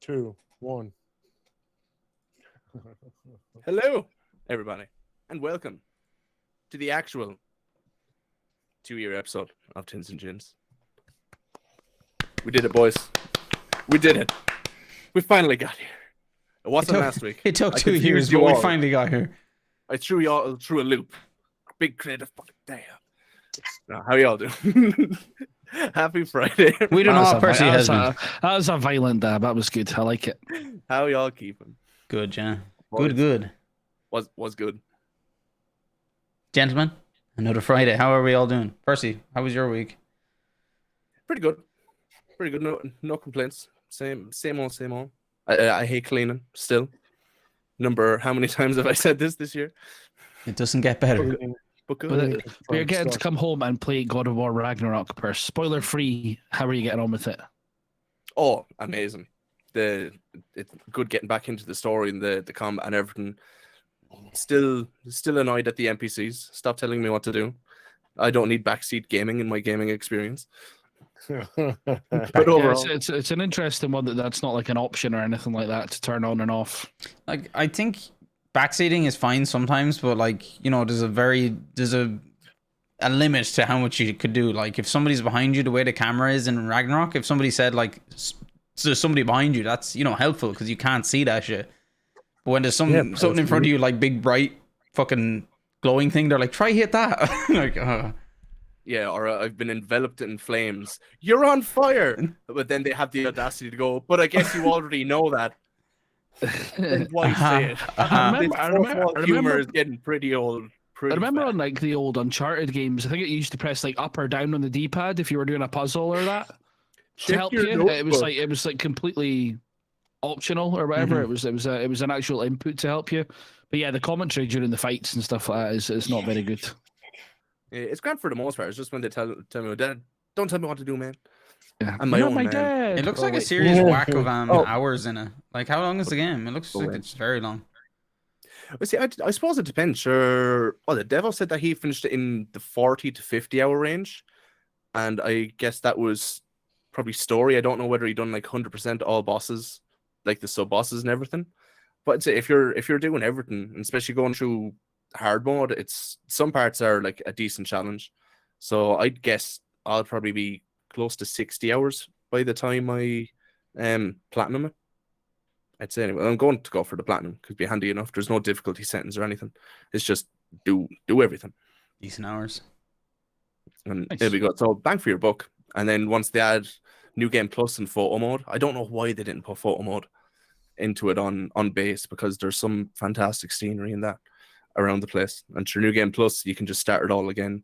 2, 1. Hello, everybody, and welcome to the actual 2-year episode of Tins and Gins. We did it, boys. We did it. We finally got here. It wasn't last week. It took 2 years, but we finally got here. I threw you all through a loop. Big creative fucking damn. Now, how y'all doing? Happy Friday. We don't know how Percy has been. That was a violent dab. That was good. I like it. How y'all keeping? Good, yeah. Boys. Good. Was good. Gentlemen, another Friday. How are we all doing? Percy, how was your week? Pretty good. Pretty good. No complaints. Same old. I hate cleaning still. How many times have I said this year? It doesn't get better. But good. We're getting to come home and play God of War Ragnarok. Per spoiler free. How are you getting on with it? Oh, amazing! It's good getting back into the story and the combat and everything. Still annoyed at the NPCs. Stop telling me what to do. I don't need backseat gaming in my gaming experience. But overall, it's an interesting one that's not like an option or anything like that to turn on and off. Like, I think backseating is fine sometimes, but like, you know, there's a limit to how much you could do. Like, if somebody's behind you, the way the camera is in Ragnarok, if somebody said like there's somebody behind you, that's, you know, helpful because you can't see that shit. But when there's something in front of you, like big bright fucking glowing thing, they're like, try hit that. Like, yeah, or I've been enveloped in flames. You're on fire. But then they have the audacity to go, but I guess you already know that. Why say it? I remember humor is getting pretty old. I remember on like the old Uncharted games, I think it used to press like up or down on the D-pad if you were doing a puzzle or that to help you. It was like completely optional or whatever. Mm-hmm. It was an actual input to help you. But yeah, the commentary during the fights and stuff like that is not very good. It's grand for the most part. It's just when they tell me, Dad, don't tell me what to do, man. Yeah. I'm my own man. Dad. It looks like a serious whack of hours in it. Like, how long is the game? It looks like it's very long. Well, see, I suppose it depends. Sure. Well, the devil said that he finished it in the 40 to 50 hour range, and I guess that was probably story. I don't know whether he done like 100% all bosses, like the sub bosses and everything. But I'd say if you're doing everything, and especially going through hard mode, it's some parts are like a decent challenge. So I'd guess I'll probably be close to 60 hours by the time I platinum it. I'd say anyway. I'm going to go for the platinum because it'd be handy enough. There's no difficulty settings or anything. It's just do everything. Decent hours. And there we go. So bang for your buck. And then once they add New Game Plus and photo mode, I don't know why they didn't put photo mode into it on base, because there's some fantastic scenery in that around the place. And through New Game Plus, you can just start it all again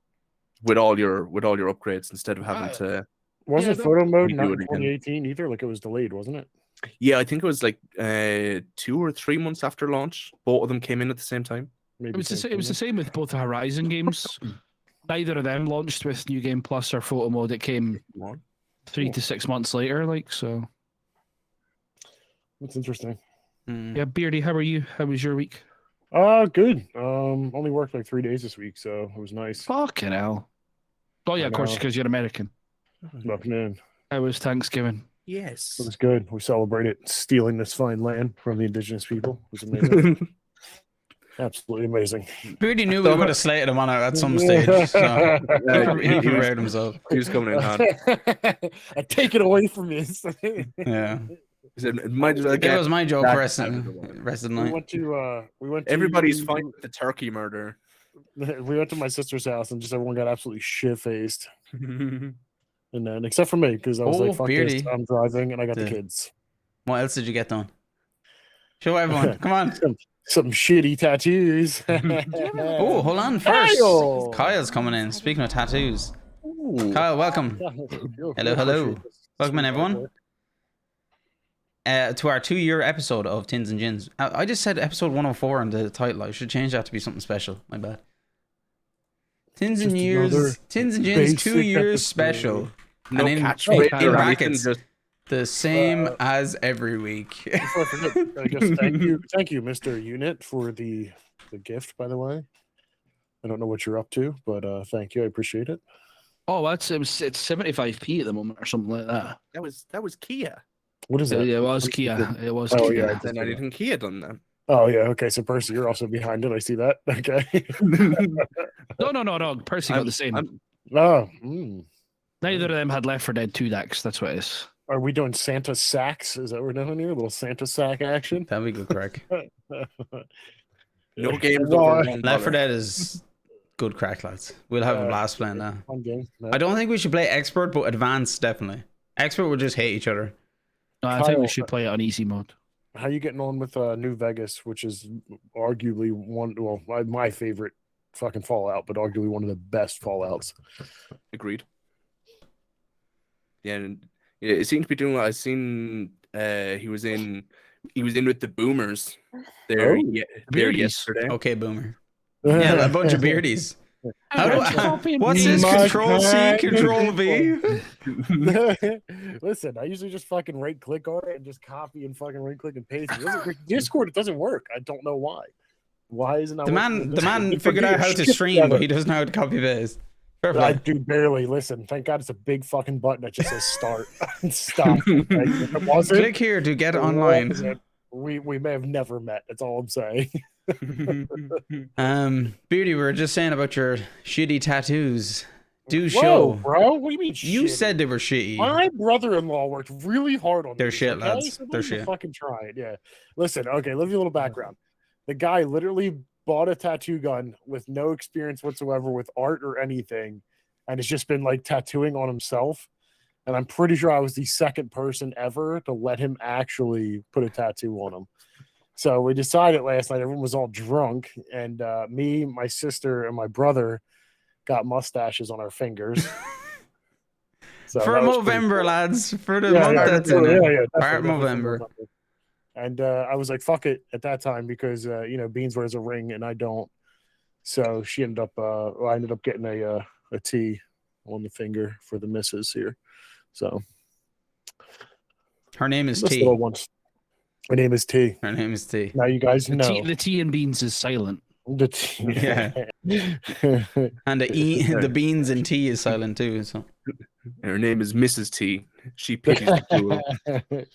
with all your upgrades instead of having to. Wasn't photo mode not in 2018 either? Like, it was delayed, wasn't it? Yeah, I think it was like 2 or 3 months after launch. Both of them came in at the same time. It was the same with both the Horizon games. Neither of them launched with New Game Plus or photo mode. It came 3 to 6 months later. Like, so. That's interesting. Yeah, Beardy, how are you? How was your week? Good. Only worked like 3 days this week, so it was nice. Fucking hell. Oh yeah, of course, because you're American. Nothing in. How was Thanksgiving? Yes. It was good. We celebrated stealing this fine land from the indigenous people. It was amazing. Absolutely amazing. We already knew we would have slated him on it at some stage. So he reared himself. He was coming in hot. I take it away from you. Yeah. It was my joke rest of the night. We went to everybody's fine with the turkey murder. We went to my sister's house and just everyone got absolutely shit faced. And then, except for me, because I was like, fuck this, I'm driving and I got the kids. What else did you get done? Show everyone. Come on. Some shitty tattoos. Oh, hold on first. Kyle's coming in. Speaking of tattoos. Ooh. Kyle, welcome. Hello. Welcome in, everyone. To our 2-year episode of Tins and Gins. I just said episode 104 in the title. I should change that to be something special. My bad. Tins and Gins 2 years special. No, and in brackets, the same as every week. I guess thank you, Mr. Unit, for the gift, by the way. I don't know what you're up to, but thank you. I appreciate it. Oh, it's 75p at the moment or something like that. That was Kia. What is that? It was Kia. It was Oh, Kia. yeah. Then I didn't think he had done that. Oh yeah, okay. So Percy, you're also behind it. I see that. Okay. No. Percy got the same. Oh, Neither of them had Left 4 Dead 2 Dax. That's what it is. are we doing Santa sacks? Is that what we're doing here? A little Santa sack action. That'd be good crack. No games Well, over Left 4 $1. Dead is good crack, lads. We'll have a blast playing that. Fun game. No. I don't think we should play expert, but advanced definitely. Expert would just hate each other. No, I think Kyle, we should play it on easy mode. How you getting on with New Vegas, which is arguably my favorite fucking Fallout, but arguably one of the best Fallouts. Agreed. Yeah, and it seemed to be doing well. I seen he was in with the Boomers there, there yesterday. Okay, boomer. Yeah, a bunch of beardies. What's this? My Control C, kind. Control V. Listen, I usually just fucking right click on it and just copy and fucking right click and paste. Discord, it doesn't work. I don't know why. Why isn't that? The man figured out how to stream, but he doesn't know how to copy paste. I do barely. Listen, thank God it's a big fucking button that just says start and stop. Like, if it wasn't, Click here to get online. We may have never met. That's all I'm saying. Beardy, we were just saying about your shitty tattoos. Whoa, Show, bro. What do you mean? You shitty? said they were shitty. My brother-in-law worked really hard on They're these, shit, okay? lads. So They're let me shit. Fucking try it. Yeah. Listen. Okay. Let me give you a little background. The guy literally bought a tattoo gun with no experience whatsoever with art or anything, and has just been like tattooing on himself. And I'm pretty sure I was the second person ever to let him actually put a tattoo on him. So we decided last night, everyone was all drunk, and me, my sister, and my brother got mustaches on our fingers. So for that was November, pretty cool. lads. For the month that's in it. Part Definitely November. And I was like, fuck it at that time because, Beans wears a ring and I don't. So she ended up, I ended up getting a T on the finger for the missus here. So Her name is this T. little one's- Her name is T. Her name is T. Now you guys know. The T in Beans is silent. The T. Yeah. And the E, the beans and T is silent too. So Her name is Mrs. T. She pities the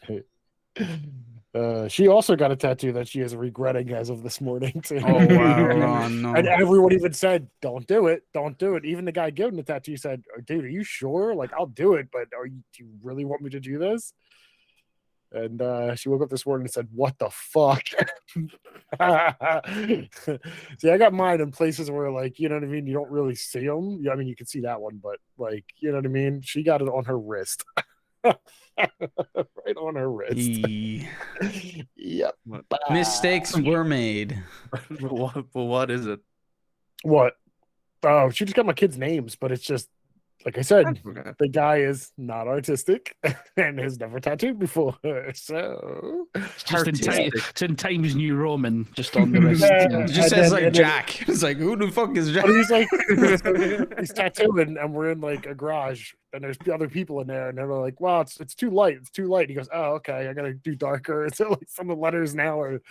pool. She also got a tattoo that she is regretting as of this morning too. oh wow, oh, no. And everyone even said, "Don't do it, don't do it." Even the guy giving the tattoo said, "Dude, are you sure? Like, I'll do it, but do you really want me to do this?" And she woke up this morning and said, "What the fuck?" See, I got mine in places where, like, you know what I mean. You don't really see them. Yeah, I mean, you can see that one, but like, you know what I mean. She got it on her wrist, right on her wrist. E. Yep. Mistakes were made. What is it? What? Oh, she just got my kids' names, but it's just like I said, the guy is not artistic and has never tattooed before. So It's just it's in Times New Roman, just on the wrist. It just says like Jack. It's like, who the fuck is Jack? But he's like, he's tattooing, and we're in like a garage, and there's other people in there, and they're like, "Wow, it's too light. It's too light." He goes, "Oh, okay, I gotta do darker." So like some of the letters now are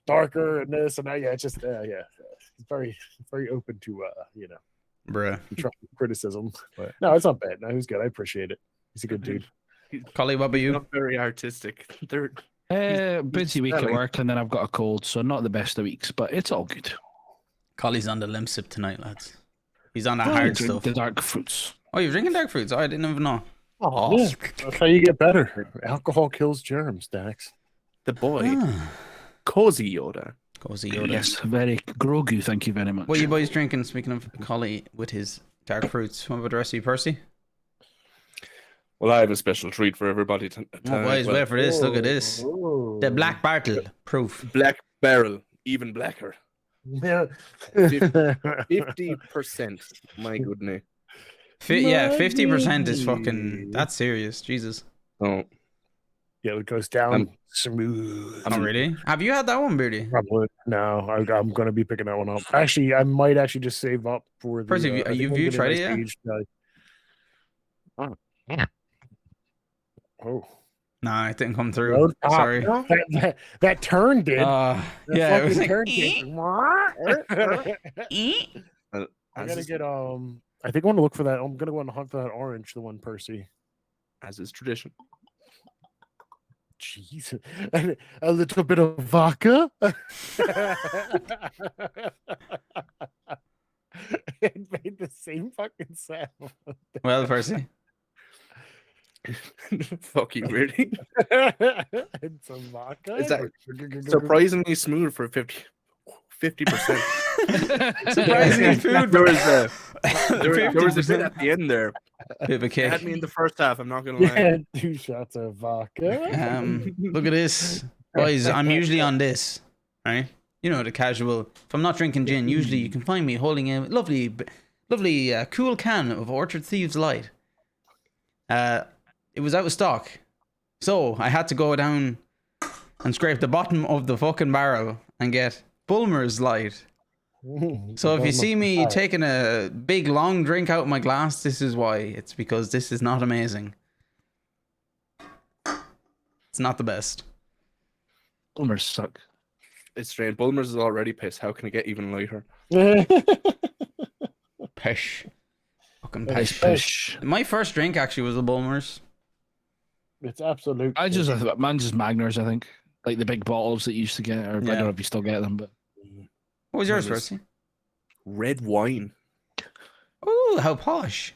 darker, and this and that. Yeah, it's just it's very, very open to Bruh. constructive criticism. But no, it's not bad. No, he's good. I appreciate it. He's a good dude. Collie, what about you? Not very artistic. They're Busy week at work, and then I've got a cold, so not the best of weeks, but it's all good. Collie's on the limp sip tonight, lads. He's on that hard Drink stuff. the dark fruits. Oh, you're drinking dark fruits? Oh, I didn't even know. Oh, yeah. That's how you get better. Alcohol kills germs, Dax. the boy, Ah. Cozy Yoda. Cozy Yoda. Yes, very grogu. Thank you very much. What are you boys drinking? Speaking of Collie with his dark fruits, what about the rest of you, Percy? Well, I have a special treat for everybody. Oh, boys, wait for this. Look at this. The Black Bartle proof. Black Barrel, even blacker. Yeah. 50%. My goodness. Yeah, 50% is fucking. That's serious. Jesus. Oh, Yeah, it goes down smooth. Oh, really? Have you had that one, Beardy? Probably. No, I'm going to be picking that one up. Actually, I might actually just save up for the. Percy, I think have I'm you gonna tried it yet? stage, Oh, Nah, it didn't come through. road top. Sorry. That turn did. Yeah, it was like. turn did. I gotta get I think I want to look for that. I'm gonna go on the hunt for that orange, the one Percy. as is tradition. Jesus. A little bit of vodka. It made the same fucking sound. Well, Percy. Fuck you, really? And some vodka. Is that surprisingly smooth for 50%? Surprisingly food. There was a bit at the end there. Bit of a It kick. had me in the first half. I'm not gonna lie. Yeah, 2 shots of vodka. Look at this, boys. I'm usually on this, right? You know, the casual. If I'm not drinking gin, usually you can find me holding a lovely, cool can of Orchard Thieves Light. It was out of stock, so I had to go down and scrape the bottom of the fucking barrel and get Bulmer's Light. So if you see me taking a big long drink out of my glass, this is why. It's because this is not amazing. It's not the best. Bulmers suck. It's strange. Bulmer's is already pissed. How can it get even lighter? Pish. Fucking It's pish. Fish. My first drink actually was a Bulmer's. It's absolute. I just Magners, I think. Like the big bottles that you used to get, or I don't know if you still get them, but What was yours, Mine was Percy? Red wine. Ooh, how posh.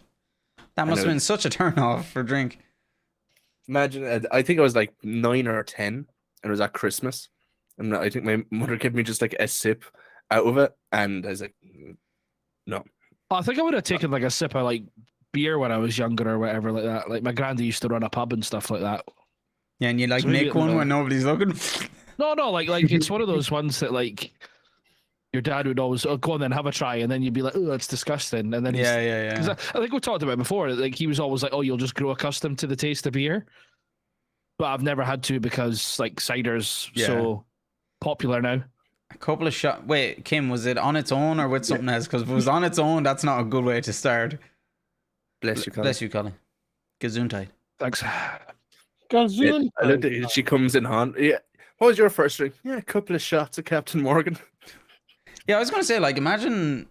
That must have know. been such a turn off for drink. Imagine, I think I was like 9 or 10, and it was at Christmas, and I think my mother gave me just like a sip out of it, and I was like, no. I think I would have taken like a sip of like beer when I was younger or whatever like that. Like my granddad used to run a pub and stuff like that. Yeah, and you like So maybe nick one it'll- when nobody's looking. No, like it's one of those ones that like your dad would always go on then have a try, and then you'd be like, oh, that's disgusting, and then he's, Yeah. 'cause I think we talked about it before. Like he was always like, oh, you'll just grow accustomed to the taste of beer, but I've never had to because like cider's so popular now. A couple of shots. Wait, Kim, was it on its own or with something else? Because if it was on its own, that's not a good way to start. Bless you, Colin. Bless you, Colin. Gesundheit. Thanks. Gazoon. I loved it. She comes in on. Yeah. What was your first drink? Yeah, a couple of shots of Captain Morgan. Yeah, I was gonna say, like, imagine,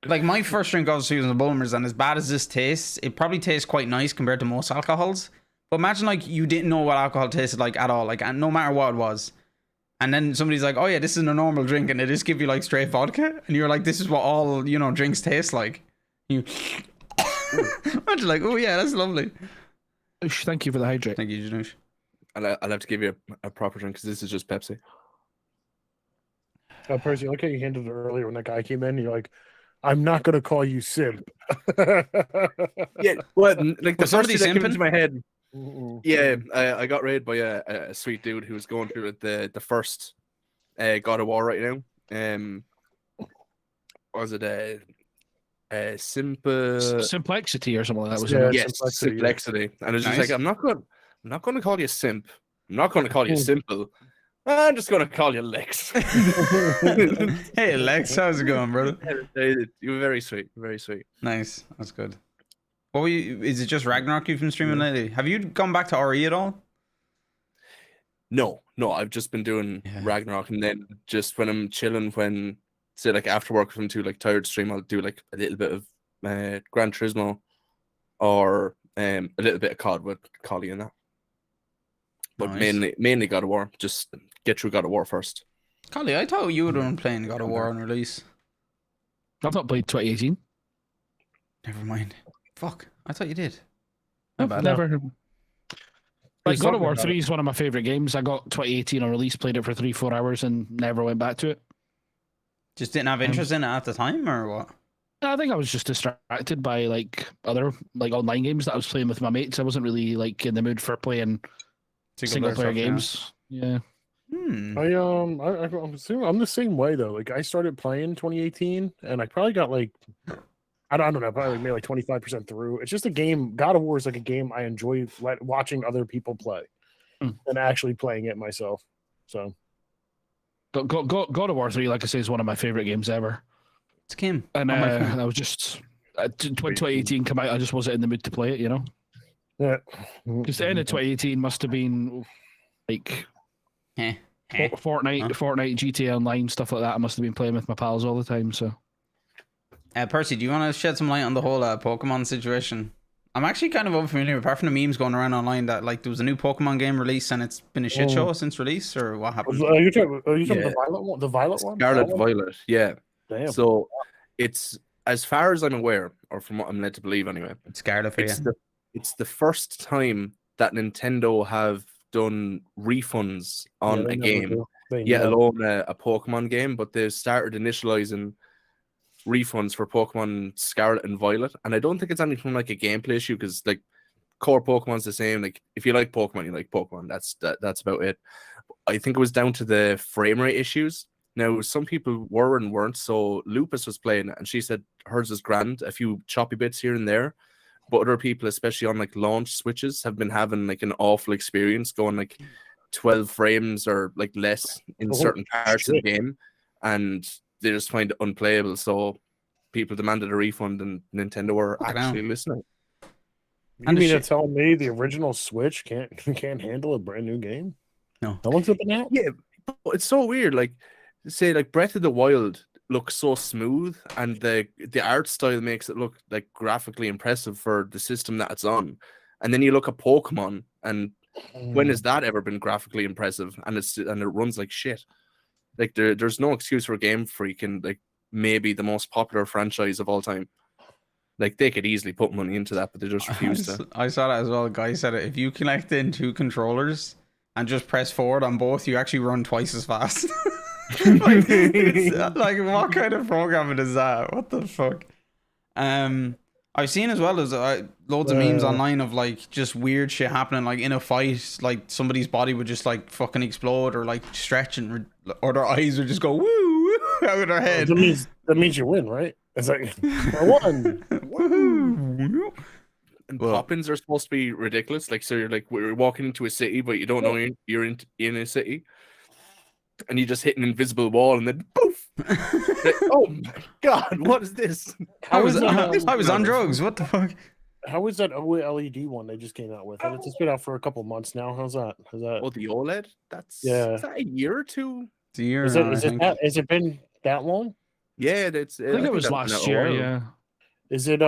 like, my first drink obviously was a Bulmers, and as bad as this tastes, it probably tastes quite nice compared to most alcohols. But imagine, like, you didn't know what alcohol tasted like at all, like, and no matter what it was, and then somebody's like, "Oh yeah, this is a normal drink," and they just give you like straight vodka, and you're like, "This is what all drinks taste like." You, I'm just like, "Oh yeah, that's lovely." Thank you for the hydrate. Thank you, Janusz. I'll have to give you a proper drink because this is just Pepsi. Percy, look how you handled it earlier when that guy came in. You're like, I'm not gonna call you simp. Yeah, well, like the Was somebody first thing that came simping? into my head. Mm-mm. Yeah, I got raided by a sweet dude who was going through the first God of War right now. Was it Simplexity or something like that was Yeah. it. yes, Simplexity, yeah. Simplexity, and it was just Nice. like I'm not going to call you simp. I'm not going to call you simple. I'm just going to call you Lex. Hey, Lex, how's it going, brother? You were very sweet, very sweet. Nice, that's good. What were you? Is it just Ragnarok you've been streaming lately? Have you gone back to RE at all? No, I've just been doing Yeah. Ragnarok, and then just when I'm chilling, when say like after work, if I'm too like tired to stream, I'll do like a little bit of Gran Turismo or a little bit of COD with Collie and that. But Nice. mainly God of War. Just get through God of War first. Collie, I thought you were done playing God of War on release. I've not played 2018. Never mind. Fuck, I thought you did. My bad. Never. Like He's God of talking War about 3 is one of my favorite games. I got 2018 on release, played it for 3-4 hours, and never went back to it. Just didn't have interest in it at the time, or what? I think I was just distracted by like other like online games that I was playing with my mates. I wasn't really like in the mood for playing single player stuff, yeah. games. Yeah. I'm assuming I'm the same way though. Like I started playing 2018, and I probably got like I don't know, probably maybe like 25% through. It's just a game. God of War is like a game I enjoy watching other people play and actually playing it myself. So God of War 3, like I say, is one of my favorite games ever. It's Kim. And on my phone. I was just when 2018 came out, I just wasn't in the mood to play it, you know. yeah, Because the end of 2018 must have been like Eh. Fortnite, Huh? Fortnite, GTA Online, stuff like that. I must have been playing with my pals all the time. So Percy, do you want to shed some light on the whole Pokemon situation? I'm actually kind of unfamiliar, apart from the memes going around online that like there was a new Pokemon game release and it's been a shit show since release, or what happened? Are you talking Yeah. the violet one? The violet one? Scarlet That one? Violet, yeah. Damn. So it's, as far as I'm aware, or from what I'm led to believe anyway, It's Scarlet for you. it's the first time that Nintendo have done refunds on a game, alone a Pokemon game, but they've started initializing refunds for Pokemon Scarlet and Violet, and I don't think it's anything from like a gameplay issue, because like core Pokemon's the same. Like if you like Pokemon, you like Pokemon. That's about it. I think it was down to the frame rate issues. Now some people were and weren't. So Lupus was playing it, and she said hers is grand, a few choppy bits here and there, but other people, especially on like launch Switches, have been having like an awful experience, going like 12 frames or like less in certain parts of the game, and they just find it unplayable. So people demanded a refund, and Nintendo were actually listening. You mean to tell me the original Switch can't handle a brand new game? No. No one's looking at? Yeah, but it's so weird. Like, say, like Breath of the Wild looks so smooth, and the art style makes it look like graphically impressive for the system that it's on. And then you look at Pokemon, and when has that ever been graphically impressive? And it runs like shit. Like there's no excuse for Game Freak and like maybe the most popular franchise of all time. Like they could easily put money into that, but they just refuse to. I saw that as well. A guy said it. If you connect in 2 controllers and just press forward on both, you actually run twice as fast. like what kind of programming is that? What the fuck? I've seen as well as loads of memes online of like just weird shit happening, like in a fight, like somebody's body would just like fucking explode or like stretch, and or their eyes would just go woo out of their head. That means you win, right? It's like I won. And pop-ins are supposed to be ridiculous. Like, so you're like, we're walking into a city, but you don't know you're in a city, and you just hit an invisible wall, and then poof. Like, oh my god, what is this? I was on drugs. What the fuck? How is that OLED one they just came out with? And it's been out for a couple months now. How's that? Oh, the OLED? Is that a year or two? It's a year. Has it been that long? Yeah, I think it was last year. Yeah. Is it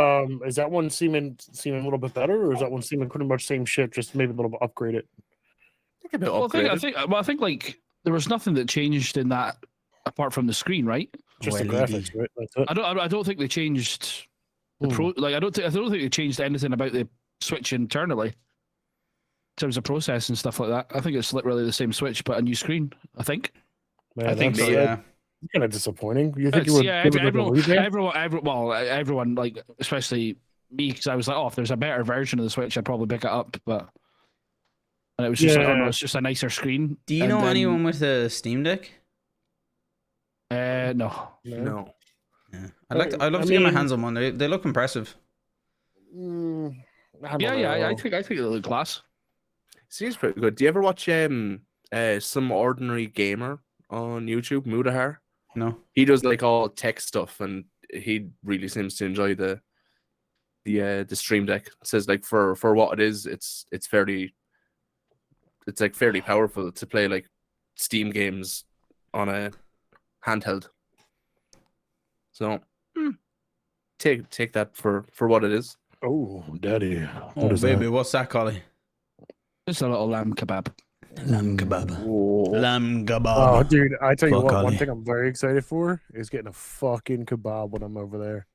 is that one seeming a little bit better, or is that one seeming pretty much same shit, just maybe a little bit upgraded? I think like there was nothing that changed in that apart from the screen, right? Just the graphics, right? That's it. I don't think they changed the I don't think they changed anything about the Switch internally in terms of process and stuff like that. I think it's literally the same Switch but a new screen. I think. Man, I think so. Yeah. Kind of disappointing. You think you would? Everyone, like especially me, because I was like, oh, if there's a better version of the Switch, I'd probably pick it up. But and it was just like, oh no, it's just a nicer screen. Do you know anyone with a Steam Deck? No. No. Yeah. I'd love to get my hands on one. They look impressive. I think they look class. Seems pretty good. Do you ever watch Some Ordinary Gamer on YouTube, Mudahar? No. He does like all tech stuff, and he really seems to enjoy the Stream Deck. It says like for what it is, it's fairly powerful to play like Steam games on a handheld. So take that for what it is. Oh, daddy. Oh, baby, what's that, Collie? Just a little lamb kebab. Lamb kebab. Lamb kebab. Oh, dude, I tell you what, one thing I'm very excited for is getting a fucking kebab when I'm over there.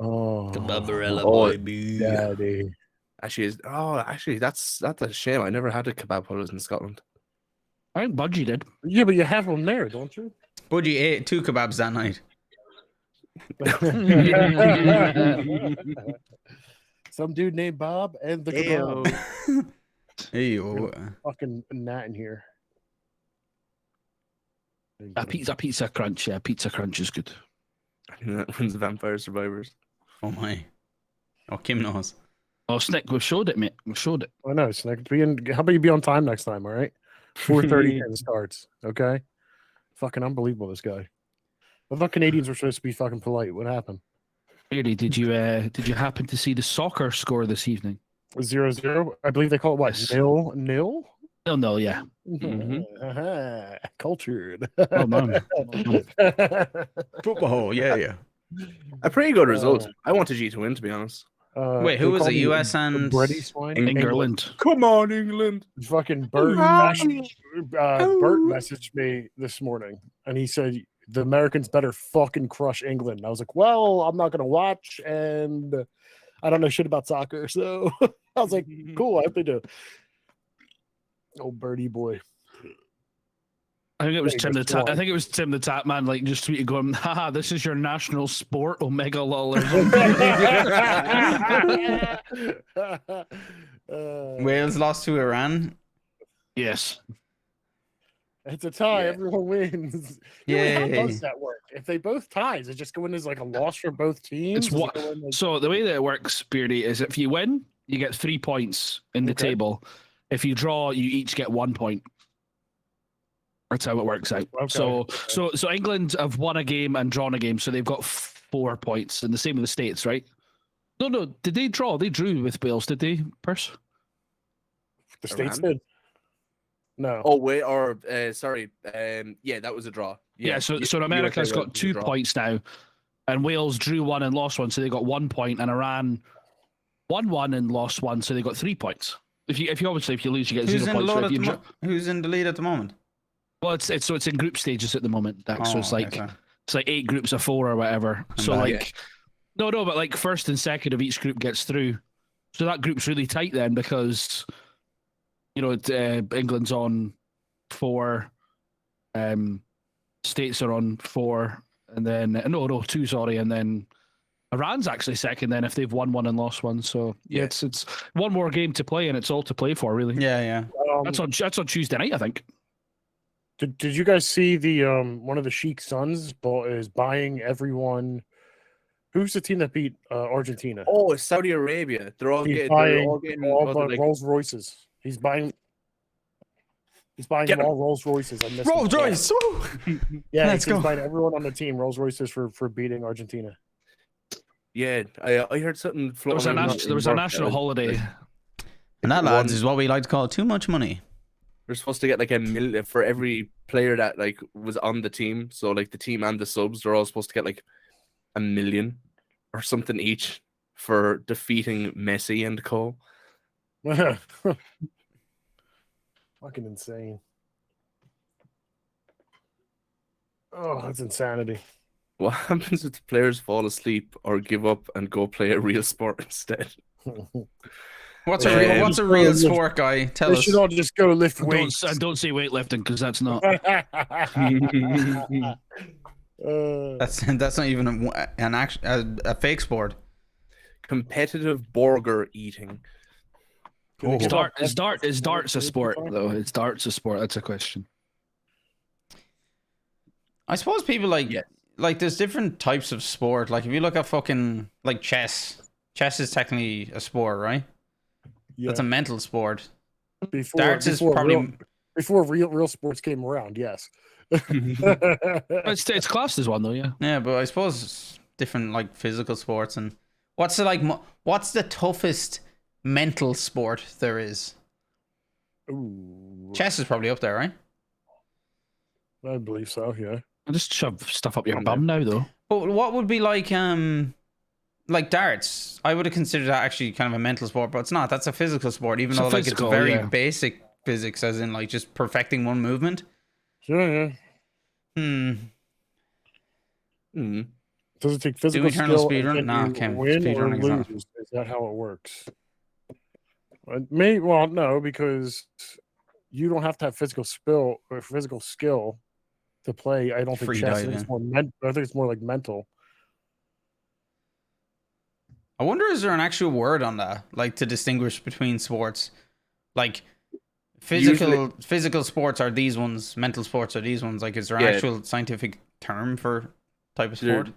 Oh, kebabarella, baby. Daddy. Actually, that's a shame. I never had a kebab while I was in Scotland. I think Budgie did. Yeah, but you have them there, don't you? Budgie ate 2 kebabs that night. Some dude named Bob and the kebab. Hey, fucking gnat in here. Pizza crunch. Yeah, pizza crunch is good. I think that one's Vampire Survivors. Oh my. Oh, Kim knows. Oh, Snick, we've showed it, mate. We've showed it. I know, Snick. How about you be on time next time, all right? 4:30 and starts, okay? Fucking unbelievable, this guy. I thought Canadians were supposed to be fucking polite. What happened? Really, did you happen to see the soccer score this evening? 0-0. I believe they call it what? 0-0? 0-0, yeah. Cultured. Oh man. Football, yeah. A pretty good result. I wanted you to win, to be honest. Wait, who they was call it? me US and British swine? England. Come on, England. Fucking Bert messaged me this morning, and he said the Americans better fucking crush England. And I was like, well, I'm not gonna watch, and I don't know shit about soccer, so I was like, cool, I hope they do. Oh, Birdie boy. I think it was There Tim you the go, Tap. I think it was Tim the Tap Man, like just tweeted going, "Haha, this is your national sport, Omega lol." Or something. Wales lost to Iran. Yes. It's a tie. Yeah. Everyone wins. Yeah. How Yay. does that work? If they both ties, it just go in as like a loss for both teams. It's what. So the way that it works, Beardy, is if you win, you get 3 points in the Okay. table. If you draw, you each get 1 point. That's how it works out. Okay. So England have won a game and drawn a game, so they've got 4 points, and the same with the States, right? No. Did they draw? They drew with Wales, did they, Purse? The States Iran? did. No. Oh wait, or sorry, yeah, that was a draw. Yeah. So USA America's got was a 2 draw. points now, and Wales drew 1 and lost 1, so they got 1 point, and Iran won 1 and lost 1, so they got 3 points. If you obviously if you lose, you get Who's 0 in, points. So if you who's in the lead at the moment? Well, it's in group stages at the moment, Dax. So Oh, it's okay, like sorry. it's like 8 groups of 4 or whatever. So bad. like, no, but like first and second of each group gets through. So that group's really tight then because, you know, England's on 4, States are on 4, and then no 2, sorry, and then Iran's actually second. Then if they've won 1 and lost 1, so yeah, it's one more game to play and it's all to play for really. Yeah. That's on Tuesday night, I think. Did you guys see the one of the Sheik's sons is buying everyone? Who's the team that beat Argentina? Oh, it's Saudi Arabia. They're all He's getting buying all what, but like, Rolls Royces. He's buying Get them him. all Rolls Royces. I missed Rolls them. Royce. Woo! Yeah, Let's he's go. buying everyone on the team Rolls Royces for beating Argentina. Yeah, I heard something. There was a national holiday. And that, lads, is what we like to call too much money. We're supposed to get like $1 million for every player that like was on the team. So like the team and the subs, they're all supposed to get like $1 million or something each for defeating Messi and co. Fucking insane. Oh, that's insanity. What happens if the players fall asleep or give up and go play a real sport instead? What's a real sport, guy? Tell They us. should all just go lift weights. Don't say weightlifting because that's not. That's not even a fake sport. Competitive burger eating. Oh. Is darts a sport though? Is darts a sport? That's a question. I suppose people like there's different types of sport. Like if you look at fucking like chess is technically a sport, right? Yeah. That's a mental sport. Darts is probably before real sports came around. Yes. It's classed as one though, yeah. Yeah, but I suppose it's different like physical sports. And what's the toughest mental sport there is? Ooh, Chess is probably up there, right? I believe so. Yeah. I'll just shove stuff up your bum now though. But what would be like darts? I would have considered that actually kind of a mental sport, but it's not. That's a physical sport, even though like it's very basic physics, as in like just perfecting one movement. Yeah. Hmm. Does it take physical eternal skill? speedrun? And Nah, you can't. win or Speedrunning is not. lose? Is that how it works? No, because you don't have to have physical skill to play. I don't think Free chess. I diving. think it's more I think it's more like mental. I wonder, is there an actual word on that, like to distinguish between sports? Like physical sports are these ones, mental sports are these ones. Like, is there an actual scientific term for type of sport?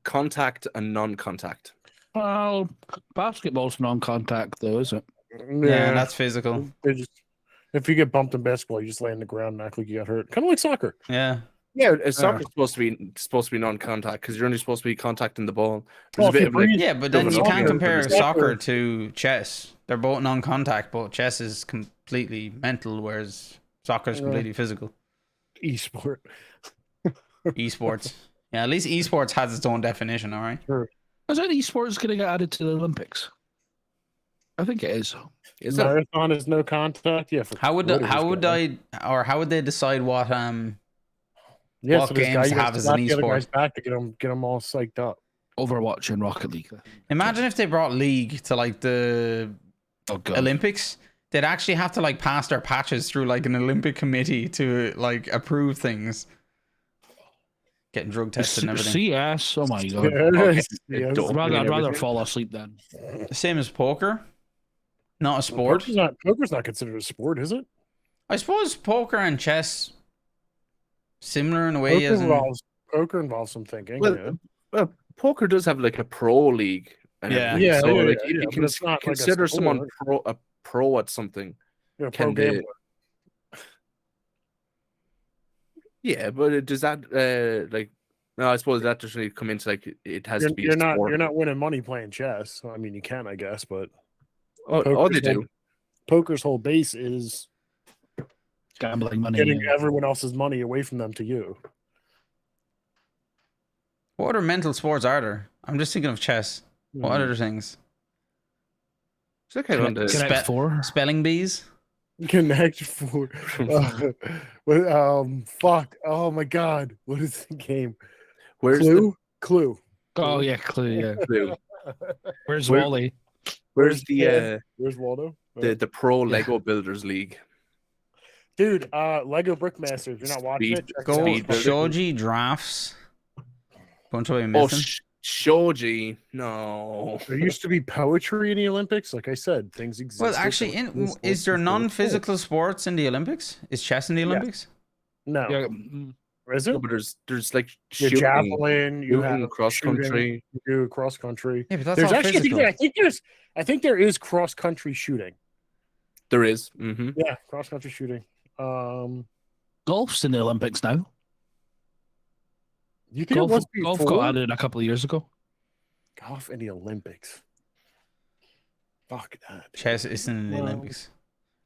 Contact and non-contact. Well, basketball's non-contact though, is it? Yeah, that's physical. If you get bumped in basketball, you just lay on the ground and act like you got hurt. Kind of like soccer. Yeah. Yeah, soccer's supposed to be non-contact because you're only supposed to be contacting the ball. Well, Yeah, but then you can't compare soccer soccer to chess. They're both non-contact, but chess is completely mental, whereas soccer is completely physical. Esport. Esports. Yeah, at least esports has its own definition, all right? Sure. Is that esports going to get added to the Olympics? I think it is. Is it? Marathon is no contact. Yeah. How would they decide what Yeah, what so this games guy to you gotta have as slap an the other esport? guys back to get them all psyched up. Overwatch and Rocket League. Imagine if they brought League to like the Olympics. They'd actually have to like pass their patches through like an Olympic committee to like approve things. Getting drug tested and everything. CS. Oh my god. Yeah, I'd rather fall asleep then. Same as poker. Not a sport. Poker's not considered a sport, is it? I suppose poker and chess similar in a way. Poker involves some thinking. Well, poker does have like a pro league. And Yeah. everything. You can consider someone a pro at something. Yeah, pro gambler. Yeah, but does that like? No, I suppose that doesn't really come into like it has to be. You're not winning money playing chess. I mean, you can, I guess, but they do. Poker's whole base is Gambling money. getting everyone else's money away from them to you. What other mental sports are there? I'm just thinking of chess. What other things? Connect 4. Spelling bees. Connect 4. Fuck. Oh my god. What is the game? Where's Clue? Oh yeah, Clue. Yeah. Clue? Where's Wally? Where's Where's Waldo? The Pro Lego Builders League? Dude, Lego Brickmasters. You're not watching it? Go Shoji Drafts. Bunch of missing. Shoji, no. There used to be poetry in the Olympics. Like I said, things exist. Well, actually, is there non-physical sports in the Olympics? Is chess in the Olympics? No. Yeah. Is it? No, but there's like Your shooting, javelin, you have cross country. You do cross country. Yeah, but that's There's all actually, physical. I think there is cross country shooting. There is. Mm-hmm. Yeah, cross country shooting. Golf's in the Olympics now. You think golf got added a couple of years ago? Golf in the Olympics. Fuck that. Chess isn't in the Olympics.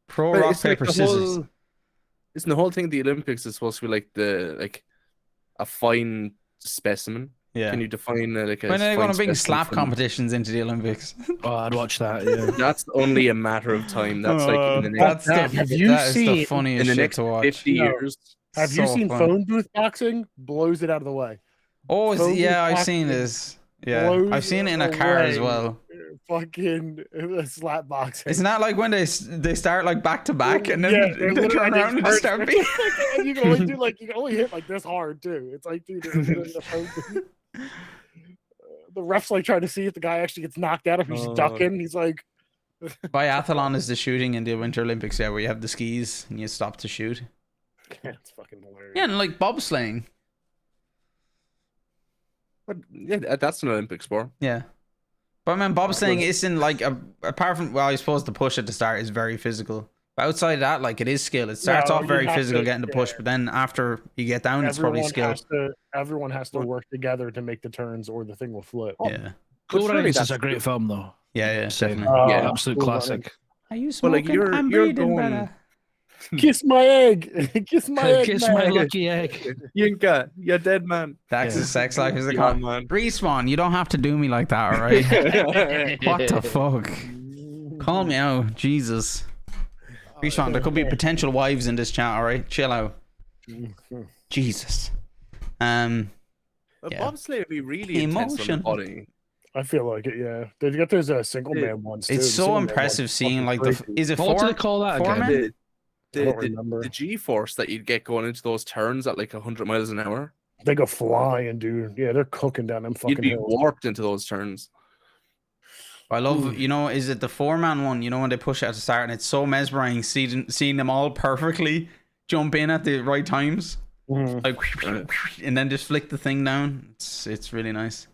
Pro rock paper scissors. Isn't the whole thing the Olympics is supposed to be like a fine specimen? Yeah. Can you define like a? When are they going to bring slap competitions into the Olympics? Oh, I'd watch that. Yeah. That's only a matter of time. That's like in the next. Have you seen the funniest in the shit next to watch? 50 years? Have you seen phone booth boxing? Blows it out of the way. Oh, yeah, I've seen this. Yeah, I've seen it in a car as well. Fucking slap boxing. Isn't that like when they start like back to back and then they turn around and start beating? And you can only do you can only hit like this hard too. It's like, dude, the ref's like trying to see if the guy actually gets knocked out, if he's ducking. He's like, biathlon is the shooting in the Winter Olympics, yeah, where you have the skis and you stop to shoot. Yeah, it's fucking hilarious. Yeah, and like bobsleighing. But yeah, that's an Olympic sport. Yeah. But I mean, bobsleighing isn't like apart from, well, I suppose the push at the start is very physical. But outside of that, like, it is skill. It starts off very physical, getting the push, but then after you get down, it's probably skill. Everyone has to work together to make the turns, or the thing will flip. Yeah. Cool Runnings is a great film, though. Yeah, definitely. Yeah, absolute classic. Are you smoking? I'm breathing better. Kiss my egg. Kiss my egg. Kiss my lucky egg. Yinka, you're dead, man. Dax's sex life is a con. Respawn, you don't have to do me like that, all right? What the fuck? Call me out, Jesus. Respawn, there could be potential wives in this chat, all right? Chill out. Jesus. Bobsleigh would be really intense on the body. I feel like it, yeah. They've got those single man ones too. It's so impressive seeing like is it what do they call that again? The G-force that you'd get going into those turns at like 100 miles an hour. They go flying, dude. Yeah, they're cooking down them fucking You'd be hills. warped into those turns. I love, is it the 4-man one? You know, when they push it at the start, and it's so mesmerizing seeing them all perfectly jump in at the right times, like, and then just flick the thing down. It's really nice.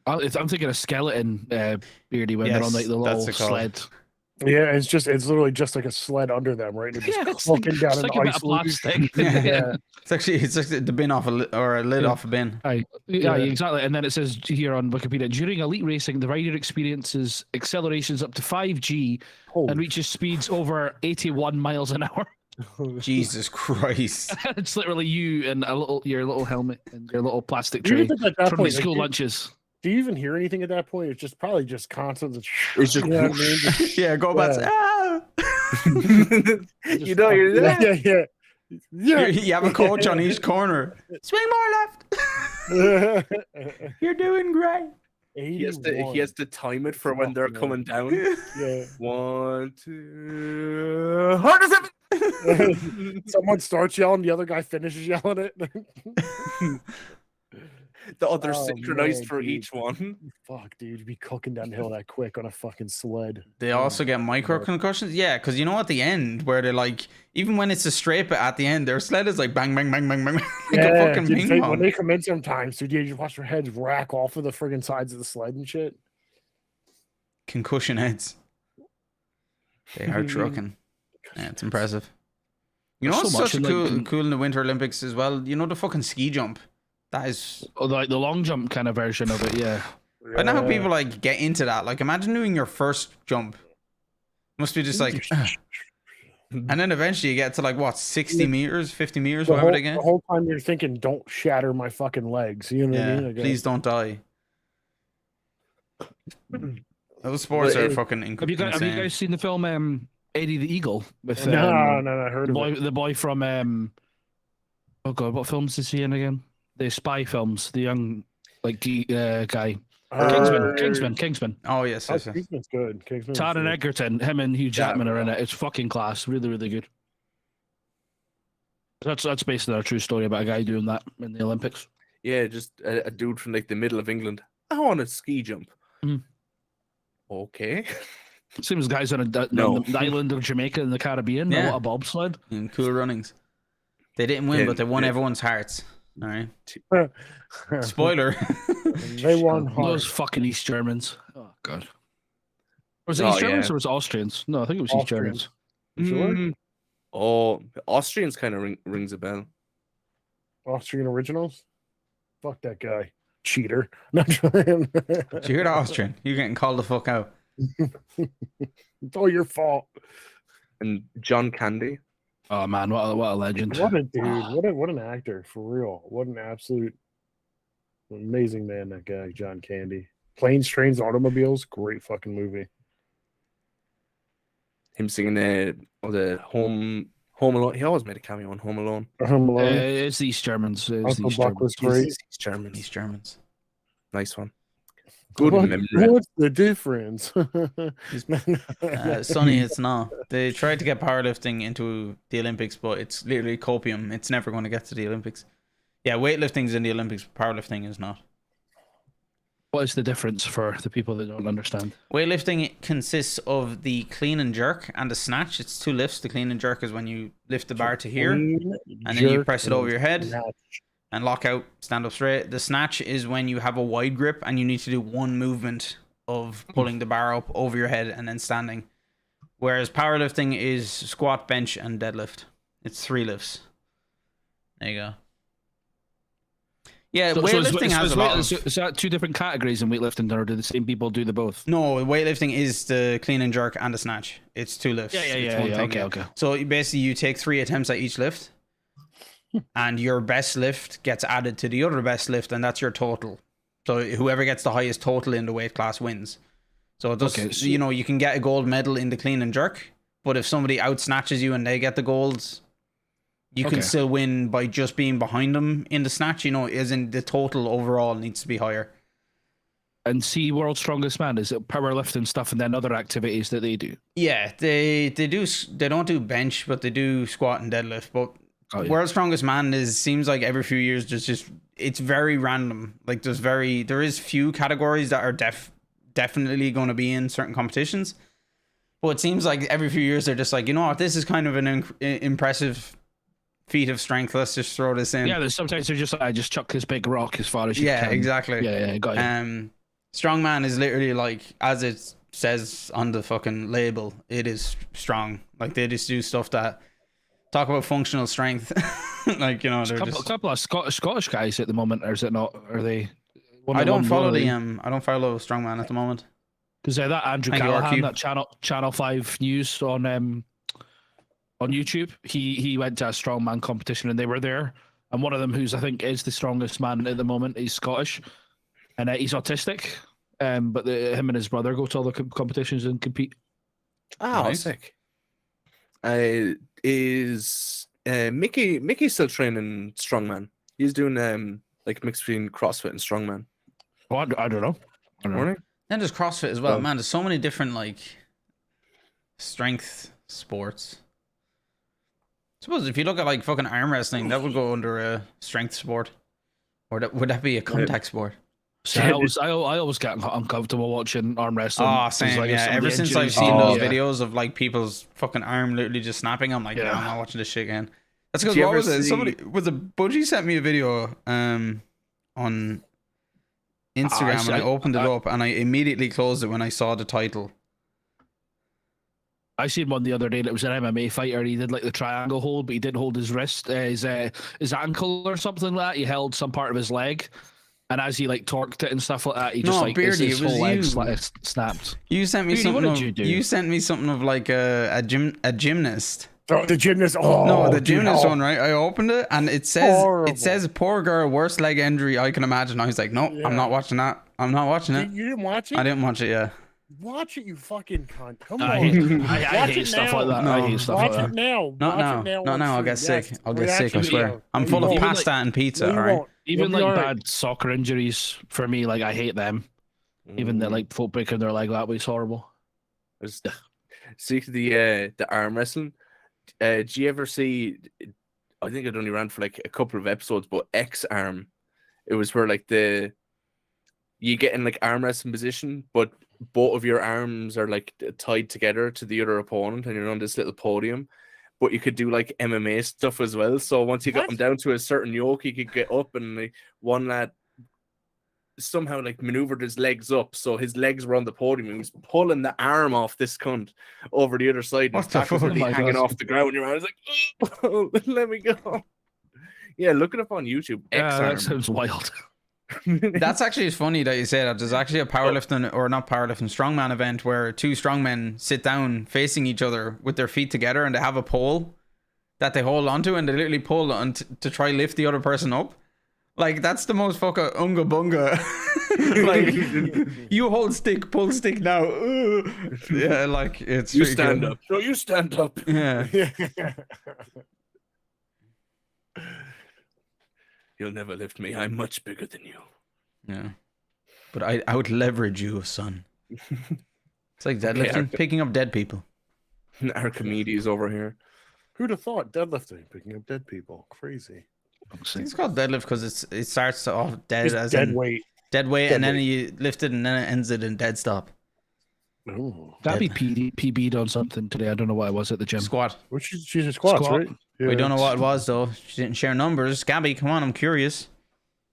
I'm thinking of skeleton Beardy when they're on like the little sled. Yeah, it's literally just like a sled under them, right? It's just like down a bit of plastic. Yeah. It's like the bin off a lid off a bin. Yeah, exactly. And then it says here on Wikipedia, during elite racing, the rider experiences accelerations up to 5G and reaches speeds over 81 miles an hour. Jesus Christ! It's literally you and your little helmet and your little plastic tray from the school lunches. Do you even hear anything at that point? It's just probably just constant. It's just you know what I mean? Just- Yeah, go back. you know you're there. Yeah. You have a coach on each corner. Swing more left. You're doing great. He has to time it for when they're coming down. Yeah. 1, 2, hard as ever. Someone starts yelling, the other guy finishes yelling it. The other Oh, synchronized man, for dude. each one. Fuck, dude, be cooking downhill that quick on a fucking sled. They also get micro concussions. Yeah, because you know at the end where they're like, even when it's a straight, but at the end their sled is like bang, bang, bang, bang, bang, like a fucking dude, ping when pong. they come in sometimes, dude, you just watch their heads rack off of the friggin' sides of the sled and shit. Concussion heads. They are trucking. Yeah, it's impressive. You know There's what's so such much, cool, like, cool in the Winter Olympics as well? You know the fucking ski jump? That is... Oh, like the long jump kind of version of it, yeah. I know how people like get into that. Like imagine doing your first jump. Must be just like... and then eventually you get to like what, 60 meters, 50 meters, whatever they get? The whole time you're thinking, don't shatter my fucking legs. You know what I mean? Like, please don't die. Those sports are fucking Have you guys seen the film Eddie the Eagle with No, I heard the boy from oh god, what films is he in again? The spy films, the young guy. Kingsman. Oh yes. Kingsman's good. Kingsman's Taron good. Egerton, him and Hugh Jackman are in it. It's fucking class. Really, really good. That's based on a true story about a guy doing that in the Olympics. Yeah, just a dude from like the middle of England. I want a ski jump. Mhm. Okay. Same as guys on the island of Jamaica in the Caribbean. Yeah. What a bobsled. In Cool Runnings. They didn't win, but they won everyone's hearts. All right. Spoiler. They won hard. Those fucking East Germans. Oh god. Was it East Germans or was it Austrians? No, I think it was East Germans. Sure. Oh, Austrians kind of rings a bell. Austrian originals? Fuck that guy. Cheater. Not trying. Did you hear the Austrian? You're getting called the fuck out. It's all your fault. And John Candy. Oh man, what a legend. What a dude. What an actor, for real. What an absolute amazing man, that guy, John Candy. Planes, Trains, Automobiles, great fucking movie. Him singing the Home Alone. He always made a cameo on Home Alone. It's the East Germans. Uncle Buck was great. East Germans. Nice one. Good memory. What's the difference? Sonny, it's not. They tried to get powerlifting into the Olympics, but it's literally copium. It's never going to get to the Olympics. Yeah, weightlifting's in the Olympics, but powerlifting is not. What is the difference for the people that don't understand? Weightlifting consists of the clean and jerk and the snatch. It's 2 lifts. The clean and jerk is when you lift the bar to here, and then you press it over your head and lock out, stand up straight. The snatch is when you have a wide grip and you need to do one movement of pulling the bar up over your head and then standing. Whereas powerlifting is squat, bench, and deadlift. It's 3 lifts. There you go. Yeah, weightlifting has a lot. Is that 2 different categories in weightlifting, or do the same people do the both? No, weightlifting is the clean and jerk and the snatch. It's 2 lifts. Yeah. Okay. So basically, you take 3 attempts at each lift, and your best lift gets added to the other best lift, and that's your total. So whoever gets the highest total in the weight class wins. So it does, you can get a gold medal in the clean and jerk, but if somebody out snatches you and they get the golds, you can still win by just being behind them in the snatch. As in the total overall needs to be higher. And see, World's Strongest Man, is it powerlifting stuff and then other activities that they do? Yeah, they do. They don't do bench, but they do squat and deadlift. But World's Strongest Man seems like every few years just it's very random. Like there is few categories that are definitely going to be in certain competitions, but it seems like every few years they're just like, you know what, this is kind of an impressive feat of strength. Let's just throw this in. Yeah, there's sometimes they're just like, I just chuck this big rock as far as you can. Yeah, exactly. Yeah, got you. Strongman is literally like, as it says on the fucking label, it is strong. Like they just do stuff that talk about functional strength. Like, there's a couple of Scottish guys at the moment, or is it not? Are they? I don't follow I don't follow Strongman at the moment. Because that Andrew Callahan, that Channel 5 News on YouTube, he went to a strongman competition and they were there. And one of them, who's I think is the strongest man at the moment, he's Scottish. and he's autistic. But him and his brother go to all the competitions and compete. Oh, Nice. sick. Is Mickey still training strongman? He's doing like mix between CrossFit and strongman. Oh, I don't know. Morning. And there's CrossFit as well, Oh. man. There's so many different like strength sports. I suppose if you look at like fucking arm wrestling, that would go under a strength sport, or would that be a contact sport? So I always get uncomfortable watching arm wrestling. Oh, 'cause, same. like, Yeah. some of Ever the since I've injuries- seen those yeah. videos of like people's fucking arm literally just snapping, I'm like, Yeah. no, I'm not watching this shit again. That's because Do you what ever was it? see- Somebody was a Budgie sent me a video on Instagram and I opened it up and I immediately closed it when I saw the title. I seen one the other day that was an MMA fighter. He did like the triangle hold, but he didn't hold his wrist, his ankle or something like that. He held some part of his leg, and as he like torqued it and stuff like that, he just No, like Beardy, his it was whole leg you. snapped. You sent me Beardy, something. what Of, did you do? you sent me something of like a gymnast. Oh, the gymnast. Oh, No, the dude, gymnast oh. one, right? I opened it and it says Horrible. poor girl, worst leg injury I can imagine. I was like, nope, Yeah. I'm not watching that. I'm not watching it. You didn't watch it? I didn't watch it. Yeah. Watch it, you fucking cunt. Come I on. hate, I Watch hate it stuff now. like that. No. I hate stuff Watch like it that. now. Not Watch now. it now. Not on now. I'll stream. get sick. Yes. I'll get sick. I Reaction swear. video. I'm No, full you of won't. pasta and pizza. No, you All right. won't. Even You'll be like all right. bad soccer injuries for me, like I hate them. Even the like folk breaking their leg that way is horrible. There's- See the arm wrestling. Do you ever see? I think it only ran for like a couple of episodes, but X Arm. It was where like you get in like arm wrestling position, but both of your arms are like tied together to the other opponent, and you're on this little podium. But you could do like MMA stuff as well. So once you got What? him down to a certain yoke, you could get up, and like, one lad somehow like maneuvered his legs up, so his legs were on the podium, and he was pulling the arm off this cunt over the other side. And What his the back was fuck? really Oh my hanging God. off the ground. Your man was like, oh, let me go. Yeah, look it up on YouTube. Yeah, X-arm. that sounds wild. That's actually funny that you say that. There's actually a powerlifting, or not powerlifting, strongman event where two strongmen sit down facing each other with their feet together and they have a pole that they hold onto and they literally pull on to try lift the other person up. Like, that's the most fucking unga bunga. Like, you hold stick, pull stick now. Yeah, like, it's You pretty stand good. up. No, you stand up. Yeah. You'll never lift me. I'm much bigger than you. Yeah. But I out leverage you, son. It's like deadlifting, picking up dead people. Archimedes over here. Who'd have thought deadlifting, picking up dead people? Crazy. I think it's called deadlift because it starts off dead Just as dead in weight. dead weight, Dead and then weight. you lift it, and then it ends it in dead stop. Ooh. That'd be PB'd on something today. I don't know what it was at the gym. Squat. Which she's a squat, Squat. right? We don't know what it was though. She didn't share numbers. Gabby, come on, I'm curious.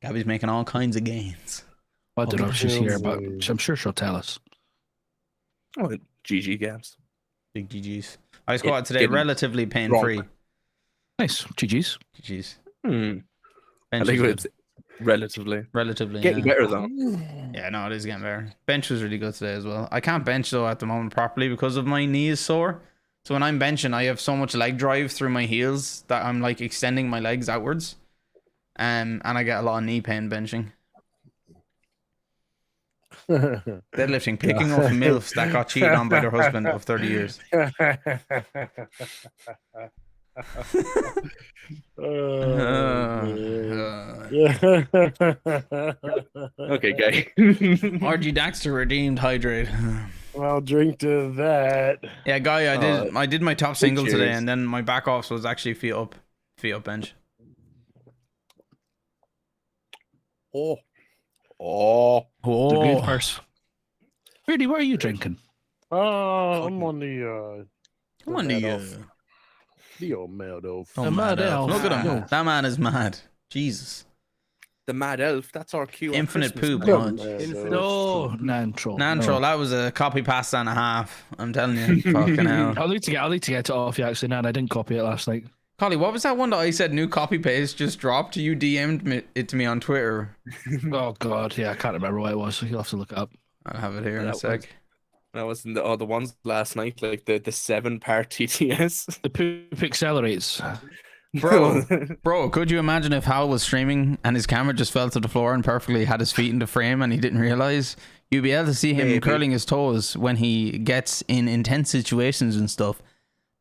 Gabby's making all kinds of gains. I don't know if she's here, but Hills. I'm sure she'll tell us. Oh, GG Gabs. Big GGs. I squatted today, getting relatively pain free. Nice. GG's. GGs. I Bench think was it's good. relatively Relatively getting yeah. better though. Yeah, no, it is getting better. Bench was really good today as well. I can't bench though at the moment properly because of my knee is sore. So when I'm benching, I have so much leg drive through my heels that I'm like extending my legs outwards. And I get a lot of knee pain benching. Deadlifting, picking up MILFs that got cheated on by their husband of 30 years. Okay, guy. RG Daxter redeemed hydrate. Well, drink to that. Yeah, guy, I did my top single today, cheers. and then my back offs was actually feet up bench. Oh. The good purse. Really, what are you drinking? I'm on the Come on, the old Meldo. oh, The mad mad elf. elf. Look at him. No. That man is mad. Jesus. The Mad Elf. That's our cue. on Infinite Christmas, poop. man. man. No, Nantro. Nantro, that was a copy pasta and a half. I'm telling you. Fucking hell. I'll need to get it off you actually, Nan. I didn't copy it last night. Collie, what was that one that I said new copy paste just dropped? You DM'd it to me on Twitter. Oh god, yeah, I can't remember what it was. So you'll have to look it up. I'll have it here in a That sec. That was in the ones last night, like the 7-part TTS. The poop accelerates. Bro, could you imagine if Hal was streaming and his camera just fell to the floor and perfectly had his feet in the frame and he didn't realize? You'd be able to see him curling his toes when he gets in intense situations and stuff.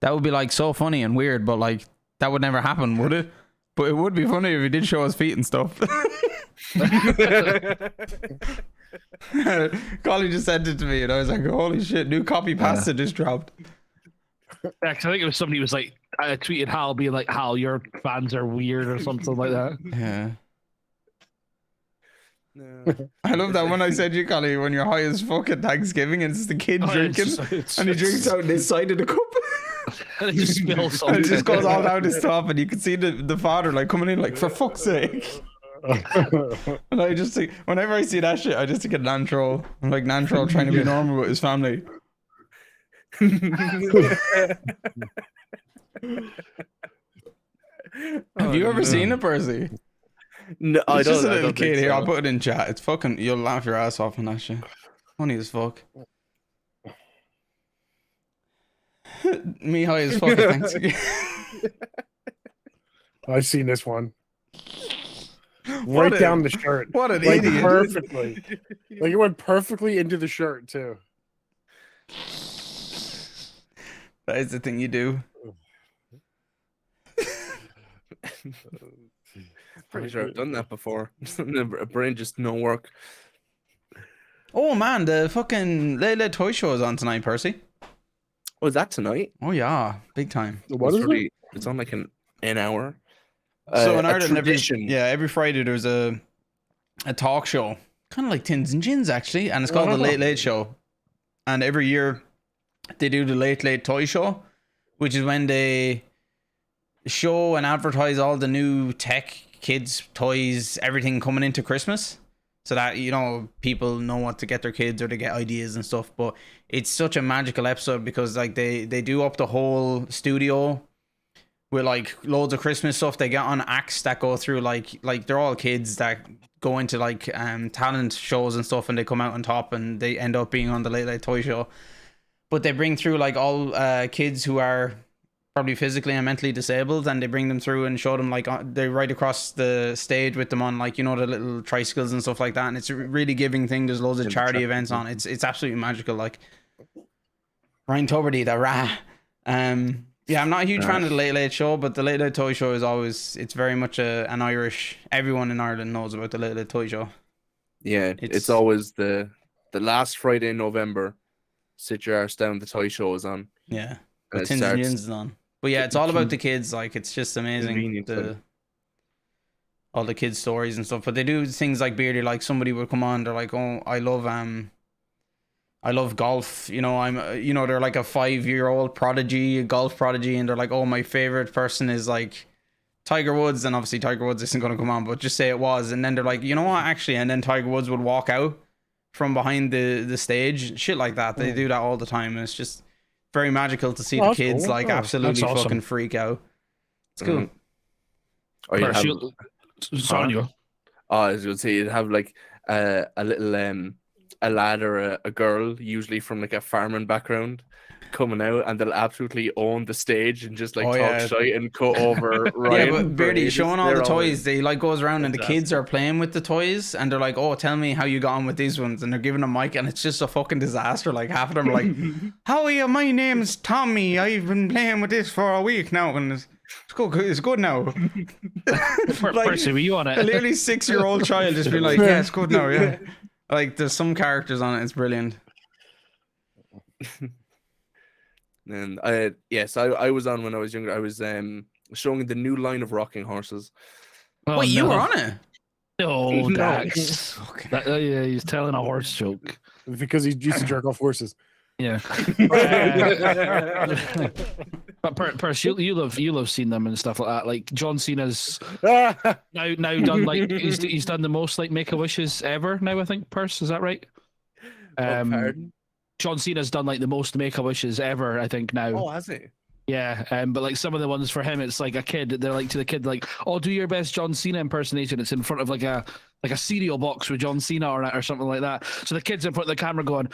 That would be like so funny and weird, but like that would never happen, would it? But it would be funny if he did show his feet and stuff. Colin just sent it to me and I was like, holy shit, new copy pasta just dropped. Yeah, 'cause I think it was somebody who was like, I tweeted Hal being like, Hal, your fans are weird or something like that. Yeah. No. I love that when I said you, Colin, when you're high as fuck at Thanksgiving and it's the kid drinking and he drinks out this side of the cup. And it just spills something. And it just goes all down his top and you can see the father like coming in like, for fuck's sake. And I just think, whenever I see that shit, I just think of Nantroll. I'm like Nantroll trying to be normal with his family. Have you ever seen it, Percy? No, it's I don't. Just a little kid here. So. I'll put it in chat. It's fucking. You'll laugh your ass off on that shit. Funny as fuck. Me high as fuck. Thanks. I've seen this one. Right down the shirt. What an like, idiot! Perfectly. Like it went perfectly into the shirt too. That is the thing you do. Pretty sure I've done that before. Brain just no work. Oh man, the fucking Late Toy Show is on tonight, Percy. Oh, is that tonight? Oh yeah, big time. What is it? It's on like an hour. So in Ireland, every Friday there's a talk show, kind of like Tins&Gins actually, and it's called the Late Show. And every year they do the Late Toy Show, which is when they show and advertise all the new tech, kids, toys, everything coming into Christmas, so that, you know, people know what to get their kids or to get ideas and stuff. But it's such a magical episode because like they do up the whole studio with like loads of Christmas stuff. They get on acts that go through like they're all kids that go into like talent shows and stuff, and they come out on top and they end up being on the Late Toy Show. But they bring through like all kids who are probably physically and mentally disabled, and they bring them through and show them like they ride across the stage with them on like, you know, the little tricycles and stuff like that. And it's a really giving thing. There's loads of charity events on. It's absolutely magical. Like Ryan Tuberty, the rah. Yeah, I'm not a huge fan of the Late Show, but the Late Toy Show is always, it's very much an Irish, everyone in Ireland knows about the Late Toy Show. Yeah, it's always the last Friday in November. Sit your arse down, the toy show is on. Yeah, the Tins&Gins is on. But yeah, it's all about the kids. Like, it's just amazing. All the kids' stories and stuff. But they do things like Beardy, like somebody would come on, they're like, oh, I love golf, you know, they're like a 5-year-old prodigy, a golf prodigy, and they're like, oh, my favorite person is like Tiger Woods, and obviously Tiger Woods isn't going to come on, but just say it was. And then they're like, you know what, actually, and then Tiger Woods would walk out from behind the stage, shit like that. They do that all the time, and it's just very magical to see the kids like absolutely fucking freak out. It's cool. Or you have, I was going to say, you'd have like a little a lad or a girl, usually from like a farming background, coming out, and they'll absolutely own the stage and just like talk shite and cut over Ryan. Yeah, but Beardy showing all the toys, they like goes around and the kids are playing with the toys, and they're like, oh, tell me how you got on with these ones, and they're giving them mic, and it's just a fucking disaster. Like half of them are like, how are you? My name's Tommy, I've been playing with this for a week now, and it's good now. Like, Percy, were you on it? A nearly 6-year-old child just be like, yeah, it's good now, yeah. Like there's some characters on it, it's brilliant. And I was on when I was younger. I was showing the new line of rocking horses. Oh, wait, you were on it? No, Dax. Yeah, he's telling a horse joke. Because he used to jerk off horses. Yeah. But Percy, you'll have seen them and stuff like that. Like John Cena's now done like he's done the most like Make-A-Wishes ever now, I think. Percy, is that right? Pardon? John Cena's done like the most Make-A-Wishes ever, I think now. Oh, has he? Yeah, but like some of the ones for him, it's like a kid. They're like to the kid, like, "Oh, do your best John Cena impersonation." It's in front of like a cereal box with John Cena on it or something like that. So the kid's in front of the camera going,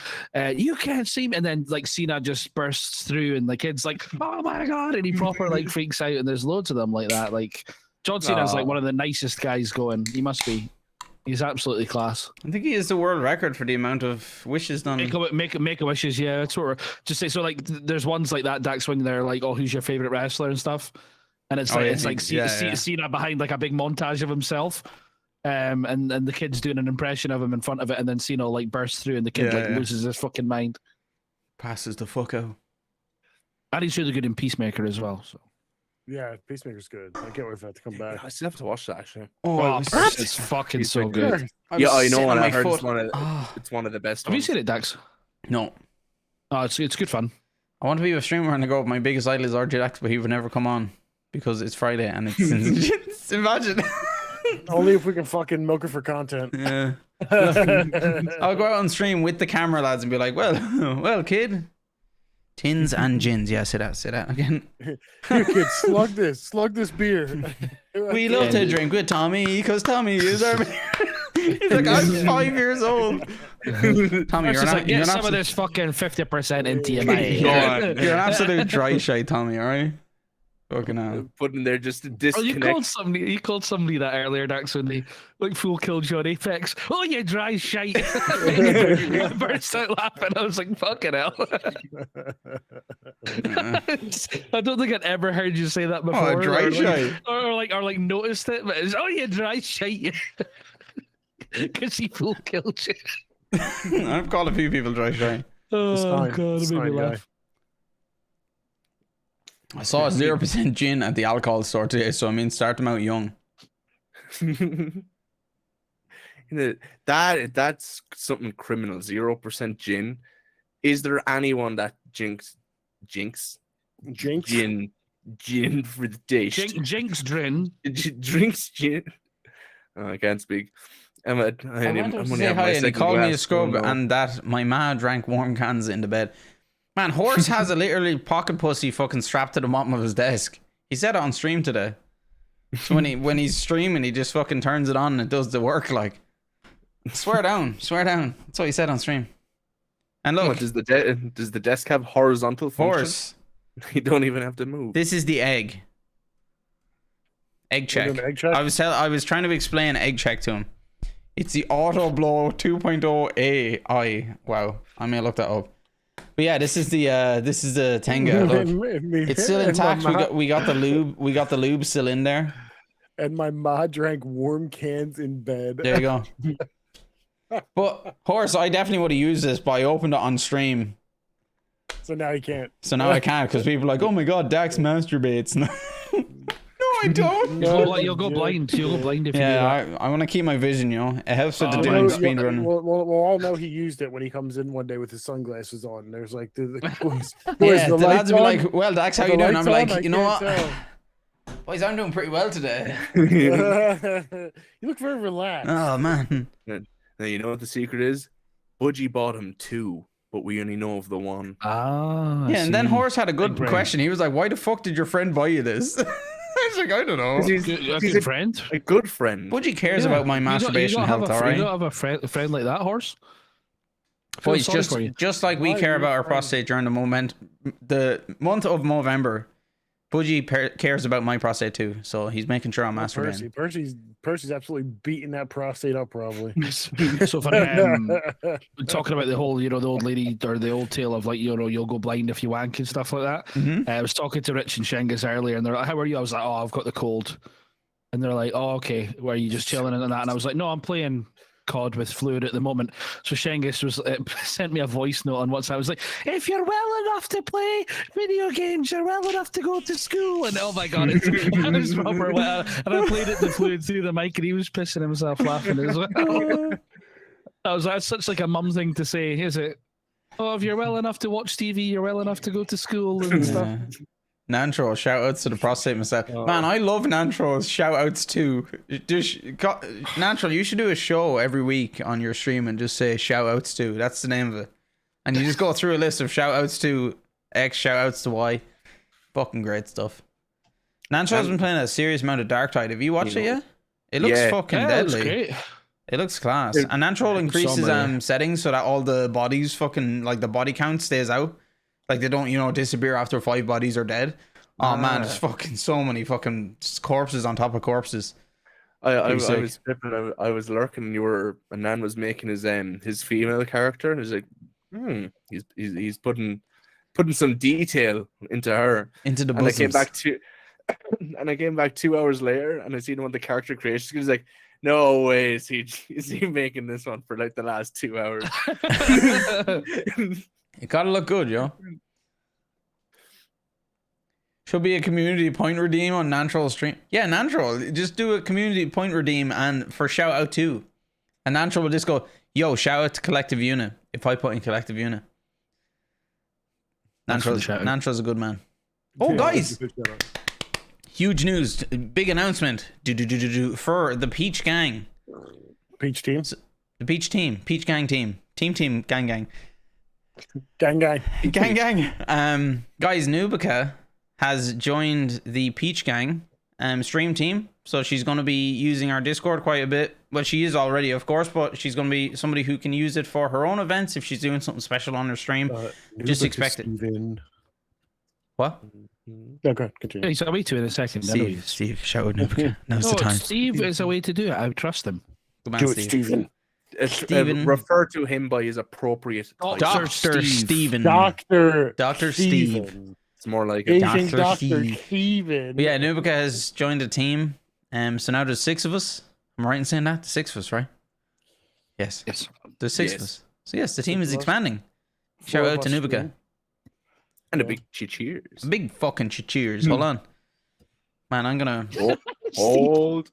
"You can't see me," and then like Cena just bursts through, and the kid's like, "Oh my god!" and he proper like freaks out. And there's loads of them like that. Like John Cena's like one of the nicest guys going. He must be. He's absolutely class. I think he is the world record for the amount of wishes done. Make a wishes, yeah. That's what we're just say. So like, there's ones like that, Dax, when they're like, "Oh, who's your favorite wrestler?" and stuff, and it's like Cena behind like a big montage of himself, and the kid's doing an impression of him in front of it, and then Cena like bursts through, and the kid loses his fucking mind, passes the fuck out. And he's really good in Peacemaker as well. So. Yeah, Peacemaker's good. I can't wait for that to come back. I still have to watch that actually. Oh, it's fucking so good. Yeah, I know. And I heard it's one of the best. Have you seen it, Dax? No. Oh, it's good fun. I want to be a streamer and I go, my biggest idol is RJ Dax, but he would never come on because it's Friday and it's imagine. Only if we can fucking milk it for content. Yeah. I'll go out on stream with the camera lads and be like, well, kid. Tins and gins, yeah, say that again. Here, kid, slug this beer. We love to drink with Tommy because Tommy is our. He's like, I'm 5 years old. Tommy, you're not. Get some of this fucking 50% into your mind. You're an absolute dry shite, Tommy. All right. Fucking hell. Putting there just to disconnect. You called somebody that earlier, Dax, when they like full killed you on Apex. Oh, you dry shite! I burst out laughing. I was like, "Fucking hell!" I don't think I'd ever heard you say that before. Oh, dry shite, or like noticed it. But it's, "Oh, you dry shite," because he full killed you. I've called a few people dry shite. Oh god, it made me laugh. I saw a 0% gin at the alcohol store today, so I mean, start them out young. That's something criminal. 0% gin. Is there anyone that jinx gin for the dish? Jinx drin. Drinks gin. Oh, I can't speak. I'm gonna say hi, and he called me a scrub, and that my ma drank warm cans in the bed. Man, Horse has a literally pocket pussy fucking strapped to the bottom of his desk. He said it on stream today. So when he's streaming, he just fucking turns it on and it does the work. Like, swear down. That's what he said on stream. And look, does the desk have horizontal function? Horse, you don't even have to move. this is the egg. Egg check. Egg check? I was trying to explain egg check to him. It's the Auto Blow 2.0 AI. Wow, I may look that up. But yeah, this is the Tenga. Look, it's still intact. We got the lube. We got the lube still in there. And my ma drank warm cans in bed. There you go. But Horse, I definitely would have used this, but I opened it on stream. So now you can't. So now I can't because people are like, oh my god, Dax masturbates. No, I don't. You'll go blind. You'll go blind if you do that. I want to keep my vision, you know. It helps with the doing speed running. We'll all know he used it when he comes in one day with his sunglasses on. And there's like, boys, yeah, the lads on? will be like, well, Dax, how you doing? I'm like, you know what? Tell. Boys, I'm doing pretty well today. You look very relaxed. Oh, man. Now, you know what the secret is? Budgie bought him 2, but we only know of the one. Ah, yeah, and then Horse had a good question. He was like, why the fuck did your friend buy you this? I was like, I don't know. He's a good friend. A good friend. Budgie cares about my masturbation health, all right? You don't have a friend like that, Horse? Boys, just like we care about our prostate during the month of Movember, Budgie cares about my prostate too, so he's making sure I'm masturbating. Percy's absolutely beating that prostate up, probably. So funny. Talking about the whole, the old lady or the old tale of like, you'll go blind if you wank and stuff like that. Mm-hmm. I was talking to Rich and Shengus earlier, and they're like, "How are you?" I was like, "Oh, I've got the cold," and they're like, "Oh, okay. Were you just chilling and that?" And I was like, "No, I'm playing COD with Fluid at the moment." So Shengus sent me a voice note on WhatsApp. I was like, "If you're well enough to play video games, you're well enough to go to school." And oh my god, it was proper. And I played it to Fluid through the mic, and he was pissing himself laughing as well. That's such like a mum thing to say, is it? Oh, if you're well enough to watch TV, you're well enough to go to school and stuff. Nantro, shout outs to the prostate massage. Man, I love Nantro's shout outs too. Nantro, you should do a show every week on your stream and just say shout outs to. That's the name of it. And you just go through a list of shout outs to X, shout outs to Y. Fucking great stuff. Nancho's been playing a serious amount of Dark Tide. Have you watched it yet? It looks fucking deadly. Great. It looks class. And Nancho increases settings so that all the bodies fucking like the body count stays out. Like they don't, disappear after 5 bodies are dead. Oh man, there's fucking so many fucking corpses on top of corpses. I was lurking and Nan was making his female character, and he's like, he's putting some detail into her. Into the and bosoms. I came back 2 hours later and I seen one of the character creations. He's like, no way is he making this one for like the last 2 hours. It gotta look good, yo. Should be a community point redeem on Nantrol stream. Yeah, Nantrol, just do a community point redeem and for shout out too. And Nantrol will just go, yo, shout out to Collective Unit if I put in Collective Unit. Nantrol's a good man. Oh, guys! Huge news, big announcement for the Peach Gang. Peach team? The Peach team, Peach Gang team. Team, gang. Gang. Guys, Nubica has joined the Peach Gang stream team. So she's going to be using our Discord quite a bit. Well, she is already, of course, but she's going to be somebody who can use it for her own events if she's doing something special on her stream. Just expect it. What? Okay, continue. He's away to in a second. Steve, shout out Nubica. Now's the time. Steve is a way to do it. I trust him. Good man, Do it, Steven. Steven. Refer to him by his appropriate title. Dr. Steven. Dr. Steve. It's more like Asian Dr. Dr. Steve. Steven. Yeah, Nubica has joined the team. So now there's 6 of us. Am I right in saying that? 6 of us, right? Yes. There's 6 of us. So yes, the team is expanding. Shout out to Nubica. And a big cheers. A big fucking cheers. Hold on. Man, I'm gonna hold.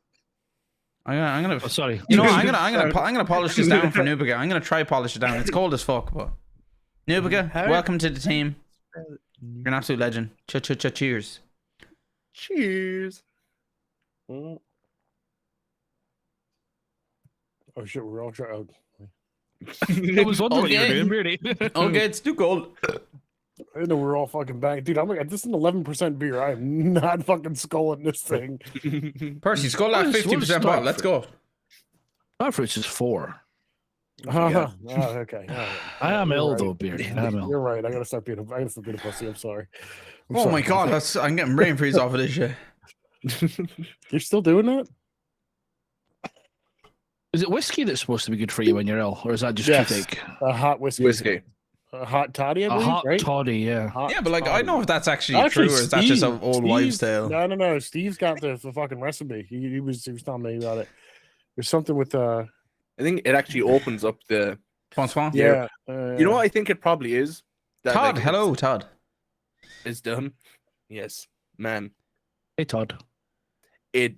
I'm gonna Oh, sorry. You know what? I'm gonna polish this down for Nubica. I'm gonna try polish it down. It's cold as fuck, but Nubica, welcome to the team. You're an absolute legend. Cheers. Cheers. Oh shit, we're all trying. I was wondering what you were doing, really. Okay, it's too cold. I know we're all fucking back. Dude, I'm like, this is an 11% beer. I am not fucking sculling this thing. Percy, skull that 50% bottle. Let's go. Starfruits is 4. Oh, okay. Right. I am ill right. though, Beardy. I am ill. You're right. I gotta stop being a pussy. I'm sorry. I'm Oh sorry. my god, I'm getting brain freeze off of this shit. You're still doing that? Is it whiskey that's supposed to be good for you when you're ill, or is that just Yes. toothache? A hot whiskey. A hot toddy, I A believe, hot right? toddy, yeah. Hot Yeah, but like I toddy. don't know if that's actually true or is that just an old wives' tale. No. Steve's got the fucking recipe. He was telling me about it. There's something with I think it actually opens up the. Sponsor. yeah. You know what I think it probably is? That, Todd, like, hello, Todd. It's done. Yes, man. Hey, Todd. It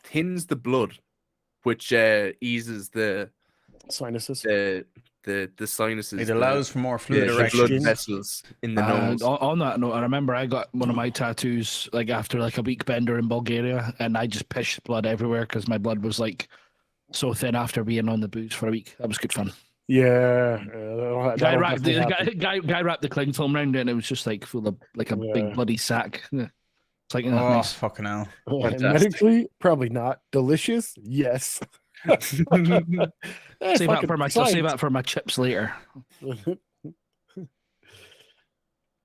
thins the blood, which eases the sinuses. The sinuses. It allows for more fluid the direction. blood vessels in the nose. On that note, I remember I got one of my tattoos like after like a week bender in Bulgaria, and I just pissed blood everywhere because my blood was like so thin after being on the booze for a week. That was good fun. Yeah. Guy wrapped the cling film around it, and it was just like full of like a big bloody sack. Yeah. It's like nice. Fucking hell. Medically, probably not. Delicious, yes. Save that for my chips later.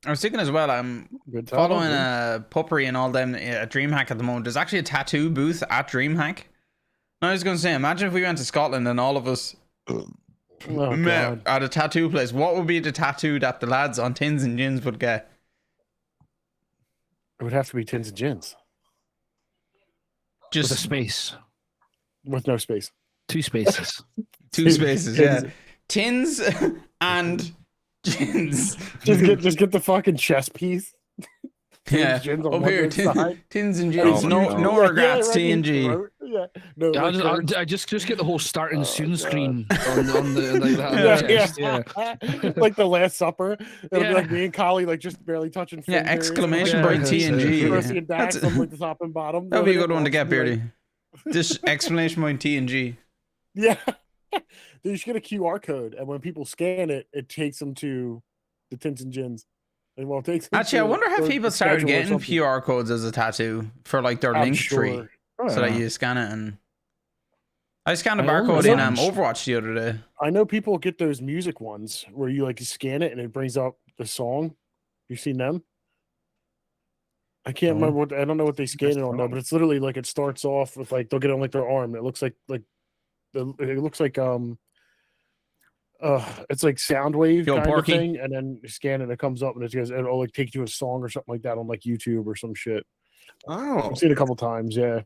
I was thinking as well, I'm following Puppery and all them at DreamHack at the moment. There's actually a tattoo booth at DreamHack. And I was going to say, imagine if we went to Scotland and all of us met at a tattoo place. What would be the tattoo that the lads on Tins and Gins would get? It would have to be Tins and Gins. Just with a space. With no space. 2 spaces. 2 spaces, yeah. Tins and Gins. Just get the fucking chess piece. Yeah, up here, Tins and Gins. No regrets, T&G. Yeah, no. I just get the whole starting soon screen on the like that. Yeah. Like the Last Supper. It'll be like me and Collie like just barely touching. Yeah, exclamation point T&G. Percy and Dax, like the top and bottom. That'd be a good one to get, Beardy. Just exclamation point T&G. Yeah. You should get a QR code, and when people scan it, it takes them to the Tins and Gins. Well, it takes Actually, I wonder how people started getting something. QR codes as a tattoo for like their I'm link tree, sure. so that you scan it. And I scanned a I barcode only in watched- Overwatch the other day. I know people get those music ones where you like scan it and it brings up the song. You seen them? I can't No. remember what I don't know what they scan it on though, but it's literally like it starts off with like they'll get on like their arm. It looks like it looks like it's like sound wave Yo, kind Porky. of thing, and then you scan it and it comes up and it'll like take you to a song or something like that on like YouTube or some shit. Oh, I've seen it a couple times, yeah.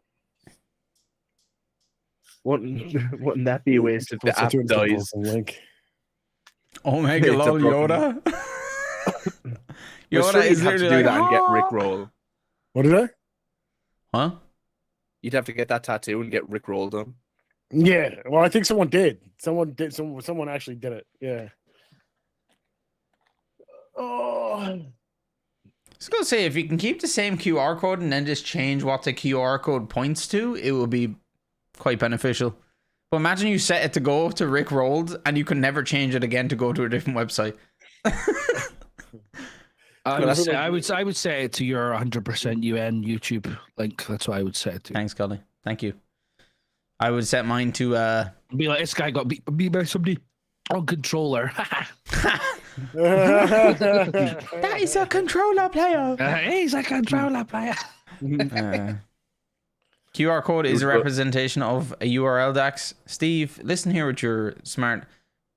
wouldn't that be a waste if the app dies? Link. Omega It's a lol broken- Yoda. You're Yoda sure is you'd have to literally do like, that and get "Ah." Rickroll. What did I? Huh? You'd have to get that tattoo and get Rickrolled on. Yeah, well, I think someone did. Someone actually did it. Yeah. Oh, I was gonna say, if you can keep the same QR code and then just change what the QR code points to, it will be quite beneficial. But imagine you set it to go to Rick Rolled and you can never change it again to go to a different website. I would say it to your 100% UN YouTube link. That's what I would say it to. Thanks, Cully. Thank you. I would set mine to Be like, this guy got beat by somebody on controller. that is a controller player. He's a controller player. QR code is a representation of a URL, Dax. Steve, listen here with your smart.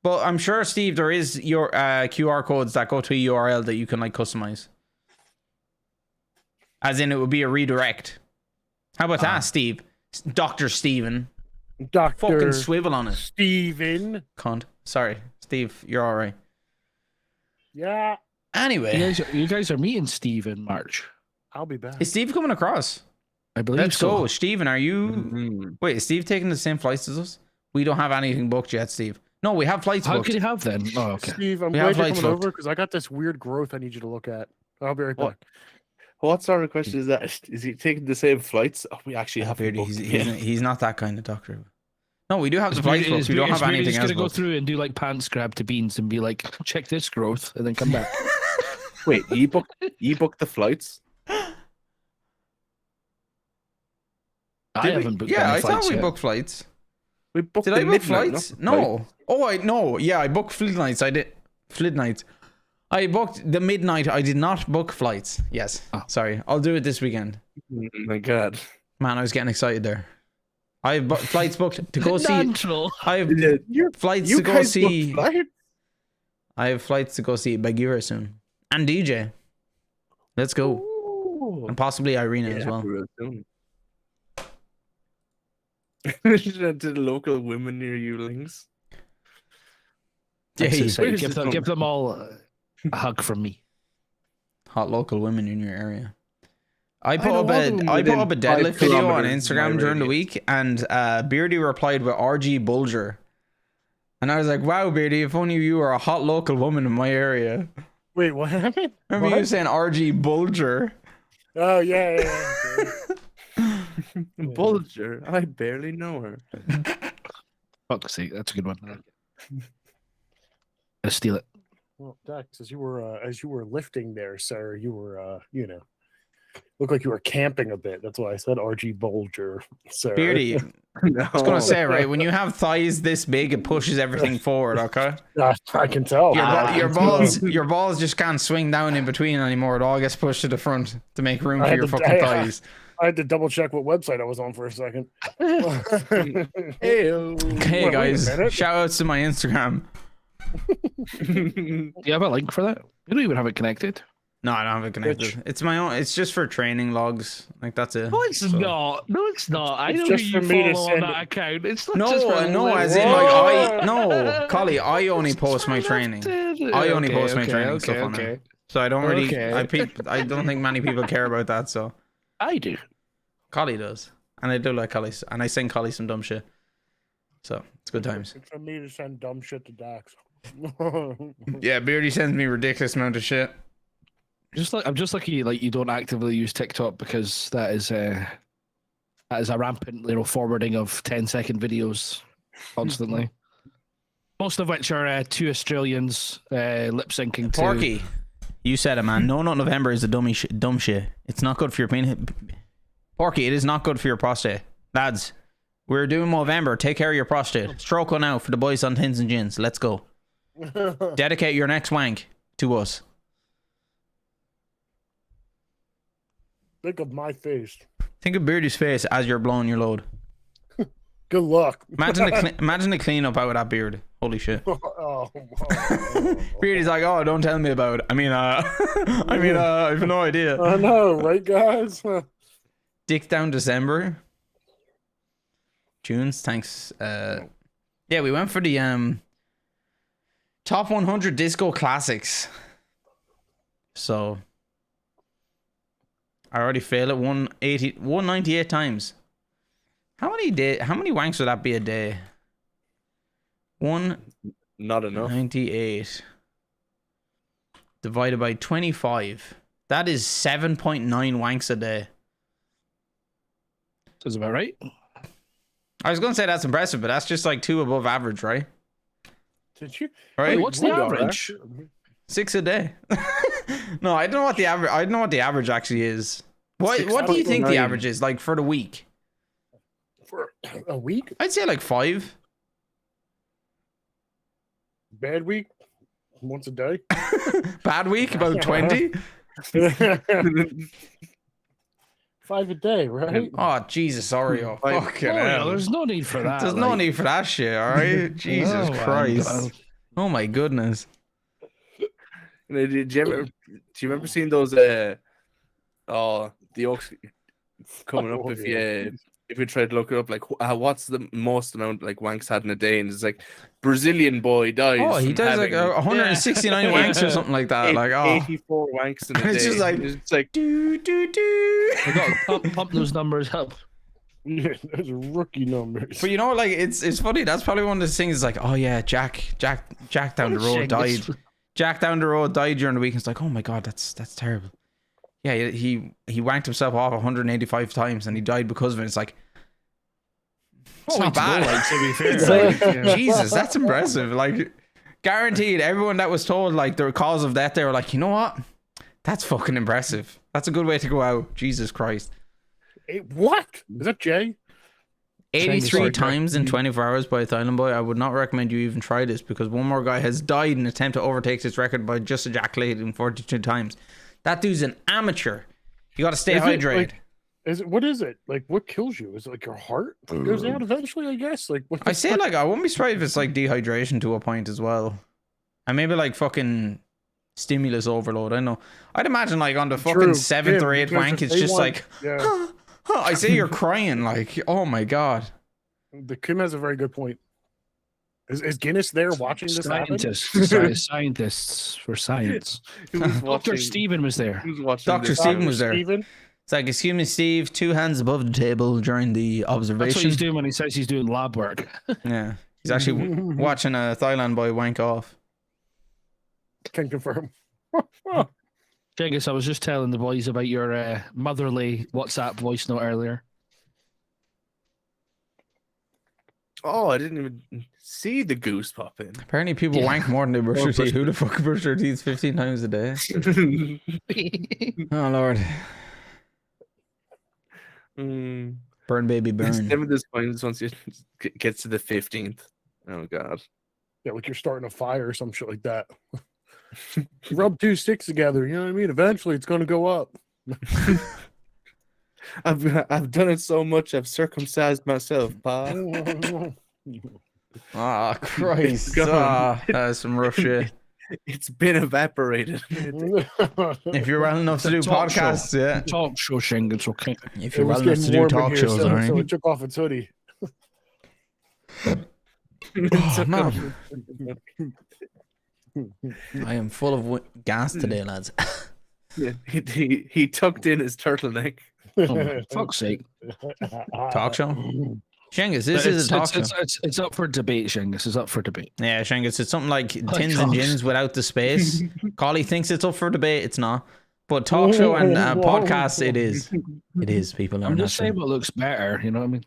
But I'm sure, Steve, there is your QR codes that go to a URL that you can like customize. As in, it would be a redirect. How about that, Steve? Dr. Steven. Dr. Fucking swivel on it. Steven. Cunt. Sorry, Steve, you're all right. Yeah, Anyway, You guys are meeting Steve in March. I'll be back. is Steve coming across? I believe Let's so. go. Steven, are you... Mhm. Wait, is Steve taking the same flights as us? We don't have anything booked yet, Steve. No, we have flights How booked. could you have then? Oh, okay. Steve, I'm We have glad you're lights coming booked. over because I got this weird growth I need you to look at. I'll be right back. What? What sort of question is that? Is he taking the same flights? Oh, we actually have Beardy, booked. he's not that kind of doctor. No, we do have the flights booked. We don't have anything He's else gonna go booked. through and do like pants grab to Beans and be like, check this growth, and then come back. Wait, you booked the flights? I Did we? haven't booked Yeah, any I thought flights we yet. booked flights. We booked Did the I book midnight, flights? not the flight. No. Oh, no. Yeah, I booked flight nights. I did. Flight nights. I booked the midnight. I did not book flights. Yes. Oh. Sorry. I'll do it this weekend. Oh my god. Man, I was getting excited there. I have flights booked to go see. Natural. I have flights You to go guys see. booked flights? I have flights to go see Bagheera soon. And DJ. Let's go. Ooh. And possibly Irina as Yeah, well. real soon. To the local women near you, Links. Yeah, That's it, so where is give this them, from? all a hug from me. Hot local women in your area. I put know up all of them I put within up a 5 deadlift video on kilometers of my Instagram during the radius. week, and Beardy replied with RG Bulger. And I was like, wow, Beardy, if only you were a hot local woman in my area. Wait, what happened? Remember What? you saying RG Bulger? Oh yeah. Bulger. I barely know her. Fuck's sake, that's a good one. Let's steal it. Well, Dax, as you were lifting there, sir, you were looked like you were camping a bit. That's why I said RG Bulger, sir. Beardy, I No. was gonna say, right, when you have thighs this big, it pushes everything forward, okay? I can tell. Your balls just can't swing down in between anymore. It all gets pushed to the front to make room I for had your to- fucking thighs. I had to double check what website I was on for a second. Hey, Okay, Wait a guys, minute. shout outs to my Instagram. Do you have a link for that? You don't even have it connected. No, I don't have it connected. It's my own. It's just for training logs. Like that's it. No, it's So- not. No, it's not. I It's know just who for you me to follow on send that it. account. It's not just for No, as living. in like Whoa. no, Collie. I only post my training. I only post my training stuff on it. So I don't really. Okay. I don't think many people care about that. So I do. Collie does, and I do like Collie, and I send Collie some dumb shit. So it's good times. It's for me to send dumb shit to Dax. Yeah, Beardy sends me ridiculous amount of shit. I'm just lucky like you don't actively use TikTok because that is a rampant forwarding of 10-second videos constantly. Most of which are two Australians lip syncing to Porky, You said it, man. No Nut November is a dumb shit. It's not good for your penis. Porky, it is not good for your prostate. Lads, we're doing Movember. Take care of your prostate. Stroke on out for the boys on Tins and Gins. Let's go. Dedicate your next wank to us. Think of my face. Think of Beardy's face as you're blowing your load. Good luck. Imagine the cleanup out of that beard. Holy shit. Beardy's like, oh, don't tell me about it. I mean, I have no idea. I know, right, guys? Dick Down December. Tunes, thanks. Yeah, we went for the top 100 disco classics. So I already failed it 198 times. How many wanks would that be a day? Not enough. 98 divided by 25. That is 7.9 wanks a day. Sounds about right. I was gonna say that's impressive, but that's just like 2 above average, right? Did you? Right? Wait, what's the average? 6 a day. No, I don't know what the average. I don't know what the average actually is. What do you think the average is like for the week? For a week? I'd say like 5. Bad week? Once a day? Bad week? About 20? 5 a day, right? Oh, Jesus, Oreo. Fucking hell. There's no need for that. There's no need for that shit, alright? Jesus Christ. Oh my goodness. Do you remember seeing those the Oaks coming up if you try to look it up, like what's the most amount like wanks had in a day, and it's like Brazilian boy dies. Oh, he does like 169 wanks or something like that. Like 84 wanks in a day. It's like do. I got to pump those numbers up. Yeah, those are rookie numbers. But you know, like it's funny. That's probably one of the things. Like, oh yeah, Jack down the road died. Jack down the road died during the week. It's like, oh my god, that's terrible. Yeah, he wanked himself off 185 times and he died because of it. It's like, it's not bad. To be fair. It's like, Jesus, that's impressive. Like, guaranteed, everyone that was told like the cause of death, they were like, you know what? That's fucking impressive. That's a good way to go out. Jesus Christ. Hey, what? Is that Jay? 83 times in 24 hours by a Thailand boy. I would not recommend you even try this because one more guy has died in an attempt to overtake this record by just ejaculating 42 times. That dude's an amateur. You got to stay hydrated. What is it? Like, what kills you? Is it like your heart goes out eventually, I guess? Like, what I say, like, I wouldn't be surprised if it's like dehydration to a point as well. And maybe like fucking stimulus overload. I don't know. I'd imagine like on the fucking 7th or 8th wank, it's just like, I say you're crying. Like, oh my God. The Kim has a very good point. Is Guinness there watching this happen? Scientists for science. Dr. Steven was there. Dr. Steven was there. It's like, excuse me, Steve, 2 hands above the table during the observation. That's what he's doing when he says he's doing lab work. Yeah. He's actually watching a Thailand boy wank off. Can confirm. Genghis, I was just telling the boys about your motherly WhatsApp voice note earlier. Oh, I didn't even see the goose pop in. Apparently people wank more than they brush their teeth. Who the fuck brush their teeth 15 times a day? Oh, Lord. Burn, baby, burn. Never disappointed once it gets to the 15th. Oh, God. Yeah, like you're starting a fire or some shit like that. You rub 2 sticks together, you know what I mean? Eventually it's going to go up. I've done it so much, I've circumcised myself, pa. Oh, Christ. That's some rough shit. It's been evaporated. If you're well enough to do podcasts, yeah. Talk show, Shing, it's okay. If you're well enough to do talk shows, all right. So it took off its hoodie. Oh, man. I am full of gas today, lads. Yeah, he tucked in his turtleneck. Oh, fuck's sake. Talk show? Shangus, this is a talk show. It's up for debate, Shangus. It's up for debate. Yeah, Shangus, it's something like Tins and Gins without the space. Collie thinks it's up for debate. It's not. But talk show and podcast, it is. It is, people. I'm just saying what looks better. You know what I mean?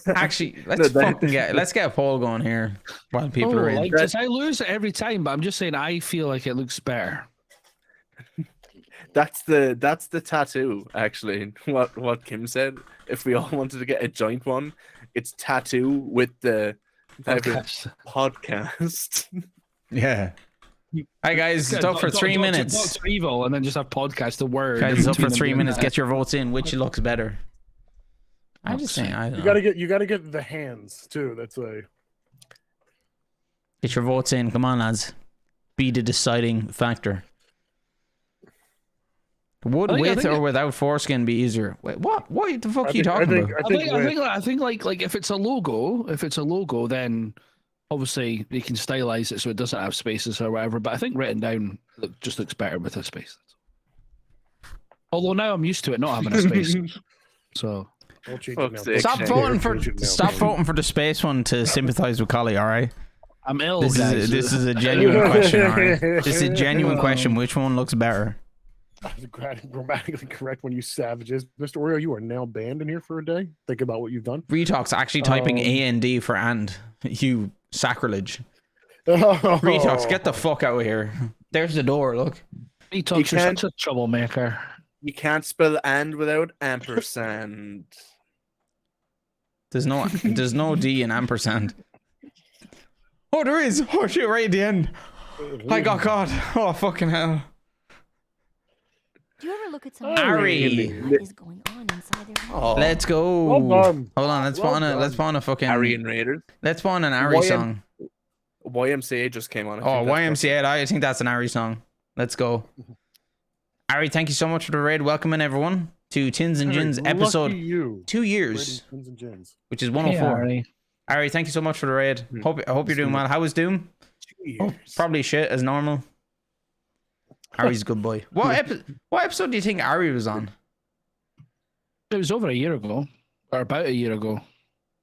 Actually, let's get a poll going here while people are in. I lose it every time, but I'm just saying I feel like it looks better. That's the tattoo, actually. What Kim said. If we all wanted to get a joint one, it's tattoo with the podcast. Yeah. Hi guys, it's up for 3 minutes. Dr. Evil, and then just have podcast the word. Guys, it's up for 3 minutes. Get your votes in. Which looks better? I'm just saying. I don't know. You gotta get the hands too. That's a. Get your votes in. Come on, lads. Be the deciding factor. Would with or without foreskin be easier? Wait, what? What the fuck are you talking about? I think like if it's a logo, then obviously you can stylize it so it doesn't have spaces or whatever. But I think written down just looks better with a space. Although now I'm used to it not having a space. So stop voting for the space one to sympathize with Collie. All right. I'm ill. This is a genuine question. All right. This is a genuine question. Which one looks better? Grammatically correct when you savages. Mr. Oreo, you are now banned in here for a day. Think about what you've done. Retox actually typing AND for and. You sacrilege. Retox, get the fuck out of here. There's the door, look. Retox, you're such a troublemaker. You can't spell and without ampersand. There's no D in ampersand. Oh, there is. Oh shit, right at the end. I got caught. Oh fucking hell. Do you ever look at someone? Ari. What is going on inside their head? Oh. Let's go. Hold on. Let's spawn a fucking Aryan Raiders. Let's spawn an Ari song. YMCA just came on. Oh, YMCA. I think that's an Ari song. Let's go. Ari, thank you so much for the raid. Welcoming everyone to Tins and Gins episode 2 years, which is 104. Hey, Ari, thank you so much for the raid. I hope you're doing well. How was Doom? Oh, probably shit as normal. Ari's a good boy. What episode do you think Ari was on? It was over a year ago, or about a year ago.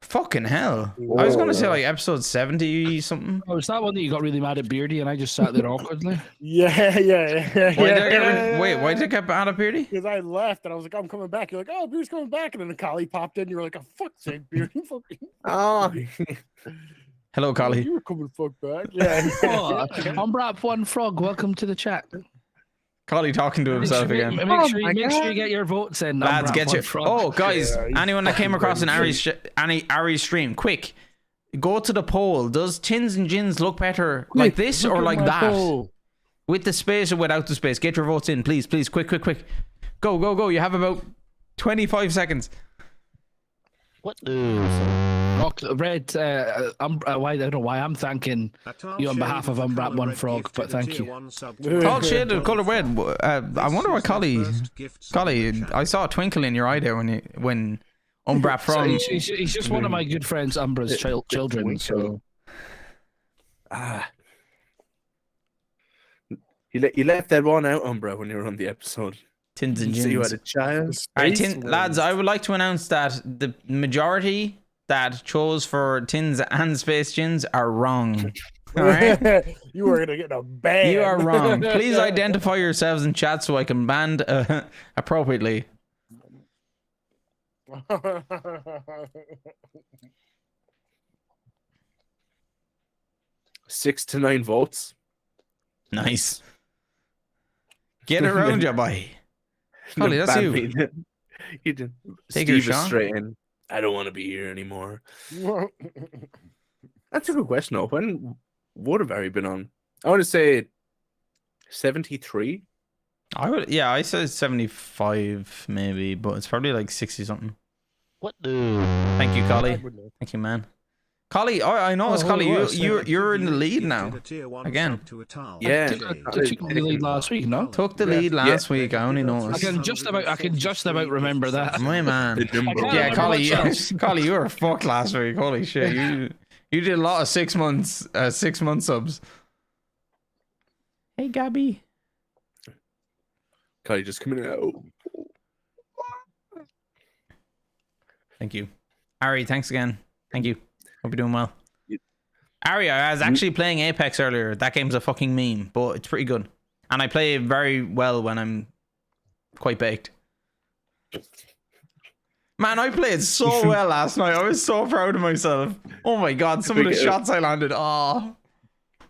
Fucking hell! I was gonna say like episode 70 something. Oh, was that one that you got really mad at Beardy and I just sat there awkwardly? Yeah. Why did I get mad at Beardy? Because I left and I was like, I'm coming back. You're like, oh, Beardy's coming back, and then the collie popped in. You're like, oh, fuck's sake, Beardy. Oh. Hello, Collie. You were coming fuck back. Yeah. Umbrap One Frog, welcome to the chat. Collie talking to himself again. Make sure you get your votes in. Lads, get your... Oh, guys, anyone that came across an Ari's stream, quick, go to the poll. Does Tins and Gins look better like this or like that? Poll. With the space or without the space? Get your votes in, please. Quick. Go. You have about 25 seconds. What? Red, I don't know why I'm thanking you on behalf of Umbrap One Frog, but thank you. Tall shade of color red. I wonder what Collie, I saw a twinkle in your eye there when Umbrap Frog. So he's just one of my good friends, Umbra's children. So, you left that one out, Umbra, when you were on the episode. Tins and Gins. So you had a child. All right, lads, I would like to announce that the majority that chose for Tins and Space Gins are wrong. All right? You are gonna get a ban. You are wrong. Please identify yourselves in chat so I can ban appropriately. 6 to 9 votes. Nice. Get around you, boy. Holly, that's you. You did. Take Steve your shot. Straight in. I don't want to be here anymore. That's a good question, though. When would have Ari been on? I want to say 73. I said 75 maybe, but it's probably like 60 something. What the? Thank you, Collie. Thank you, man. Collie, I noticed, Collie, you're in the lead now. Again. Yeah. Took the lead last week, no? Took the lead last week, I only noticed. I can just about remember that. My man. Yeah, Collie, you were fucked last week. Holy shit. You did a lot of 6 months, 6 month subs. Hey, Gabby. Collie just coming out. Thank you. Ari, thanks again. Thank you. Hope you're doing well. Ari, I was actually playing Apex earlier. That game's a fucking meme, but it's pretty good. And I play very well when I'm quite baked. Man, I played so well last night. I was so proud of myself. Oh my god, some of the shots I landed. Oh,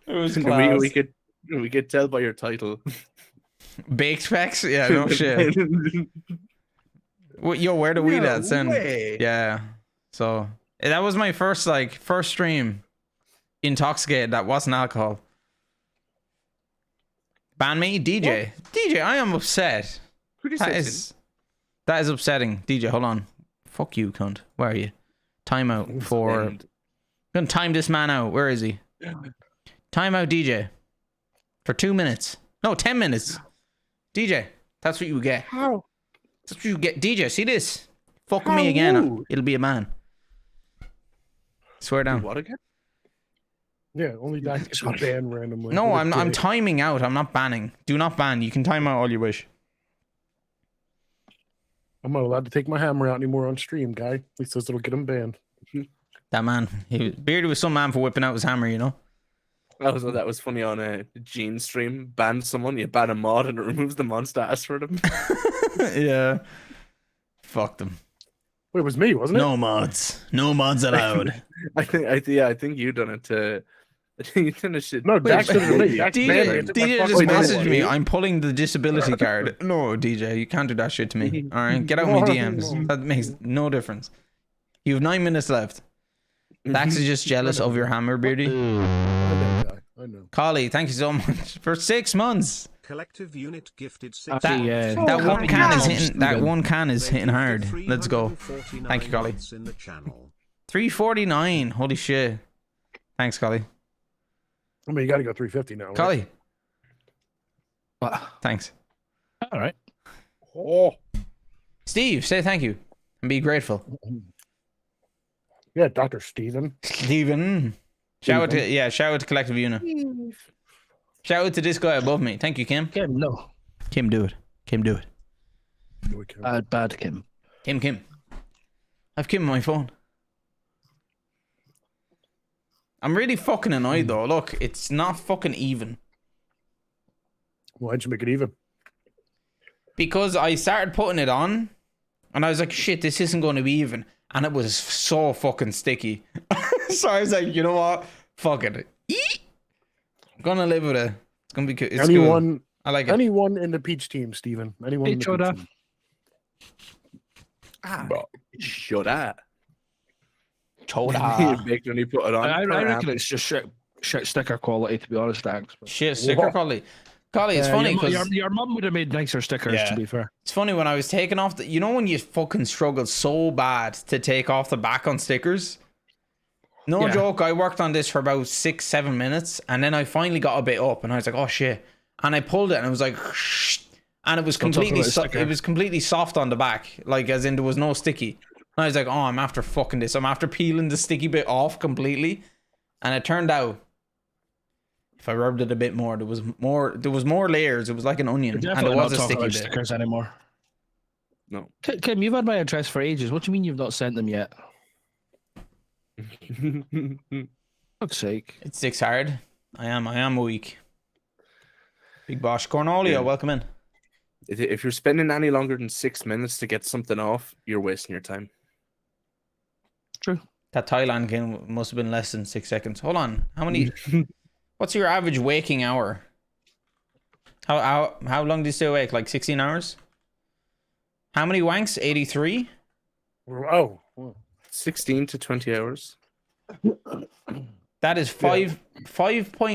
it was class. We could tell by your title. Baked specs? Yeah, no shit. Yo, where do we at? Send. Yeah. So that was my first stream intoxicated that wasn't alcohol. Ban me, DJ. What? DJ, I am upset. That is upsetting. DJ, hold on. Fuck you, cunt. Where are you? Timeout for. I'm gonna time this man out. Where is he? Timeout, DJ. For 2 minutes. No, 10 minutes. DJ, that's what you get. How? That's what you get. DJ, see this? Fuck with me again. It'll be a man. Swear down. What again? Yeah, only that gets banned randomly. No, I'm timing out. I'm not banning. Do not ban. You can time out all you wish. I'm not allowed to take my hammer out anymore on stream, guy. At least it'll get him banned. That man, Beardy was some man for whipping out his hammer, you know. That was funny on a Gene stream. Ban someone, you ban a mod, and it removes the mod status for them. Yeah. Fuck them. Wait, it was me, wasn't it? No mods. No mods allowed. I think you done it to. I think you done a shit. No, Daxter did it. DJ just messaged me. I'm pulling the disability card. No, DJ, you can't do that shit to me. All right, get out of my DMs. That makes no difference. You have 9 minutes left. Dax is just jealous of your hammer, Beardy. I know. Collie, thank you so much for 6 months. Collective unit gifted 6. That one can is hitting. That one can is hitting hard. Let's go. Thank you, Collie. 349. Holy shit. Thanks, Collie. I mean, you got to go 350 now. Right? Collie. What? Thanks. All right. Oh. Steve, say thank you and be grateful. Yeah, Dr. Steven. Shout out to Collective Unit. Shout out to this guy above me. Thank you, Kim. Kim, no. Kim, do it. Kim, do it. Bad Kim. Kim. I've Kim on my phone. I'm really fucking annoyed though. Look, it's not fucking even. Why'd you make it even? Because I started putting it on and I was like, shit, this isn't going to be even. And it was so fucking sticky. So I was like, you know what? Fuck it. I'm gonna live with it. It's gonna be good. It's anyone, cool. I like it. Anyone in the peach team, Steven. Anyone in the peach team. Shut up. Choda. When you put it on. I reckon it's just shit sticker quality, to be honest, Dax. Shit sticker quality. Collie, it's funny because your mum would have made nicer stickers, to be fair. It's funny when I was taking off the, you know, when you fucking struggle so bad to take off the back on stickers. No joke, I worked on this for about 6-7 minutes, and then I finally got a bit up, and I was like, oh shit, and I pulled it, and it was like, and it was completely soft on the back, like as in there was no sticky. And I was like, oh, I'm after fucking this. I'm after peeling the sticky bit off completely, and it turned out, if I rubbed it a bit more, there was more layers. It was like an onion, and there was a sticky bit. Stickers anymore. No. Kim, you've had my address for ages. What do you mean you've not sent them yet? Fuck's sake. It sticks hard. I am weak. Big Bosch Cornolio, welcome in. If you're spending any longer than 6 minutes to get something off, you're wasting your time. True. That Thailand game must have been less than 6 seconds. Hold on. How many? What's your average waking hour? How long do you stay awake? Like 16 hours? How many wanks? 83? Oh. 16 to 20 hours. That is 5.1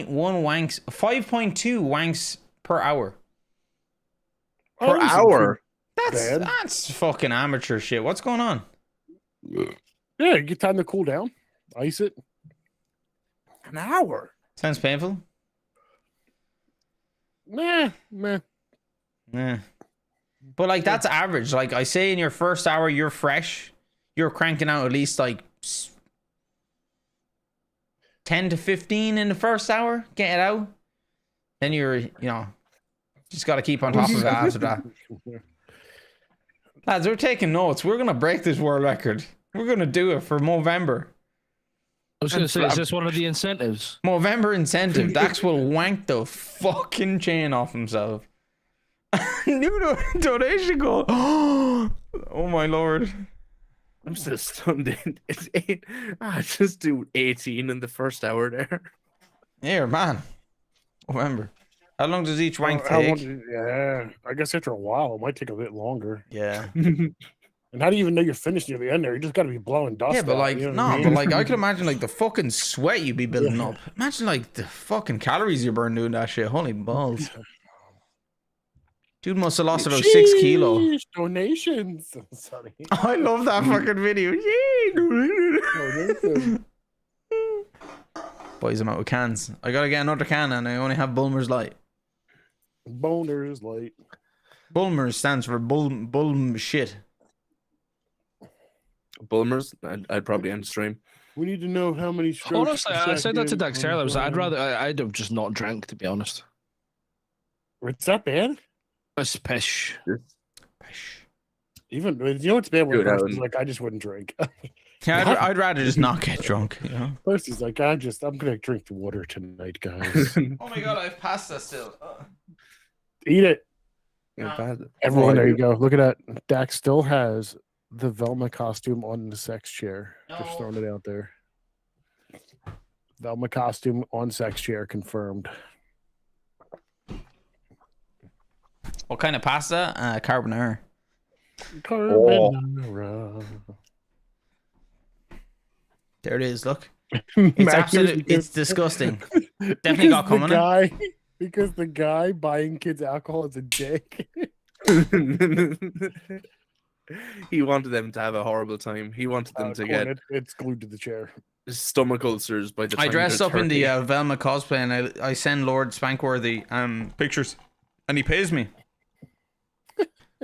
wanks, 5.2 wanks per hour. Per hour? That's fucking amateur shit. What's going on? Yeah, get time to cool down. Ice it. An hour? Sounds painful. Nah. But like that's average. Like I say, in your first hour, you're fresh. You're cranking out at least like 10 to 15 in the first hour. Get it out. Then you're, just got to keep on top of it after that. Lads, we're taking notes. We're gonna break this world record. We're gonna do it for Movember. I was gonna say, is this one of the incentives? Movember incentive. Dax will wank the fucking chain off himself. New donation goal. Oh my lord. I'm still stunned. It's 8. Just do 18 in the first hour there. Here, man. Movember. How long does each wank How long take? yeah, I guess after a while it might take a bit longer. Yeah. And how do you even know you're finished near the end there? You just got to be blowing dust. Yeah, but out, like, you know no, what I but mean? like, I could imagine like the fucking sweat you'd be building Yeah. up. Imagine like the fucking calories you burn doing that shit. Holy balls. Dude must have lost about 6 kilo. Sheesh, donations. Sorry. I love that fucking video. Donation. Boys, I'm out with cans. I gotta get another can and I only have Bulmer's Light. Boners light. Bulmer's stands for Bulm shit. Bulmers, I'd probably end stream. We need to know how many strokes. Honestly, per I said that to second Daxter. I was, on I'd the rather, I'd have just not drank, to be honest. It's that bad? It's pish. Even you know what's bad when Dude, a I person's wouldn't. like, I just wouldn't drink. Yeah, I'd rather just not get drunk, you know? Percy's like, I'm gonna drink the water tonight, guys. Oh my god, I have pasta still. Eat it. Yeah, bad. Everyone, there you go. Look at that. Dax still has the Velma costume on the sex chair. Just No. throwing it out there. Velma costume on sex chair confirmed. What kind of pasta? Carbonara. Carbonara. There it is, look. It's absolute. It's disgusting. Definitely got coming in. Because the guy buying kids alcohol is a dick. He wanted them to have a horrible time. He wanted them to get it's glued to the chair. stomach ulcers by the time I dressed they're up in the 30. Velma cosplay and I send Lord Spankworthy pictures and he pays me.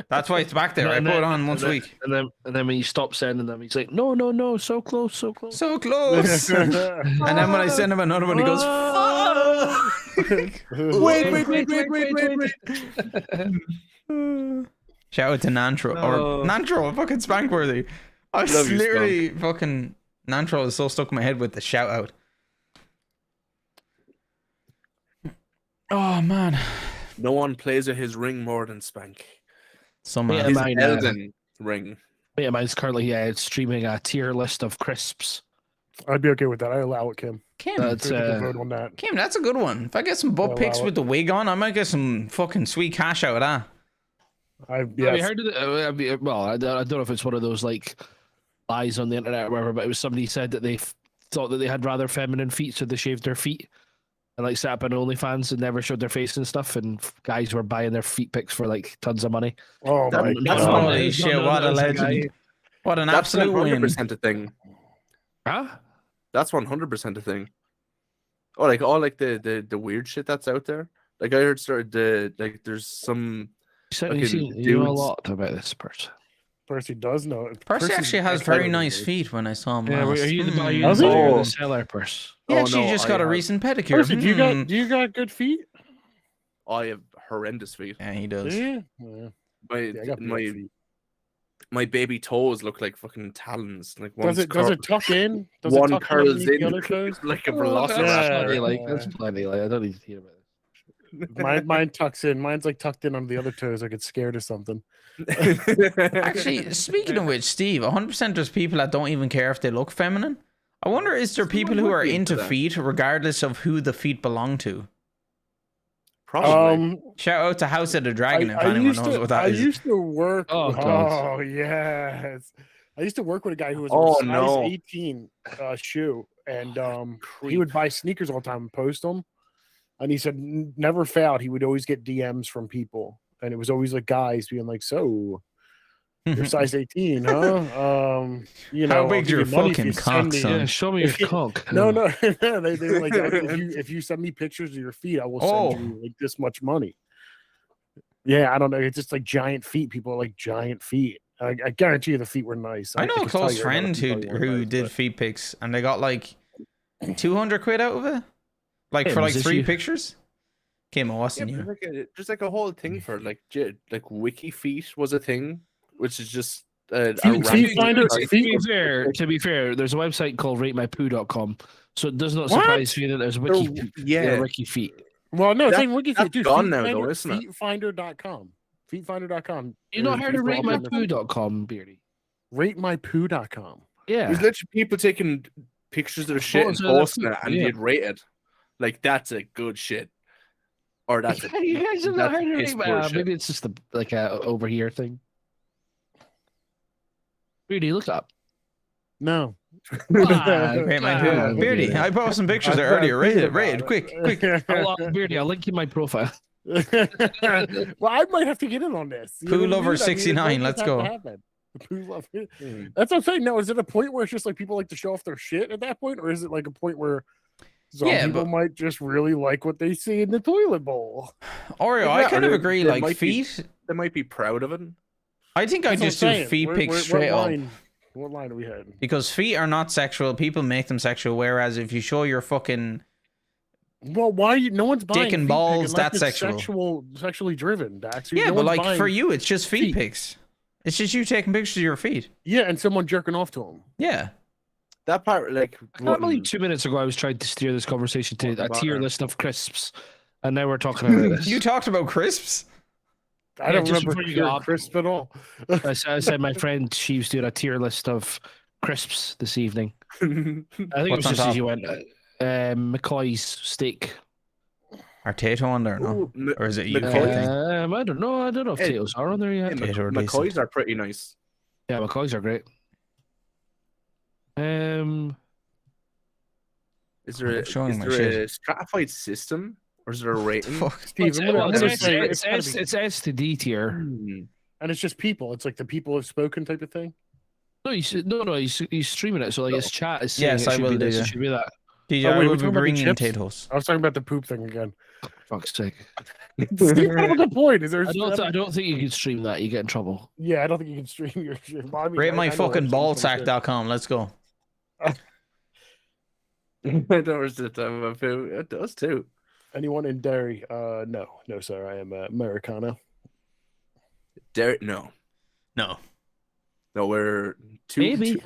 That's why it's back there. I put it on once a week. And then when you stop sending them, he's like, no, so close, so close. So close. And then when I send him another one, he goes, fuck. Wait. Shout out to Nantro. Or Nantro, fucking Spankworthy. I was Love you, literally fucking Nantro is so stuck in my head with the shout out. Oh man. No one plays with his ring more than Spank. Somehow. Yeah, His mine, Elden ring. Yeah, mine's currently streaming a tier list of crisps. I'd be okay with that. I allow it, Kim. Kim, That's We can vote on that. Kim, that's a good one. If I get some butt I'll pics allow with the wig on, I might get some fucking sweet cash out of that. Have you heard of it? Well, I don't know if it's one of those like lies on the internet or whatever, but it was somebody said that they thought that they had rather feminine feet, so they shaved their feet and like set up an OnlyFans and never showed their face and stuff. And guys were buying their feet pics for like tons of money. Oh my That's god. Holy shit, what a legend. What an That's absolute win. 100% a thing. Huh? That's 100% a thing. Oh, like all like the weird shit that's out there. Like I heard there's some You know a lot about this person. Percy does know it. Percy Percy's actually has excited very about nice it. feet when I saw him Yeah, last. are you the buyer Does he? or Oh. the seller, Purse? He Oh, actually no, just I got a have- recent pedicure. Percy, do you got good feet? I have horrendous feet. Yeah, he does. Yeah. My Yeah, I got my big feet. my baby toes look like fucking talons. Like Does it tuck in? Does one it tuck curls underneath the in other toes? like a That's velociraptor. Yeah. plenty, like that's plenty. Like I don't need to hear about this. Mine tucks in. Mine's like tucked in under the other toes. I get scared or something. Actually, speaking of which, Steve, 100% there's people that don't even care if they look feminine. I wonder, is there people who would are be into into that. feet regardless of who the feet belong to? Probably. Shout out to House of the Dragon if I anyone used knows to, what that I is. used to work. Oh, God. Yes. I used to work with a guy who was Oh, a size no. 18 shoe, and he would buy sneakers all the time and post them. And he said never failed. He would always get DMs from people, and it was always like guys being like, "So, you're size 18, huh? You know, How I'll big's give your you money if fucking you send cock, me- son? Yeah, show me your cock. No, no, they were like, if you send me pictures of your feet, I will send you like this much money. Yeah, I don't know. It's just like giant feet. People are like giant feet. I guarantee you the feet were nice. I know a could tell close you a lot of friend people weren't who nice, did but- feet pics and they got like 200 quid out of it. Like Hey, for like was this 3 you? pictures. Kim, I Yeah, wasn't but you. there's like a whole thing for like wiki feet was a thing, which is just a Feet random finder- site. To be fair, there's a website called ratemypoo.com, so it does not surprise me that there's wiki, yeah. wiki feet. Well, no, it's That- like Wiki that's Feet, dude. gone Feet now, Finder- though, isn't it? Feetfinder.com. Feetfinder.com. You not heard of Feet Finder. ratemypoo.com, Beardy? Ratemypoo.com. Yeah. There's literally people taking pictures of their shit and Photos of their posting it, feet, and yeah. you'd rate it. Like that's a good shit. Or that's You guys have not that's heard of piss it? poor shit. Maybe it's just like a over here thing. Beardy, look up. No. Great man. come on, Beardy, Beardy. I posted some pictures I'm there earlier. Rate thinking it, rate it, about quick. Beardy, I'll link you my profile. Well, I might have to get in on this. You Poo know what I Lover mean? I mean, it 69, might let's just have go. to happen. Poo Lover. That's what I'm saying. No, is it a point where it's just like people like to show off their shit at that point, or is it like a point where some Yeah, people but- might just really like what they see in the toilet bowl? Oreo, Yeah, I kind of or agree. they Like might be- feet, They might be proud of it. I think I That's what just I'm do saying. feet Where- pics where- straight what up. line, what line are we heading? Because feet are not sexual. People make them sexual. Whereas if you show your fucking Well, why no one's buying Dick and feet pic balls, unless that's it's sexual. sexually driven. Dax. yeah, No but one's like for buying- you, it's just feet feet. pics. It's just you taking pictures of your feet. yeah, and someone jerking off to them. Yeah. That part, like, I can't believe 2 minutes ago I was trying to steer this conversation to What a about tier her? list of crisps, and now we're talking about this. You talked about crisps. I Yeah, don't just remember before you got hearing up. crisp at all. I said my friend, she was doing a tier list of crisps this evening. I think it What's was on just as top? you went. McCoy's steak. Are Tato on there? No. Or is it you? McCoy? thing? I don't know. I don't know if Hey, potatoes are on there yet. Tato are McCoys decent. are pretty nice. Yeah, McCoy's are great. Is there, I'm showing is my there a shit. stratified system, or is there a rating? Fuck. Steve, It's, I'm gonna, well, I'm it's, gonna S, say it's, gotta S, be- it's S to D tier. Hmm. and it's just people. It's like the people have spoken type of thing. No, he's streaming it, so like his chat is saying Yes, it I should will be do, this, yeah. it should be that. DJ, Oh, I wait, will we're be talking about the bringing chips? Tatos. I was talking about the poop thing again. Fuck's sake. Steve, what the point? Is there? I don't think you can stream that. You get in trouble. Yeah, I don't think you can stream your shit. Well, I mean, Rate I my know fucking it's something good. ballsack.com. Let's go. I don't understand about food. It does too. Anyone in dairy? No, sir. I am Americano. Derek, no, No. we're Maybe.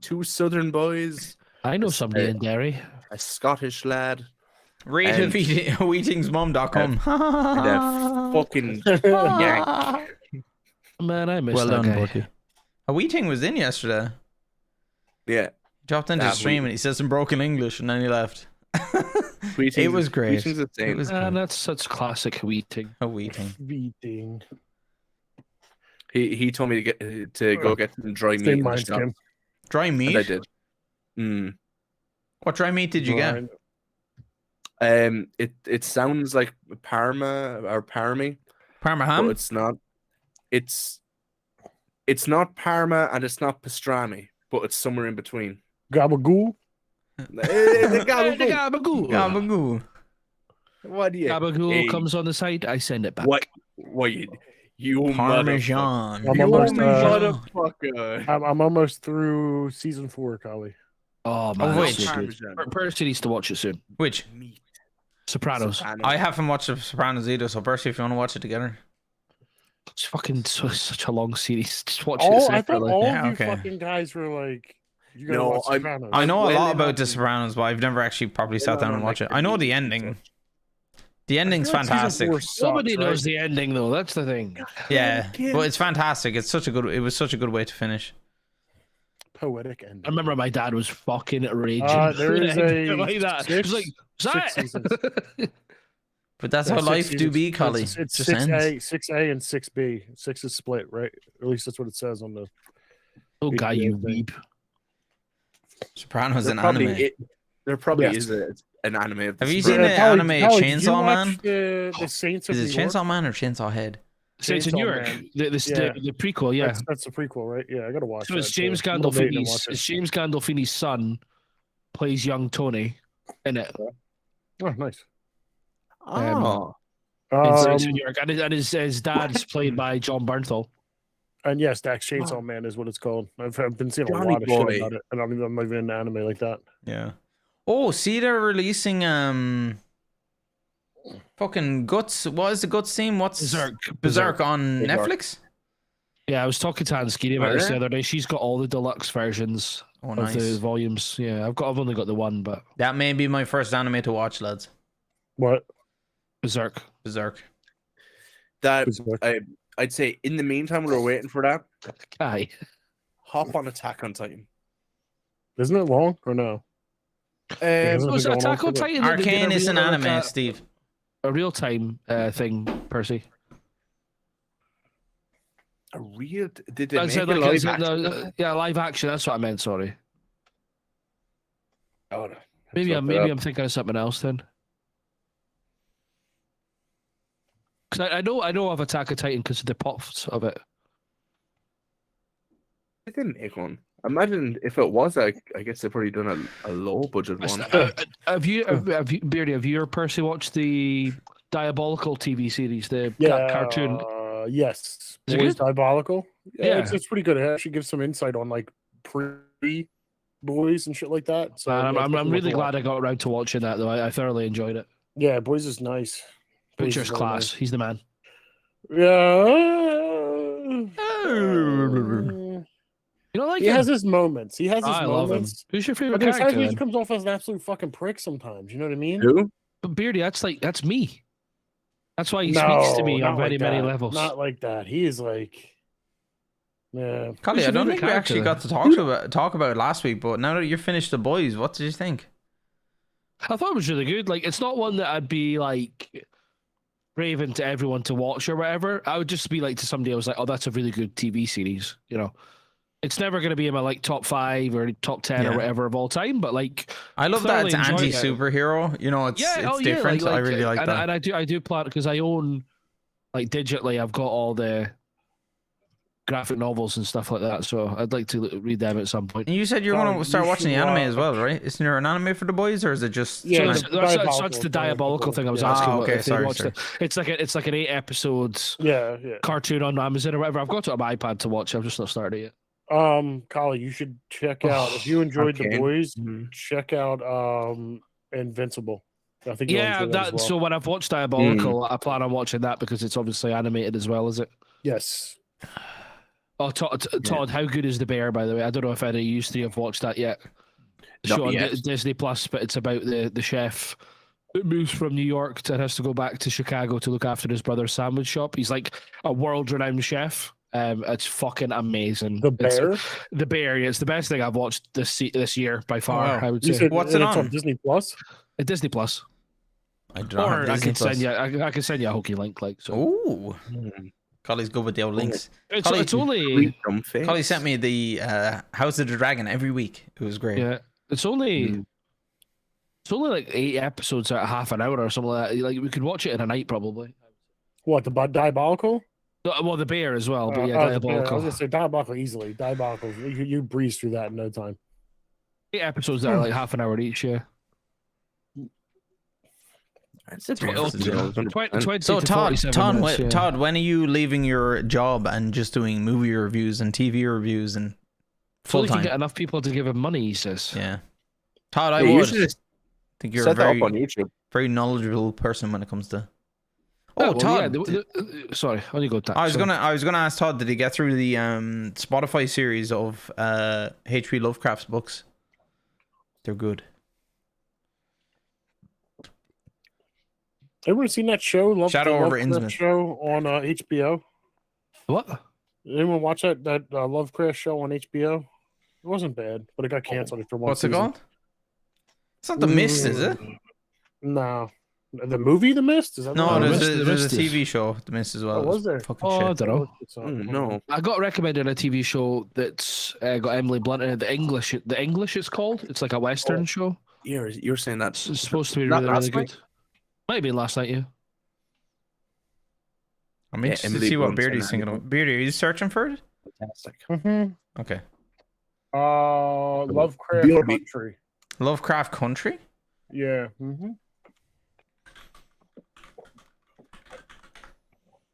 two Southern boys, I know somebody in Derry. a Scottish lad, Rate And- of eatingsmom.com. and a fucking yank. Man, I miss Well that done, guy. Bucky. A Weeting was in yesterday. Yeah, He dropped into the That stream Wheating. and he said some broken English and then he left. Tweetings It was is- great. tweetings is insane. It was Man, great. that's such classic Weeting. A Weeting. Beating. He told me to go get some dry meat Same in the mind shop, skin. Dry and I meat? did. Mm. What dry meat did you get? It sounds like Parma or Parmy, Parma but ham? it's not. It's not Parma and it's not pastrami, but it's somewhere in between. Gabagool. The gabagool. Gabagool. Gabagoo. What do you? Gabagool Hey, comes on the side. I send it back. What? What you motherfucker. Parmesan. I'm You almost, motherfucker. I'm almost through season 4, Collie. Oh man, Oh, that's wait. so good. Percy needs to watch it soon. Which? Meat. Sopranos. I haven't watched The Sopranos either, so Percy, if you want to watch it together. It's fucking such a long series. Just watch it I thought separately. all Yeah, of you okay. fucking guys were like, you gotta No, watch I'm- Sopranos. I know a well lot in about on- The Sopranos, but I've never actually properly sat well down in and on, watched like, it. I know the the ending. such. The ending's feel like season fantastic. 4 sucks, Nobody knows right? the ending though. That's the thing. Yeah, but it's fantastic. It was such a good way to finish. Poetic ending. I remember my dad was fucking raging. There is a like that. He was like, six seasons. But that's Yeah, how 6 life do seasons. be, Collie. It's Just ends. 6A and 6B. 6 is split, right? At least that's what it says on the. oh, guy, you thing. weep. Sopranos There an probably anime. Yes. is an anime. Of Have you this seen brand. the Collie, anime Collie, did you Chainsaw watch Man? The Saints of Is it New York? Chainsaw Man or Chainsaw Head? Saints in New Chainsaw York. Man. The prequel, yeah. That's the prequel, right? Yeah, I gotta watch. So it's that, James too. I'm gonna wait and watch Gandolfini's. It's it. James Gandolfini's son plays young Tony in it. Oh, nice. Oh, In Saints in Um, New York, and his dad is played by John Bernthal. and yes, Dax Chainsaw Man is what it's called. I've been seeing a Johnny lot of boy. shit about it, and I'm not even into anime like that. Yeah. Oh, see, they're releasing fucking Guts. What is the Guts team? What's Berserk on Berserk. Netflix? Yeah, I was talking to Anne Skeety about this the Really? other day. She's got all the deluxe versions Oh, of the nice. volumes. Yeah, I've only got the one, but That may be my first anime to watch, lads. What? Berserk. Berserk. that Berserk. I'd say in the meantime, we were waiting for that. Aye. Hop on Attack on Titan. Isn't it long or no? Um, Isn't it Was going on Attack on for Titan? that they did Arcane every is an year, anime, like, Steve. a real time thing, Percy. A real? Did they I make said a like live it's, action? yeah, live action. That's what I meant. Sorry. Oh, Maybe look I'm it up. thinking of something else then. Because I know of Attack of Titan because of the pops of it. They didn't make one. Imagine if it was, I guess they've probably done a low budget one. Have you, Beardy, have you or Percy watched the Diabolical TV series, the cartoon? Yes. Is it Boys good? Diabolical. Yeah. It's pretty good. It actually gives some insight on like pre Boys and shit like that. So Man, yeah, I'm definitely really worth a watch. glad I got around to watching that though. I thoroughly enjoyed it. Yeah, Boys is nice. Boys Butcher's is really class. nice. He's the man. Yeah. You don't like He him? has his moments. He has his I love him. moments. Who's your favorite But there's times character? where he Then? comes off as an absolute fucking prick sometimes. You know what I mean? Who? But Beardy, that's me. That's why he speaks to me not on many, like many that. levels. Not like that. He is like, yeah. Collie, Who's I your don't favorite think we actually character got to talk about it last week, but now that you finished The Boys, what did you think? I thought it was really good. Like, it's not one that I'd be like raving to everyone to watch or whatever. I would just be like to somebody I was like, oh, that's a really good TV series. You know, it's never going to be in my like top 5 or top 10 or Yeah. whatever of all time. But like, I love that it's thoroughly enjoyed it. anti-superhero. You know, it's different. I really like and, that. And I do plan because I own like digitally. I've got all the graphic novels and stuff like that. So I'd like to read them at some point. And you said you're Colin, going to start you watching the should anime as well, watch- right? Isn't there an anime for The Boys, or is it just? Yeah, So the that's the diabolical thing I was yeah. asking. Ah, about okay, if they sorry, watched it. It's like an 8 episodes Yeah, cartoon on Amazon or whatever. I've got it on my iPad to watch. I've just not started yet. Collie, you should check out if you enjoyed The Okay. Boys. Mhm. Check out Invincible. I think you'll Yeah, enjoy that as well. so when I've watched Diabolical, I plan on watching that because it's obviously animated as well, is it? Yes. Oh, Todd, how good is The Bear, by the way? I don't know if any of you three have watched that yet. Not Show on yet. Disney Plus, but it's about the chef that moves from New York and has to go back to Chicago to look after his brother's sandwich shop. He's like a world-renowned chef. It's fucking amazing. The Bear. The Bear, yeah, it's the best thing I've watched this year by far. wow. I would You say said What's it it's on? Disney Plus. Disney Plus, I do not or have I Disney can send Plus. you. I can send you a hokey link, like so. Ooh, Collie's good with the old links. It's only Sweet dumb face. Collie sent me the House of the Dragon every week. It was great. yeah. It's only like 8 episodes at half an hour or something like that. Like we could watch it in a night probably. What the Diabolical? Well, The Bear as well, but yeah, The Bear. I was Diabolical. gonna say Diabolical easily. Diabolical. You breeze through that in no time. 8 episodes that are like half an hour each. Yeah. That's a Well, difference. 20 So to Todd, 47 minutes, yeah. Todd, when are you leaving your job and just doing movie reviews and TV reviews and So full he can time? get enough people to give him money, he says. Yeah, Todd, I Yeah, you would should just think you're a set that very, up on YouTube. very knowledgeable person when it comes to. Oh, Oh, well, Todd, yeah, sorry, on you go, Todd. I was gonna ask Todd, did he get through the Spotify series of H.P. Lovecraft's books? They're good. Everyone seen that show? Shadow the over Lovecraft Innsmouth. show on HBO. What? Anyone watch that Lovecraft show on HBO? It wasn't bad, but it got canceled after one. What's it season. called? It's not The Mist, is it? No, the movie The Mist. Is that No, the there's Mist? a, there's a TV show, The Mist, as well. Oh, was there? Fucking Oh, I shit. don't know. No. I got recommended a TV show that's got Emily Blunt in it. The English it's called. It's like a Western show. You're saying that's It's supposed to be Not really, really last night? good. Might have been last night, yeah. I'm interested to Emily see what Blunt's in Beardy's that. thinking of. Beardy, are you searching for it? fantastic. Mm-hmm. Okay. Lovecraft BRB. Country. Lovecraft Country? Yeah. Mm-hmm.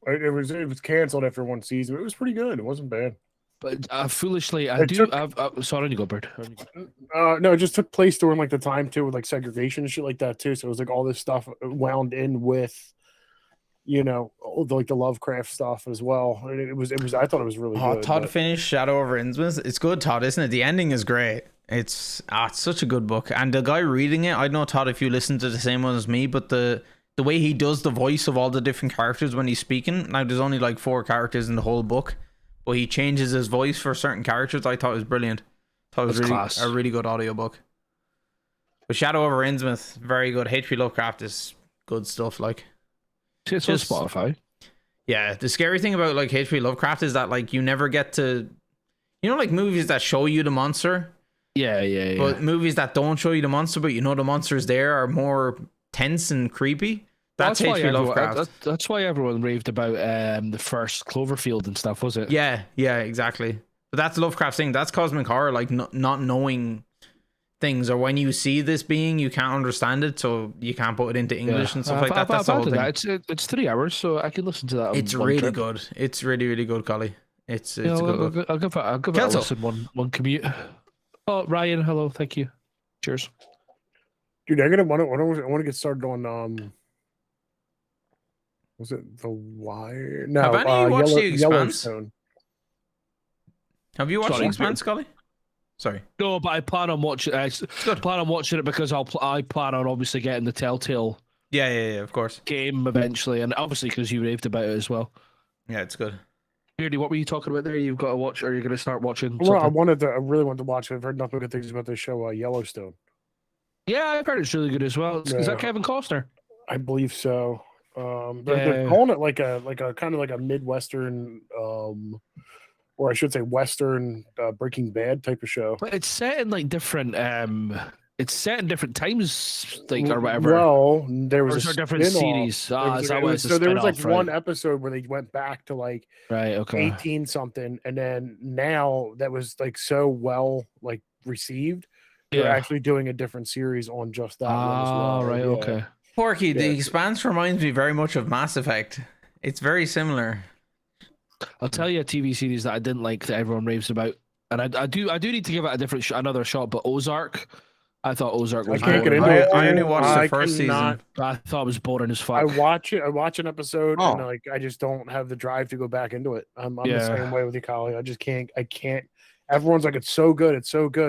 It was canceled after one season. It was pretty good. It wasn't bad. But foolishly, I It do. took- Sorry, on you go, Bird. On you go. No, it just took place during like the time too, with like segregation and shit like that too. So it was like all this stuff wound in with, all the Lovecraft stuff as well. And it was. I thought it was really Oh, good. Todd but- finished Shadow over Innsmouth. It's good, Todd, isn't it? The ending is great. It's such a good book. And the guy reading it, I don't know, Todd, if you listen to the same one as me, but the way he does the voice of all the different characters when he's speaking. Now, there's only like 4 characters in the whole book, but he changes his voice for certain characters. I thought it was brilliant. Thought it was That's really class. a really good audiobook. But Shadow over Innsmouth, very good. H.P. Lovecraft is good stuff. Like, It's on Just- Spotify. Yeah, the scary thing about like H.P. Lovecraft is that like you never get to, like movies that show you the monster, Yeah. but movies that don't show you the monster, but the monster's there, are more tense and creepy. That's why H.P. Lovecraft. That's why everyone raved about the first Cloverfield and stuff, was it? Yeah, exactly. But that's Lovecraft's thing. That's cosmic horror, like not knowing things, or when you see this being, you can't understand it, so you can't put it into English and stuff like that. That's the whole thing. It's 3 hours, so I can listen to that. It's really good. It's really, really good, Collie. It's a good book. I'll give it a listen one commute. Oh, Ryan, hello, thank you. Cheers. Dude, I want to get started on was it The Wire? No, Have any of you watched The Expanse? Yellowstone. Have you watched Sorry, The Expanse, Scully? Sorry. No, but I plan on watching. I plan on watching it because I plan on obviously getting the Telltale. Yeah, of course. Game eventually, and obviously because you raved about it as well. Yeah, it's good. Beardy, what were you talking about there? You've got to watch, or you're going to start watching? Well, I something? really wanted to watch it. I've heard nothing but good things about this show, Yellowstone. Yeah, I've heard it's really good as well. Is that Kevin Costner? I believe so. They're calling it like a kind of like a Midwestern, or I should say Western Breaking Bad type of show. But it's set in like different. It's set in different times, like or whatever. Well, there was a different series. So there was like one episode where they went back to like 18 something, and then now that was like so well like received. They're actually doing a different series on just that one as well. Right, yeah. okay. Porky, The Expanse reminds me very much of Mass Effect. It's very similar. I'll tell you a TV series that I didn't like that everyone raves about, and I do need to give it a different another shot. But Ozark, I thought Ozark was. I can't get into it. it. I only watched the first season. I thought it was boring as fuck. I watch an episode and like I just don't have the drive to go back into it. I'm the same way with you, Collie. I just can't. Everyone's like, it's so good.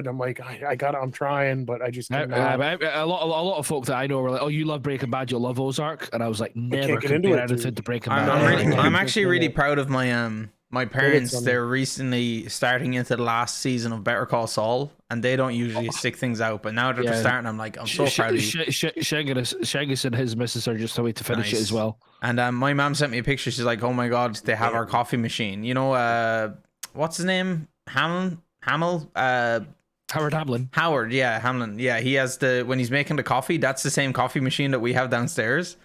I'm like, I'm trying, but I just can't. A lot of folk that I know were like, oh, you love Breaking Bad, you'll love Ozark, and I was like, never get into anything to Breaking Bad. I'm actually really proud of my my parents. They're recently starting into the last season of Better Call Saul, and they don't usually stick things out, but now that they're starting, I'm like, I'm so proud of you. Shangus and his missus are just a way to finish it as well. And my mom sent me a picture. She's like, oh my god, they have our coffee machine. You know, what's his name? Howard Hamlin. Howard, yeah, Hamlin. Yeah, he has when he's making the coffee, that's the same coffee machine that we have downstairs.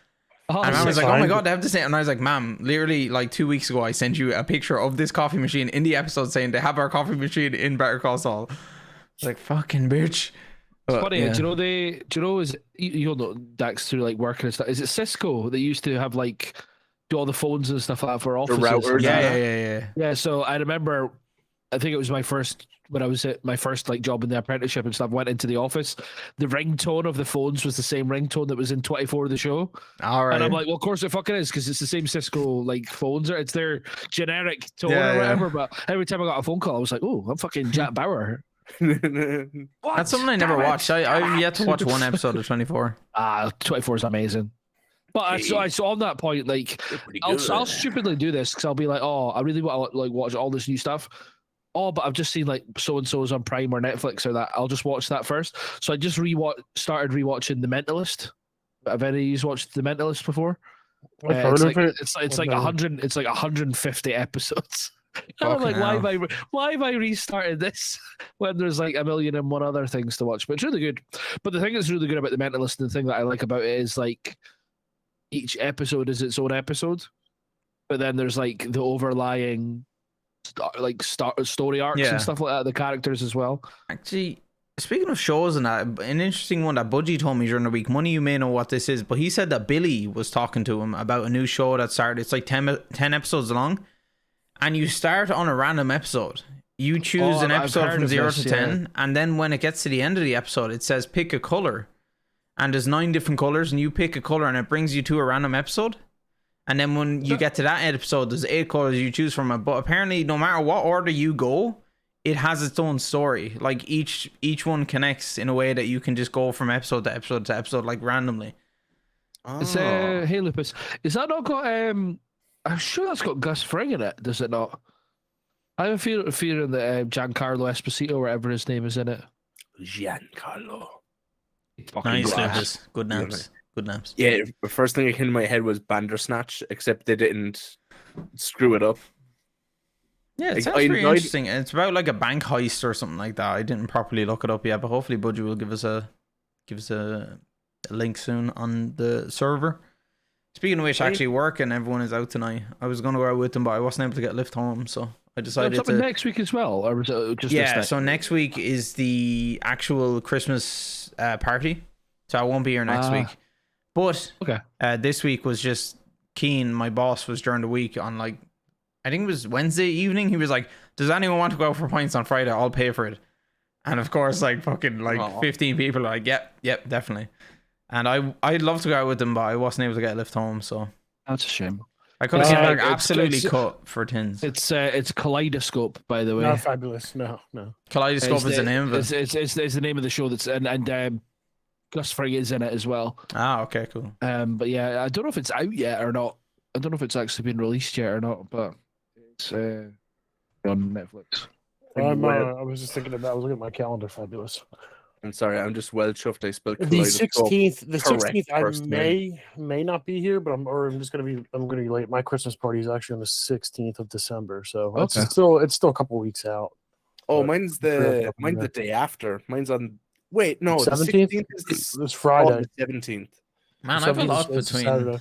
And I was like, oh my god, they have the same. And I was like, ma'am, literally like 2 weeks ago, I sent you a picture of this coffee machine in the episode saying they have our coffee machine in Better Call Saul. It's like, fucking bitch. It's funny, do you know you'll know Daxter like working and stuff. Is it Cisco that used to have like do all the phones and stuff like that for offices? The routers. Yeah, so I remember, I think it was when I was at my first like job in the apprenticeship and stuff, went into the office, the ringtone of the phones was the same ringtone that was in 24 of the show. All right. And I'm like, well, of course it fucking is, because it's the same Cisco like phones. It's their generic tone or whatever. But every time I got a phone call, I was like, oh, I'm fucking Jack Bauer. That's something I never watched. I've yet to watch one episode of 24. 24 is amazing. But I saw on that point, like, I'll stupidly do this because I'll be like, oh, I really want to like watch all this new stuff. Oh, but I've just seen like so and so's on Prime or Netflix or that. I'll just watch that first. So I just started rewatching The Mentalist. Have any of you watched The Mentalist before? I've heard of it. It's like 100. It's like 150 episodes. And I'm like, why have I restarted this when there's like 1,000,001 other things to watch? But it's really good. But the thing that's really good about The Mentalist, and the thing that I like about it is like each episode is its own episode, but then there's like the overlying like story arcs and stuff like that, the characters as well. Actually, speaking of shows and that, an interesting one that Budgie told me during the week, Money, you may know what this is, but he said that Billy was talking to him about a new show that started. It's like 10 episodes long, and you start on a random episode. You choose an episode from 0 to 10, and then when it gets to the end of the episode, it says pick a color, and there's 9 different colors, and you pick a color, and it brings you to a random episode. And then when you get to that episode, there's 8 colors you choose from it. But apparently, no matter what order you go, it has its own story. Like each one connects in a way that you can just go from episode to episode to episode, like randomly. It's hey Lupus, is that not got? I'm sure that's got Gus Fring in it. Does it not? I have a feeling that Giancarlo Esposito, whatever his name, is in it. Giancarlo. Nice, Lupus. Good names. Good names. Yeah, the first thing that came to my head was Bandersnatch, except they didn't screw it up. Yeah, it Like, sounds I pretty enjoyed- interesting. It's about like a bank heist or something like that. I didn't properly look it up yet, but hopefully Budgie will give us a link soon on the server. Speaking of which, actually work and everyone is out tonight. I was gonna go out with them, but I wasn't able to get a lift home, so I decided to. Next week as well, or was it just Yeah, this so next week is the actual Christmas party, so I won't be here next week. But okay, this week was just Keen. My boss was during the week on like, I think it was Wednesday evening. He was like, "Does anyone want to go out for pints on Friday? I'll pay for it." And of course, like fucking like 15 people are like, "Yep, definitely." And I'd love to go out with them, but I wasn't able to get a lift home, so that's a shame. I could have came back absolutely cut for Tins. It's Kaleidoscope, by the way. Not fabulous. No. Kaleidoscope is the name of it. It's the name of the show that's and Gus Fring is in it as well. Ah, okay, cool. But yeah, I don't know if it's out yet or not. I don't know if it's actually been released yet or not, but it's on Netflix. I was just thinking about. I was looking at my calendar. Fabulous. I'm sorry, I'm just well chuffed. I spelled The Kaleidoscope 16th. The correct 16th. I first name. may not be here, but I'm gonna be late. My Christmas party is actually on the 16th of December, so Okay. it's still a couple weeks out. Oh, But mine's the day after. Mine's on. Wait, no, the 17th 16th is This Friday. the 17th. Man, I have a 17th lot is between. Saturday.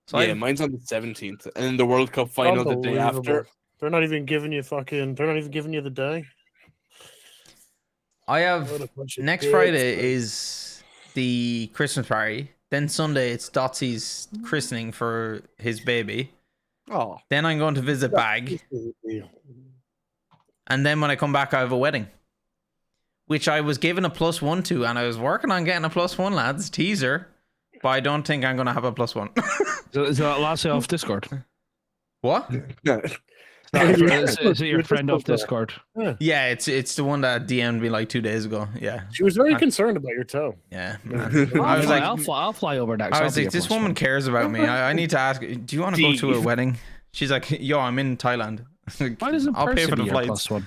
So Yeah, mine's on the 17th, and then the World Cup final the day after. Unbelievable. They're not even giving you the day. I have What a bunch of next dicks, Friday man. is the Christmas party. Then Sunday it's Dotsy's christening for his baby. Oh, Then I'm going to visit Bag, and then when I come back, I have a wedding, which I was given a +1 to, and I was working on getting a +1, lads. Teaser, but I don't think I'm going to have a +1. Is that last off Discord? What? Is it your friend off Discord? Yeah, it's the one that DM'd me like 2 days ago. Yeah, She was very concerned about your toe. yeah. Man. I was like, I'll fly over next. I was like, this woman cares about me. I need to ask. Do you want to go to a wedding? She's like, yo, I'm in Thailand. Why doesn't I'll pay for the be your flights. +1?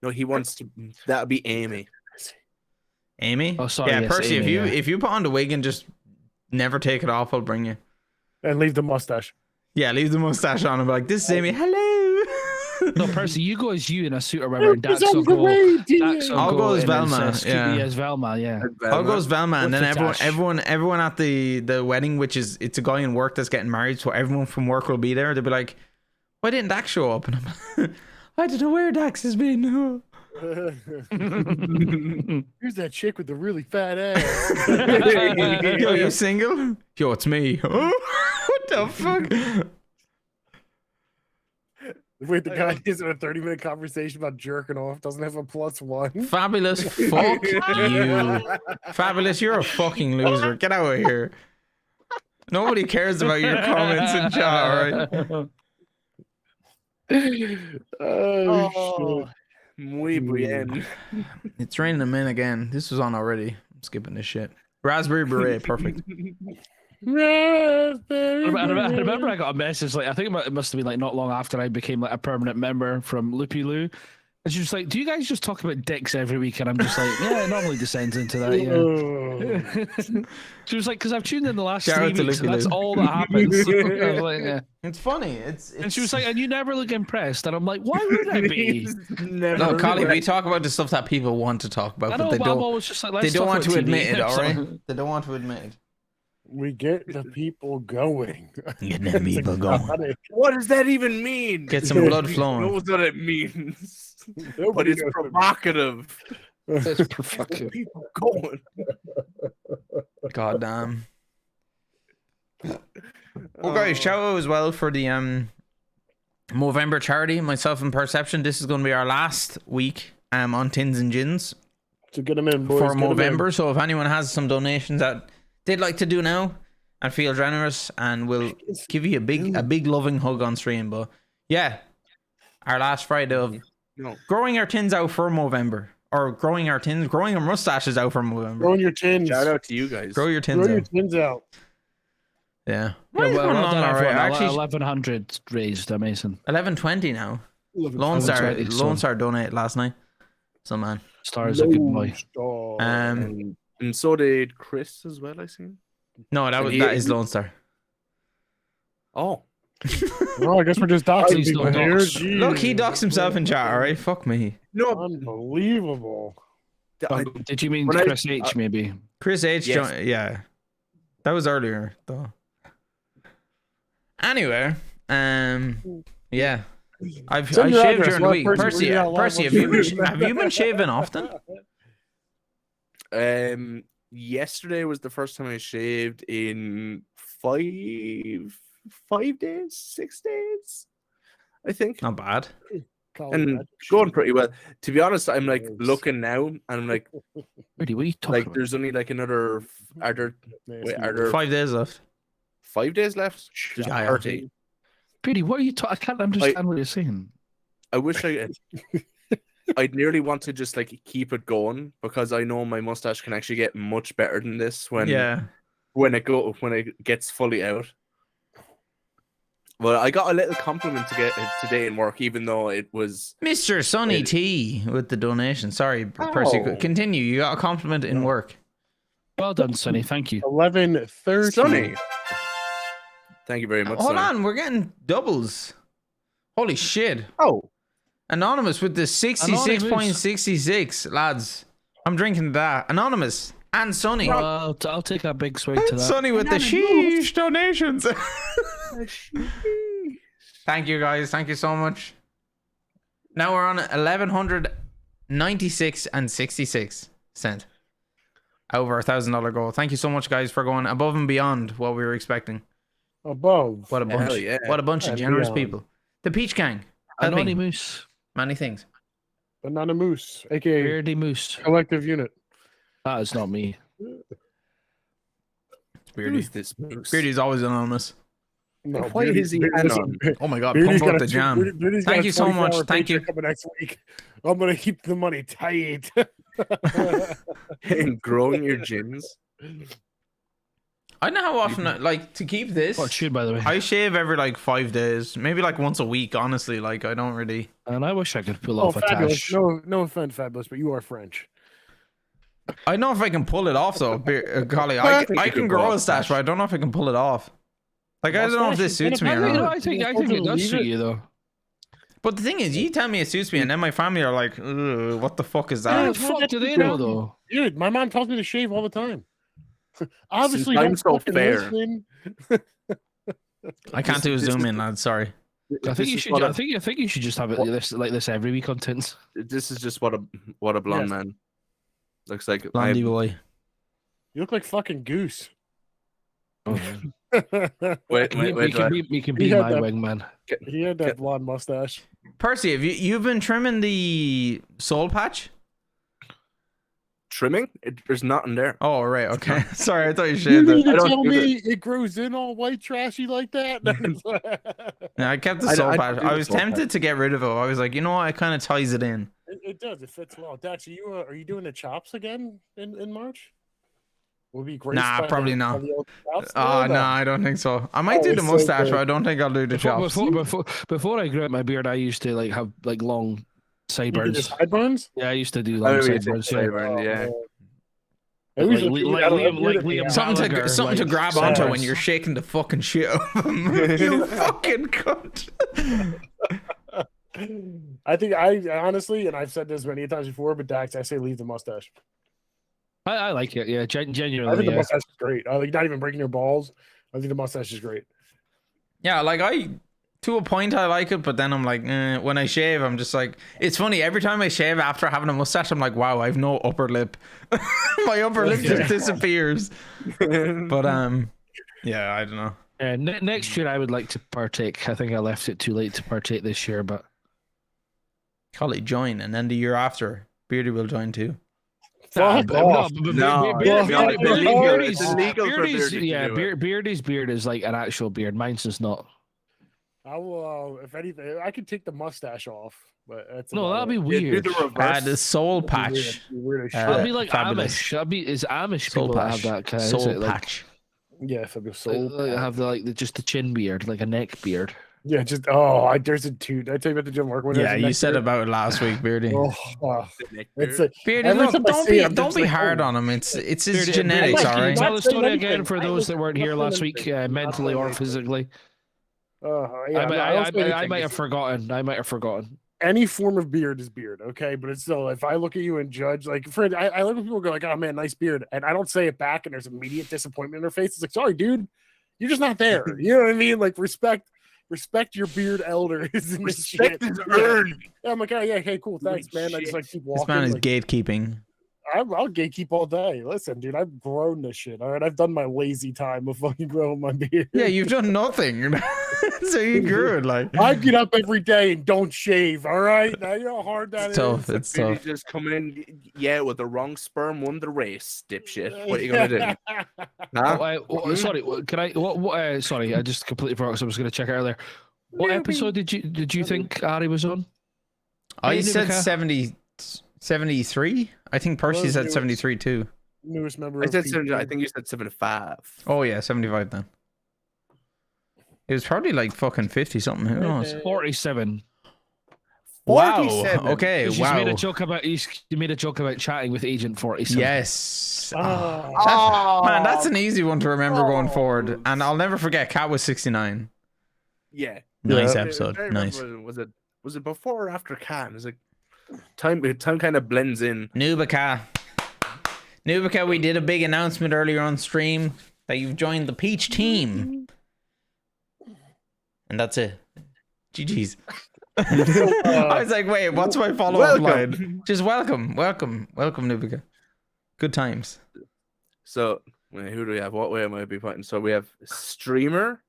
no, he wants to. That would be Amy. Amy? Oh, sorry, yeah, yes, Percy. Amy, if you put on the wig and just never take it off, I'll bring you. And leave the mustache. Yeah, leave the mustache on and be like, this is Amy. Hello. No, Percy, you go as you in a suit or whatever. And It's Dax will on the go. way, Dax will I'll go as in Velma, his, yeah. as Velma, yeah. I'll go as Velma, and then With the everyone at the wedding, which is it's a guy in work that's getting married, so everyone from work will be there. They'll be like, why didn't Dax show up? And I'm like, I don't know where Dax has been. Here's that chick with the really fat ass. Yo, you single? Yo, it's me. What the fuck? Wait, the guy is in a 30-minute conversation about jerking off. Doesn't have a +1. Fabulous. Fuck you. Fabulous, you're a fucking loser. Get out of here. Nobody cares about your comments in chat, alright? Oh, shit. Muy bien. It's raining a min again. This was on already. I'm skipping this shit. Raspberry beret, perfect. I remember I got a message like I think it must have been like not long after I became like a permanent member from Loopy Loo, and she was like, "Do you guys just talk about dicks every week?" And I'm just like, "Yeah, it normally descends into that." Yeah. She was like, "Because I've tuned in the last Shout 3 out to weeks, and Loopy that's Loo. all that happens." I was like, yeah. It's funny. And she was like, "And you never look impressed," and I'm like, "Why would I be?" No, Collie, we talk about the stuff that people want to talk about, I know, but they but I'm don't. always just like, They "Let's don't talk want to about admit TV." it, all So- right? They don't want to admit it. We get the people going. Get them people going. What does that even mean? Get some blood Who flowing. knows what it means? But Nobody it's knows what it provocative. It's Get provocative. people going. God damn. Well, guys, shout out as well for the Movember charity. Myself and Perception. This is going to be our last week on Tins and Gins So get them in, boys. for Get 'em in. Movember. So if anyone has some donations that they'd like to do now and feel generous, and we'll give you a big loving hug on stream. But yeah, our last Friday of growing our tins out for Movember, or growing our mustaches out for Movember. Growing your tins. Shout out to you guys. Grow your tins Grow your out. tins out. Yeah. Yeah, Mine's well, going well along done, all right. everyone. Actually, 1100 raised, amazing. 11:20 now. Lone 11:20, Star donated last night. So man. Star is a good boy. Star. And so did Chris as well, I seen. No, that is Lone Star. Oh. Well, I guess we're just doxing Please people don't here. dox. Look, he Jeez. docks himself in chat, all right? Fuck me. No, Unbelievable. Did you mean when Chris H? Maybe. Chris H. Yes. Yeah. That was earlier, though. Anyway, yeah. I've Send your shaved address, during the let week. Percy read it out loud Percy, once have you been shaving often? Yesterday was the first time I shaved in 5 days, 6 days, I think. Not bad. And going pretty well. To be honest, I'm like Nice. looking now, and I'm like, Really, what are you talking like about? there's only like another. Are there 5 days left. 5 days left? There's Yeah, yeah. 30. Really, what are you talking? I can't understand what you're saying. I wish I'd nearly want to just like keep it going because I know my mustache can actually get much better than this when it gets fully out. Well, I got a little compliment to get today in work, even though it was Mr. Sonny T with the donation. Sorry, Percy. Oh. Continue. You got a compliment in work. Well done, Sonny. Thank you. 11:30. Sunny. Thank you very much. Hold Sonny. on, we're getting doubles. Holy shit. Oh, Anonymous with the 66.66, lads. I'm drinking that. Anonymous and Sonny. Well, I'll take a big swig to that. Sonny with the sheesh donations. Thank you, guys. Thank you so much. Now we're on 1196 and 66 cent. Over $1,000 goal. Thank you so much, guys, for going above and beyond what we were expecting. Above. What a bunch! Hell yeah. What a bunch of And generous beyond. people. The Peach Gang. Helping Anonymous. many things. Banana Moose, aka Beardy Moose. collective unit. That is not me. who's this moose? Beardy's always anonymous. No, Why is he anon? Oh my god, Beardy's pump got up a the two- jam. Beardy's got Thank a you so 24-hour much. Thank you. paycheck coming next week. I'm gonna keep the money tight. And growing your gins. I don't know how often, like, to keep this. What tune, by the way? I shave every like 5 days, maybe like once a week. Honestly, like I don't really. And I wish I could pull Oh, off a fabulous! tash. No offense, fabulous, but you are French. I don't know if I can pull it off though, Collie. I I think you can could grow pull a off stash, tash. but I don't know if I can pull it off. Like I don't know if this suits me or not. I think it does suit you though. But the thing is, you tell me it suits me, and then my family are like, "Ugh, "What the fuck is How that?" the fuck do they know though? Dude, my mom tells me to shave all the time. Obviously, I'm don't so fucking fair. listen. I can't do a zoom in, lad. Sorry. I think you should. I think you should just have it like this every week on Tins. This is just what a blonde Yes. man looks like. Blondie boy. You look like fucking Goose. Oh, Wait, you can be He had my that- wingman. He had that blonde mustache. Percy, have you've been trimming the soul patch? trimming? There's nothing there. Oh right, okay. Sorry, I thought you You shaved mean it. to I don't tell do me it grows in all white trashy like that? No, I kept the I- soul I patch. do I the was soul tempted to get rid of it. I was like, you know what? It kind of ties it in. It does. It fits well. Dax, are you doing the chops again in March? Will be great. Nah, probably not. Oh No, I don't think so. I might do the it's so mustache, good. but I don't think I'll do the chops. Before I grew out my beard, I used to like have like long You did the sideburns. sideburns? Yeah, I used to do I long remember you sideburns. said Yeah. sideburns, yeah. It was Like Liam Something Gallagher, to like, grab onto when sideburns. you're shaking the fucking shit out of him. You fucking cunt. I think I honestly, and I've said this many times before, but Dax, I say leave the mustache. I like it. Yeah, I think genuinely. the Yeah. mustache is great. I like not even breaking your balls. I think the mustache is great. Yeah, like to a point I like it, but then I'm like, when I shave, I'm just like, it's funny. Every time I shave after having a mustache, I'm like, wow, I have no upper lip. My upper lip just disappears. But yeah, I don't know. Next year, I would like to partake. I think I left it too late to partake this year, but Collie join, and then the year after, Beardy will join too. Fuck off. It's illegal for Beardy's, Beardy to yeah, do it. Beardy's beard is like an actual beard. Mine's just not. I will, if anything, I could take the mustache off, but that's No, about that'd be it. Yeah, do weird. the reverse. The soul That'd be weird. patch. That'd be weird as Uh, shit. That'd be like fabulous. Amish. Is Amish Soul people that patch. have that kind of Soul like, patch. Yeah, if it was soul. have just the chin beard, like a neck beard. Yeah, just there's a toot. I tell you about the gym work. Yeah, you said about it last week, Beardy. It's a, Beardy, every look, time I see it, I'm don't just be like, hard oh. on him. It's his Beardy, genetics, Beardy, all right. Tell the story saying again anything. for those that weren't here last week, mentally or physically. Yeah, I might have forgotten. I might have forgotten. Any form of beard is beard, okay? But it's still, if I look at you and judge, like, friend, I look at people go like, "Oh man, nice beard," and I don't say it back, and there's immediate disappointment in their face. It's like, "Sorry, dude, you're just not there." You know what I mean? Like, respect your beard elders. And Respect is Yeah. earned. Yeah, I'm like, "Oh yeah, okay, cool, thanks, man." I just like keep walking. This man is like, gatekeeping. I'll gatekeep all day. Listen, dude, I've grown this shit. All right, I've done my lazy time of fucking growing my beard. Yeah, you've done nothing. So you're good. Like, I get up every day and don't shave. All right, now you know how hard that it's is. tough. It's Really tough. just come in, yeah, with the wrong sperm won the race, dipshit. What are you gonna do? Huh? Sorry, can I? What? Sorry, I just completely forgot. So I was going to check it earlier. What episode did you think Ari was on? I said Nubika? 73. I think Percy Well, said it was- 73 too. Newest member. I of said PG. 70, I think you said 75. Oh yeah, 75 then. It was probably like fucking 50 something. Who knows? 47. Wow. 47. Okay. You Wow. made a joke about you made a joke about chatting with Agent 47. Yes. Ah. Man, that's an easy one to remember going forward. And I'll never forget. Cat was 69. Yeah. Nice Yeah. episode. I Nice. remember, was it before or after Cat? It was like time kind of blends in. Nubika, we did a big announcement earlier on stream that you've joined the Peach team. And that's it. GG's. I was like, wait, what's my follow-up line? Just welcome, Nubika. Good times. So wait, who do we have? What way am I be fighting? So we have streamer,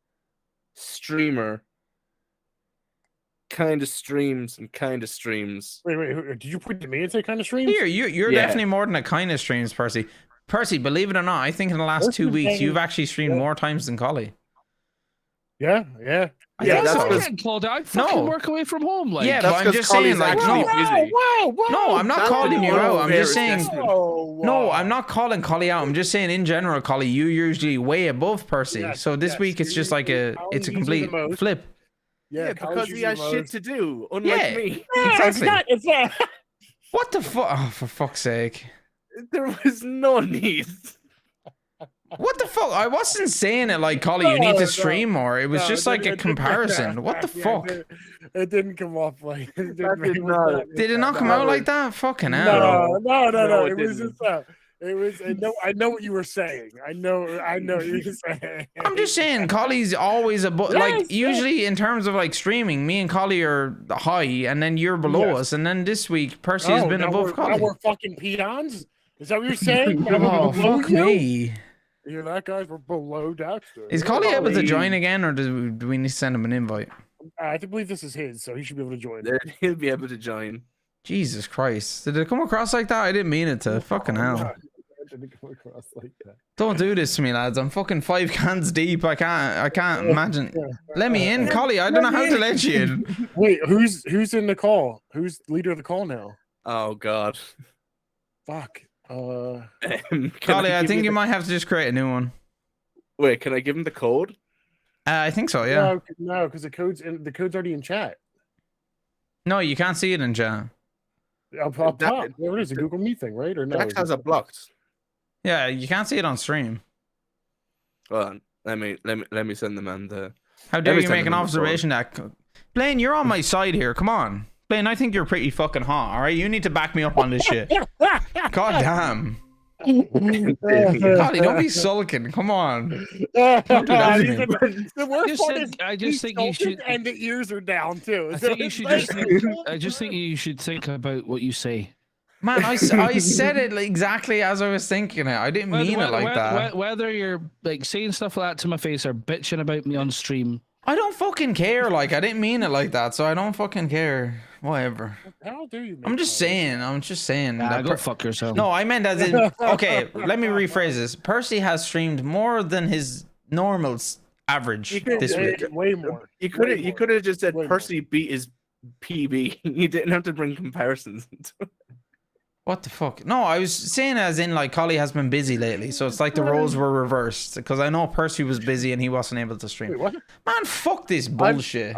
kind of streams, and kind of streams. Wait, did you point to me and say kind of streams? Here, you're Yeah. definitely more than a kind of streams, Percy. Percy, believe it or not, I think in the last 2 weeks you've actually streamed more times than Collie. Yeah. I Yeah, think that's so. I'm because- getting called out. I fucking No. work away from home. Like, Yeah, That's but I'm 'cause just saying, Collie's like, actually no. busy. No, I'm not That's calling the you out. I'm unfair just saying. assessment. No, I'm not calling Collie out. I'm just saying in general, Collie, you usually way above Percy. Yes, so this yes, week it's just like Collie's it's a using complete the most. flip. Yeah, because he has shit to do, unlike Yeah. me. Exactly. It's not. What the fuck? Oh, for fuck's sake. There was no need. What the fuck? I wasn't saying it like, Collie, you need No, to stream more. It was No, just it like a didn't- comparison. What the Yeah, fuck? It didn't come off like. It That didn't did not. Did it not come out like that? Fucking hell. No. No, It it was didn't. just. It was. I know what you were saying. I know what you were saying. I'm just saying, Collie's always above. Yes, Like usually, in terms of like streaming, me and Collie are high, and then you're below Yes. us, and then this week Percy has been now above Now Collie. we're fucking peons. Is that what you're saying? Now we're Oh below fuck you? me! You hear that, guys? We're below Daxter. Is Collie able to join again, or do we need to send him an invite? I believe this is his, so he should be able to join. He'll be able to join. Jesus Christ! Did it come across like that? I didn't mean it to. Fucking hell! It didn't come across like that. Don't do this to me, lads. I'm fucking 5 cans deep. I can't imagine. Let me in, Collie. I don't know how to let you in. Wait, who's in the call? Who's leader of the call now? Oh God. Fuck. Can Collie, I give think you the- might have to just create a new one. Wait, can I give him the code? I think so. Yeah. No, because the code's already in chat. No, you can't see it in chat. Up top. That- There it is, a Google Meet thing, right? Or no? Dax has it blocked. Yeah, you can't see it on stream. Hold on. Let me send the man the. How dare me you send make an him the observation that Blaine, you're on my side here. Come on. Blaine, I think you're pretty fucking hot, alright? You need to back me up on this shit. God damn. Collie, don't be sulking. Come on. The just worst part think- is I just he's think you sulking should- and the ears are down too. I So think you it's should like- just think, I just think you should think about what you say. Man, I said it exactly as I was thinking it. I didn't mean it like that. Whether you're like saying stuff like that to my face or bitching about me on stream, I don't fucking care. Like, I didn't mean it like that, so I don't fucking care. Whatever. How do you? I'm just saying. that go fuck yourself. No, I meant as in. Okay, let me rephrase this. Percy has streamed more than his normal average You could- this week. way more. You could have just said Way more. Percy beat his PB. You didn't have to bring comparisons. What the fuck? No, I was saying as in like Collie has been busy lately, so it's like the roles were reversed. Because I know Percy was busy and he wasn't able to stream. Wait, what? Man, fuck this bullshit.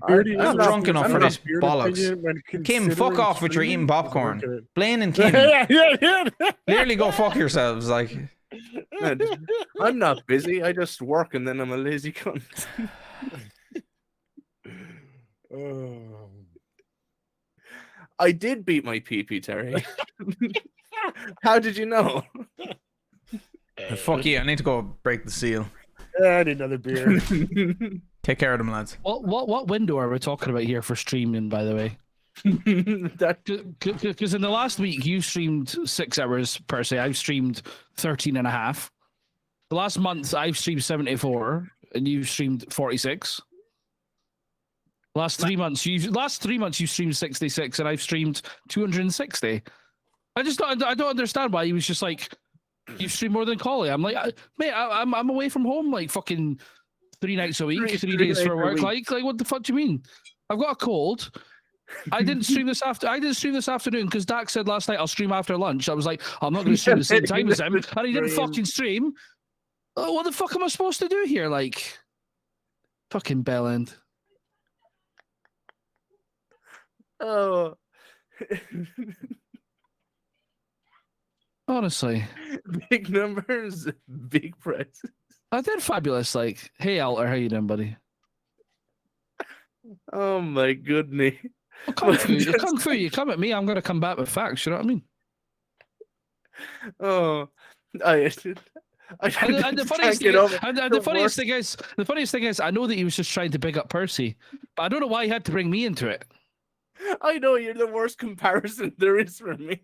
Beardy, I'm not drunk enough for this Beard bollocks. opinion when Kim, fuck considering off with your eating streaming? popcorn. Blaine and Kim, Yeah. clearly go fuck yourselves. Like, I'm not busy. I just work and then I'm a lazy cunt. I did beat my PP, Terry. How did you know? fuck you. I need to go break the seal. I need another beer. Take care of them, lads. What window are we talking about here for streaming, by the way? Because in the last week you streamed 6 hours per se. I've streamed 13 and a half. The last month I've streamed 74 and you've streamed 46. Last 3 months you streamed 66 and I've streamed 260. I don't understand why he was just like, you stream more than Collie. I'm like, mate, I'm away from home like fucking 3 nights a week, 3 days for work. Like what the fuck do you mean? I've got a cold. I didn't stream this afternoon because Dax said last night I'll stream after lunch. I was like, I'm not going to stream the same time as him, and he didn't fucking stream. Oh, what the fuck am I supposed to do here? Like, fucking bellend. Oh. Honestly, Big numbers, big prices. I did fabulous. Like, hey Alter, how you doing, buddy? Oh my goodness. Well, Kung Fu, you come at me, I'm going to come back with facts. You know what I mean? Oh, And the funniest thing is, I know that he was just trying to big up Percy, but I don't know why he had to bring me into it. I know you're the worst comparison there is for me.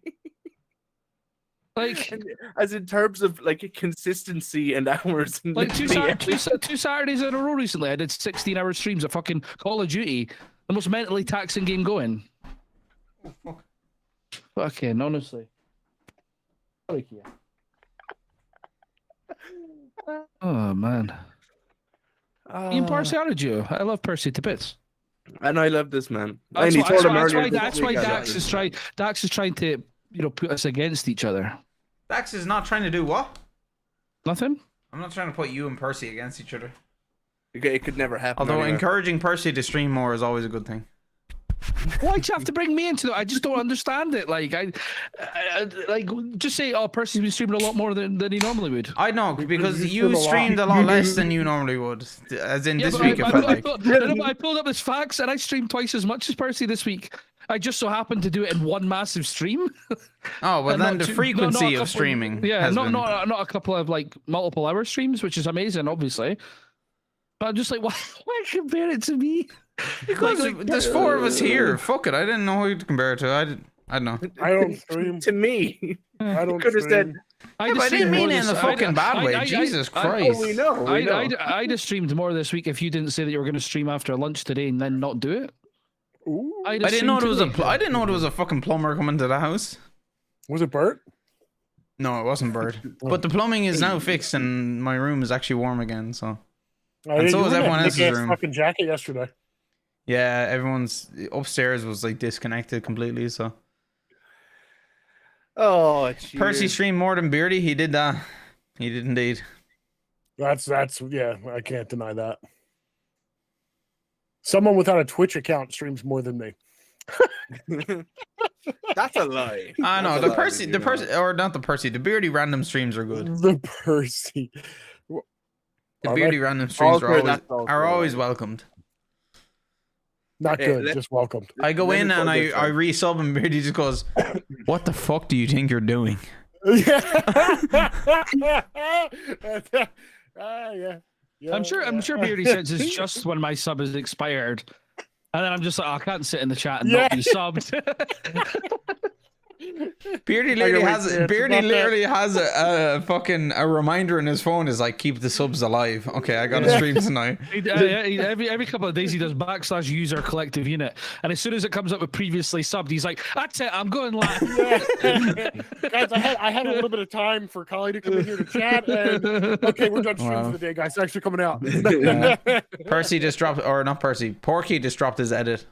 Like, as in terms of like consistency and hours. And like two Saturdays in a row recently, I did 16-hour streams of fucking Call of Duty, the most mentally taxing game going. Oh, fuck. Fucking honestly. Oh man. Ian Percy, how did you? I love Percy to bits. And I love this man. That's why Dax is trying to, put us against each other. Dax is not trying to do what? Nothing. I'm not trying to put you and Percy against each other. It could never happen. Although anyway. encouraging Percy to stream more is always a good thing. Why'd you have to bring me into it? I just don't understand it. Like, I like just say, oh, Percy's been streaming a lot more than he normally would. I know, because you streamed a lot less than you normally would. As in this week, it felt like. I pulled up his facts and I streamed twice as much as Percy this week. I just so happened to do it in one massive stream. Oh, well, then the frequency of streaming. Yeah, not a couple of like multiple hour streams, which is amazing, obviously. But I'm just like, why compare it to me? Because there's 4 of us here. Fuck it. I didn't know who to compare it to. I don't know. I don't stream. To me. I don't Could have said. I didn't mean it in the fucking bad way. Jesus Christ. We know. I just streamed more this week if you didn't say that you were going to stream after lunch today and then not do it. Ooh. I didn't know there was I didn't know there was a fucking plumber coming to the house. Was it Bert? No, it wasn't Bert. But the plumbing is now fixed and my room is actually warm again, so. And so was everyone else's room. Fucking jacket yesterday. Yeah, everyone's upstairs was like disconnected completely, so. Oh, geez. Percy streamed more than Beardy. He did that. He did indeed. That's yeah, I can't deny that. Someone without a Twitch account streams more than me. That's a lie. I know the Percy, or not the Percy. The Beardy random streams are good. The Percy. The Beardy random streams are always welcomed. Not good, just welcomed. I go in and I resub and Beardy just goes, "What the fuck do you think you're doing?" Yeah. I'm sure Beardy says it's just when my sub is expired, and then I'm just like, I can't sit in the chat and not be subbed. Beardy literally has a fucking reminder in his phone is like, keep the subs alive. Okay, I gotta stream tonight. Every couple of days he does /user collective unit, and as soon as it comes up with previously subbed, he's like, that's it, I'm going live. Guys, I had a little bit of time for Collie to come in here to chat, and okay, we're done streaming for the day, guys. It's actually coming out. Percy just dropped, or not Percy, Porky just dropped his edit.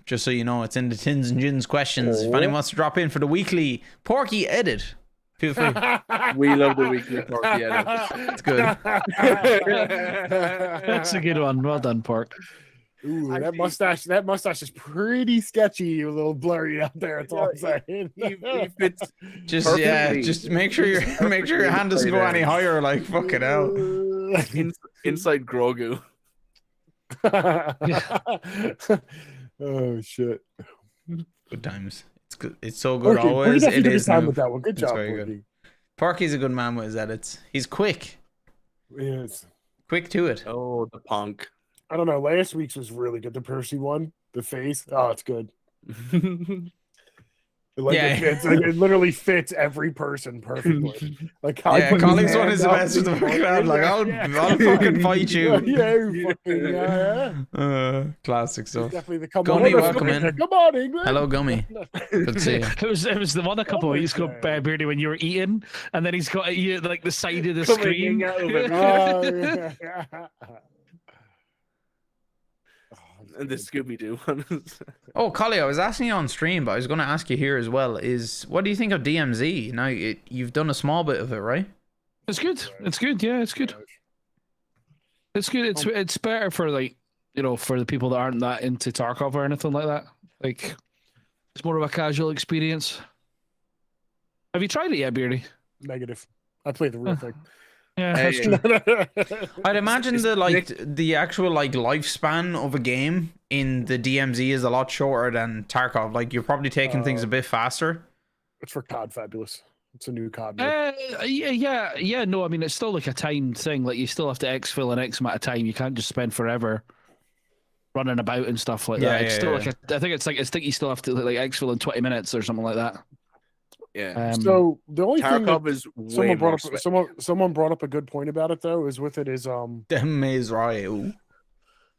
Just so you know, it's in the Tins and Gins questions. If anyone wants to drop in for the weekly Porky edit, feel free. We love the weekly Porky edit. It's good. That's a good one. Well done, Pork. Ooh, that mustache is pretty sketchy, a little blurry out there. That's all I'm saying. He fits Just perfectly. just make sure your hand doesn't go any higher. Like fucking hell. inside Grogu. Oh shit! Good times. It's good. It's so good Okay, always. It is time new. with that one. Good It's job, very Porky. good. Porky's a good man with his edits. He's quick. Yes. Quick to it. Oh, the punk. I don't know. Last week's was really good. The Percy one, the face. Oh, it's good. Like Yeah. it fits. Like, it literally fits every person perfectly. Like how Yeah, Colling's one is the best with the crowd. Like I'll fucking fight you. Classic It's stuff. definitely the come Gummy, on, welcome in. Come on, England. Hello, Gummy. Good to see you. It was the one a couple of weeks ago, Beardy, when you were eating, and then he's got you like the side of the screen. Oh, yeah. And the Scooby Doo one. Oh, Collie, I was asking you on stream, but I was going to ask you here as well. Is what do you think of DMZ? Now you've done a small bit of it, right? It's good. It's good. Yeah, it's good. It's good. It's better for like for the people that aren't that into Tarkov or anything like that. Like it's more of a casual experience. Have you tried it yet, Beardy? Negative. I played the real thing. Yeah, that's true. I'd imagine the actual lifespan of a game in the DMZ is a lot shorter than Tarkov. Like you're probably taking things a bit faster. It's for COD Fabulous. It's a new COD. Yeah. No, I mean it's still like a timed thing. Like you still have to exfil an X amount of time. You can't just spend forever running about and stuff like that. It's still like I think you still have to like exfil in 20 minutes or something like that. Yeah. So the only thing Tarkov that is way someone brought up a good point about it though is with it is Them is right. Ooh.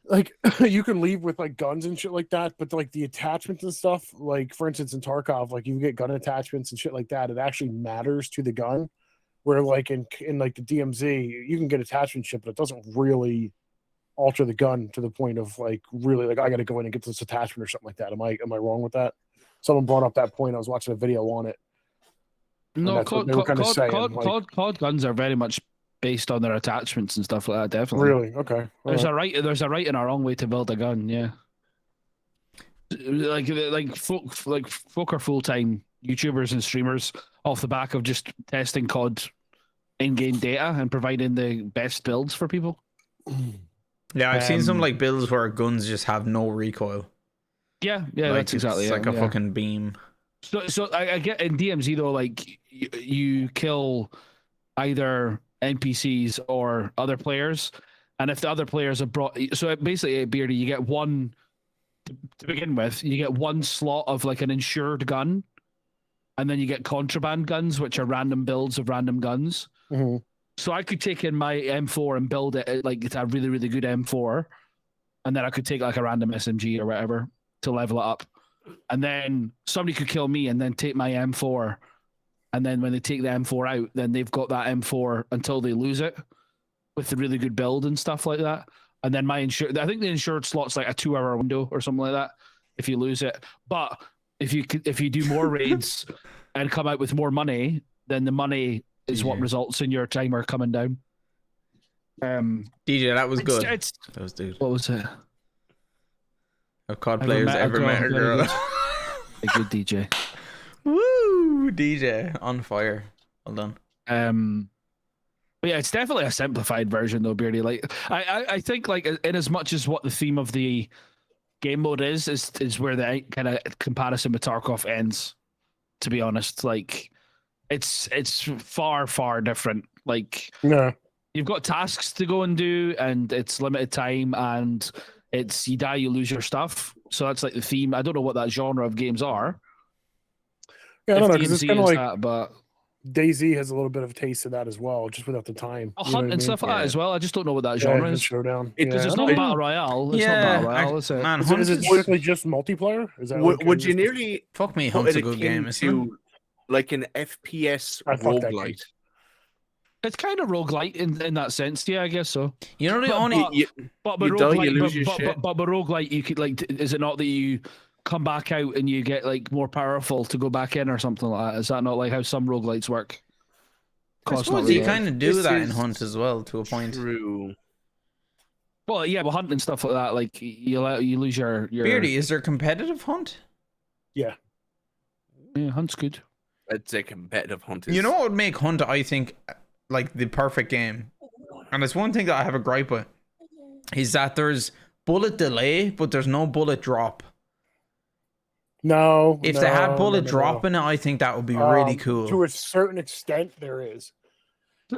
like you can leave with like guns and shit like that, but like the attachments and stuff, like for instance in Tarkov, like you get gun attachments and shit like that, it actually matters to the gun. Where like in like the DMZ, you can get attachment shit, but it doesn't really alter the gun to the point of like really like I got to go in and get this attachment or something like that. Am I wrong with that? Someone brought up that point. I was watching a video on it. No, COD guns are very much based on their attachments and stuff like that. Definitely. Really? Okay. There's a right and a wrong way to build a gun. Yeah. Like folk are full-time YouTubers and streamers off the back of just testing COD in-game data and providing the best builds for people. Yeah, I've seen some like builds where guns just have no recoil. Yeah, Like, that's exactly it's like it. a fucking beam. So I get in DMZ though, like you kill either NPCs or other players, and if the other players are brought, so basically, Beardy, you get one to begin with. You get one slot of like an insured gun, and then you get contraband guns, which are random builds of random guns. Mm-hmm. So I could take in my M4 and build it like it's a really, really good M4, and then I could take like a random SMG or whatever to level it up. And then somebody could kill me and then take my M4. And then when they take the M4 out, then they've got that M4 until they lose it with the really good build and stuff like that. And then I think the insured slot's like a 2-hour window or something like that if you lose it. But if you do more raids and come out with more money, then the money is what results in your timer coming down. DJ, that was good. That was dude. What was it? Of COD players ever met a girl. A good DJ. Woo! DJ on fire. Well done. But yeah, it's definitely a simplified version though, Beardy. Like I think like in as much as what the theme of the game mode is where the kind of comparison with Tarkov ends. To be honest, like it's far, far different. Like you've got tasks to go and do, and it's limited time, and it's you die, you lose your stuff. So that's like the theme. I don't know what that genre of games are. Yeah, I don't know, because it's kind of like that, but DayZ has a little bit of a taste of that as well, just without the time. Hunt and stuff like that as well. I just don't know what that genre is. Showdown. Because it's not Battle Royale. It's not Battle Royale, is it? Man, Is it strictly just multiplayer? Is that would you nearly fuck me? put Hunt's it a good akin game, isn't it? to like an FPS I fucked that roguelite? It's kind of roguelite in that sense. Yeah, I guess so. You know the But- only But You with die, you roguelite, lose your shit. but roguelite, you could like, is it not that you come back out and you get like more powerful to go back in or something like that? Is that not like how some roguelites work? I Course, not suppose really. you kind of do This that in is Hunt as well to a point. True. Well, yeah, well, hunting and stuff like that, like you lose your Beardy, is there competitive Hunt? Yeah. Yeah, hunt's good. I'd say competitive Hunt is... You know what would make Hunt, I think, like the perfect game? And it's one thing that I have a gripe with, is that there's bullet delay, but there's no bullet drop. No. If they had bullet drop in it, I think that would be really cool. To a certain extent, there is.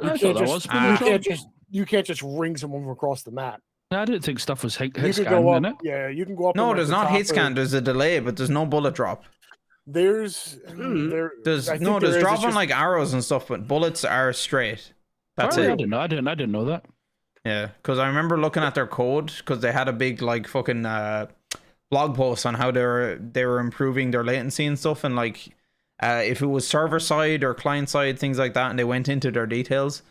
I thought that was You can't just ring someone from across the map. I didn't think stuff was hit You could scan, go up. innit? Yeah, you can go up. No, on, there's the not top hit of- scan. There's a delay, but there's no bullet drop. There's There's I think no, there there's is, drop it's on just- like arrows and stuff, but bullets are straight. That's Sorry, it. I didn't know that. Yeah, because I remember looking at their code because they had a big like fucking blog post on how they were improving their latency and stuff, and like if it was server side or client side, things like that, and they went into their details.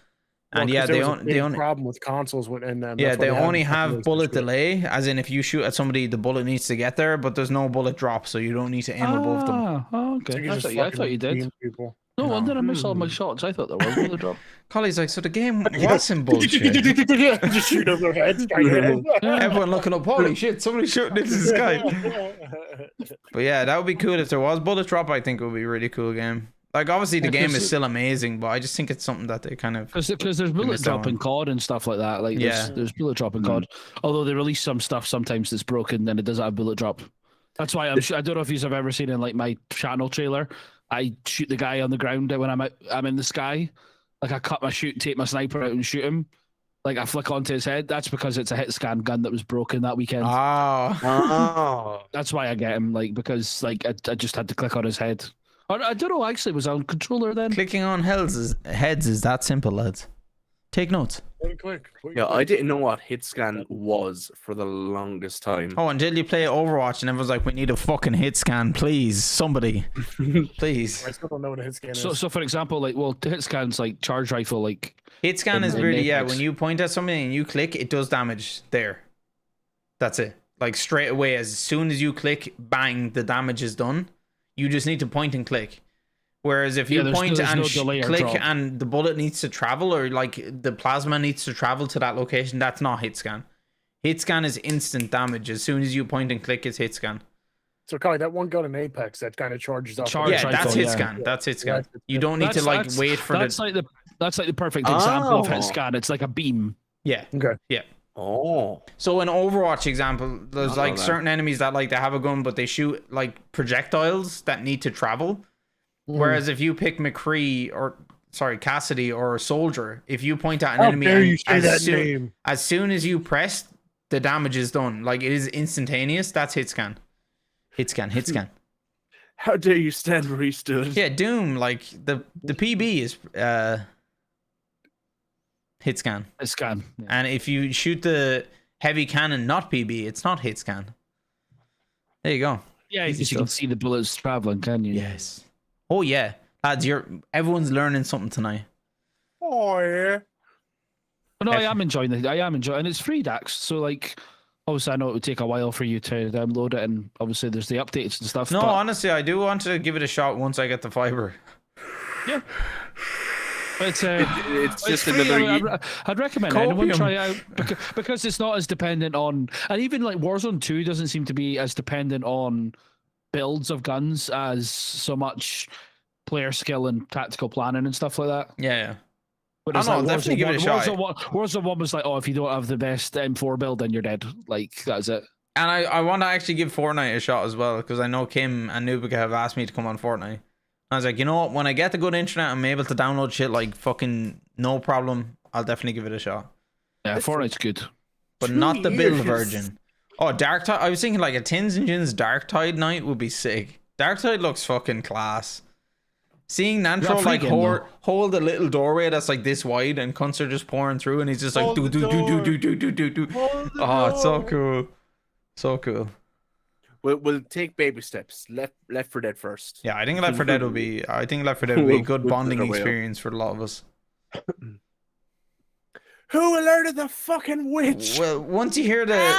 And Well, yeah, 'cause there they was a only big problem with consoles when and yeah, they only have those bullet issues. delay, as in if you shoot at somebody, the bullet needs to get there, but there's no bullet drop, so you don't need to aim above them. Oh, So okay. you I just thought, I fucking thought you did. beam people. No No. wonder I missed all my shots. I thought there was bullet drop. Collie's like, so the game wasn't bullshit. Just shoot over their heads. Everyone looking up, holy shit, somebody's shooting into the sky. But yeah, that would be cool if there was bullet drop. I think it would be a really cool game. Like obviously the Yeah, game 'cause is still amazing, but I just think it's something that they kind of Because there's bullet missed out drop in on. COD and stuff like that. Like Yeah. there's bullet drop in COD. Although they release some stuff sometimes that's broken and it doesn't have bullet drop. That's why I don't know if you've ever seen in like my channel trailer. I shoot the guy on the ground when I'm in the sky. Like I cut my shoot, take my sniper out and shoot him. Like I flick onto his head. That's because it's a hit scan gun that was broken that weekend. Oh. That's why I get him. Like because like I just had to click on his head. Or, I don't know. Actually, was I on controller then? Clicking on heads is that simple, lads. Take notes. Quick. Yeah, I didn't know what hit scan was for the longest time. Oh, until you play Overwatch and everyone's like, we need a fucking hit scan, please. Somebody. Please. I still don't know what a hit scan is. So for example, like hit scan's like charge rifle, like Hit scan is in really, yeah, Apex. when you point at something and you click, it does damage there. That's it. Like straight away, as soon as you click, bang, the damage is done. You just need to point and click. Whereas if you Yeah, point there's and no delay or click drop. and the bullet needs to travel, or like the plasma needs to travel to that location, that's not hit scan. Hit scan is instant damage. As soon as you point and click, it's hit scan. So, Kai, that one gun in Apex that kind of charges up. Charge Yeah, rifle, that's hit yeah. scan. That's hit scan. Yeah, You don't need to like wait for that's the. like the perfect example of Oh. hit scan. It's like a beam. Yeah. Okay. Yeah. Oh. So in Overwatch example, there's I like know that. certain enemies that like they have a gun, but they shoot like projectiles that need to travel. Whereas if you pick McCree or Cassidy or a soldier, if you point at an How enemy dare and you say that name? as soon as you press, the damage is done. Like it is instantaneous. That's hit scan. Hit scan. Hit scan. How dare you stand where he stood? Yeah, Doom. Like the PB is hit scan, Hit scan. Yeah. and if you shoot the heavy cannon, not PB, it's not hit scan. There you go. Yeah, Easy because you can stuff. see the bullets traveling, can you? Yes. Oh yeah, lads, everyone's learning something tonight. Oh, yeah. But no, I am enjoying it. And it's free, Dax. So like, obviously, I know it would take a while for you to download it, and obviously there's the updates and stuff. No, but honestly, I do want to give it a shot once I get the fiber. yeah. It's It's just free. another. I'd recommend anyone Copium. try it out because it's not as dependent on, and even like Warzone 2 doesn't seem to be as dependent on builds of guns as so much player skill and tactical planning and stuff like that. Yeah. Whereas, I'll like, definitely give it a shot. Warzone 1 was like, oh, if you don't have the best M4 build, then you're dead. Like, that's it. And I want to actually give Fortnite a shot as well, because I know Kim and Nubika have asked me to come on Fortnite. I was like, you know what? When I get the good internet, I'm able to download shit like fucking no problem. I'll definitely give it a shot. Yeah, Fortnite's good. But not the build version. Oh, Dark Tide. I was thinking like a Tins&Gins Dark Tide night would be sick. Dark Tide looks fucking class. Seeing Nantro free like game, hold a little doorway that's like this wide and cunts are just pouring through and he's just like do. Oh, it's so cool. So cool. We'll take baby steps. Left 4 Dead first. Yeah, I think Left 4 Dead will be a good We'll bonding put it away. experience for a lot of us. Who alerted the fucking witch? Well, once you hear the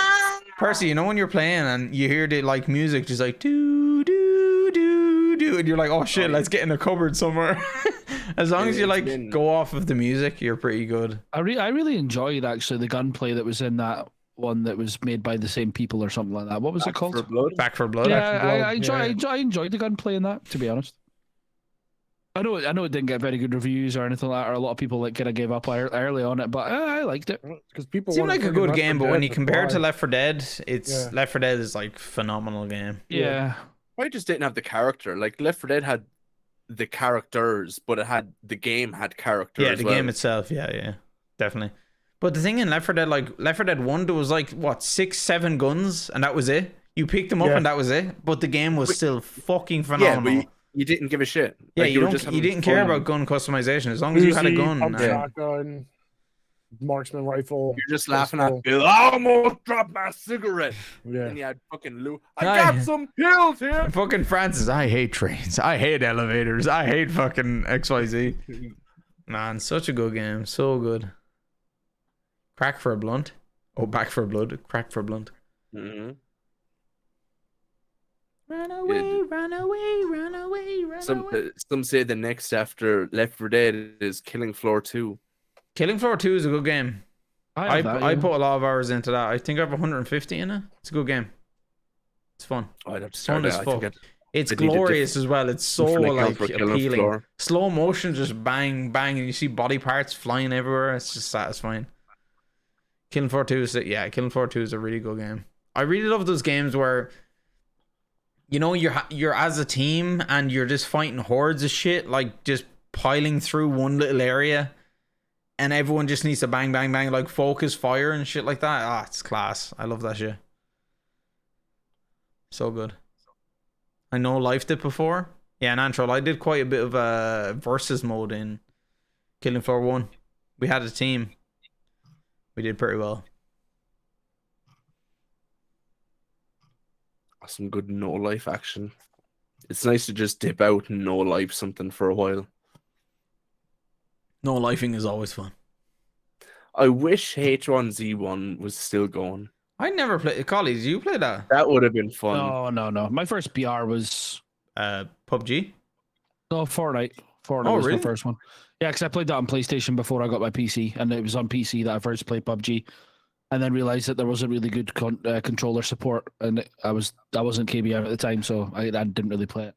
Percy, you know when you're playing and you hear the like music just like do do do do, and you're like, oh shit, let's get in a cupboard somewhere. As long as you like go off of the music, you're pretty good. I really enjoyed actually the gunplay that was in that one that was made by the same people or something like that. What was it called? Back for Blood. Yeah, I enjoyed the gunplay in that, to be honest. I know it didn't get very good reviews or anything like that, or a lot of people like kind of gave up early on it, but I liked it. Because people seemed like a good game, but when you compare it to Left Left 4 Dead, it's Left 4 Dead is like phenomenal game. Yeah. I just didn't have the character. Like Left 4 Dead had the characters, but the game had character. Yeah, as the well. game itself. Yeah, definitely. But the thing in Left 4 Dead, like Left 4 Dead 1, there was like what 6-7 guns, and that was it. You picked them up, and that was it. But the game was still fucking phenomenal. Yeah, but you didn't give a shit. Yeah, like, you didn't care about gun customization as long as you had a gun. Shotgun, marksman rifle. You're just laughing at me. I almost dropped my cigarette. Yeah. And you had fucking loot. I got some pills here. Fucking Francis, I hate trains. I hate elevators. I hate fucking XYZ. Man, such a good game. So good. Crack for a blunt. Oh, back for blood. Crack for blunt. Mm-hmm. Run away, run away, run away, run away. Some say the next after Left 4 Dead is Killing Floor 2. Killing Floor 2 is a good game. I put a lot of hours into that. I think I have 150 in it. It's a good game. It's fun. I'd have to start Fun as fuck. It's glorious as well. It's so like appealing. Slow motion, just bang, bang, and you see body parts flying everywhere. It's just satisfying. Killing Floor 2 is Killing Floor 2 is a really good game. I really love those games where you know you're as a team and you're just fighting hordes of shit, like just piling through one little area, and everyone just needs to bang, bang, bang, like focus fire and shit like that. Ah, it's class. I love that shit. So good. I know Life did before. Yeah, and Antral, I did quite a bit of versus mode in Killing Floor 1. We had a team. We did pretty well. Some good no life action. It's nice to just dip out and no life something for a while. No lifing is always fun. I wish H1Z1 was still going. I never played. Collie, did you play that? That would have been fun. No. My first BR was PUBG. No, Fortnite. Oh, was really? the first one. Yeah, because I played that on PlayStation before I got my PC, and it was on PC that I first played PUBG, and then realized that there wasn't really good controller support, and I wasn't KBR at the time, so I didn't really play it.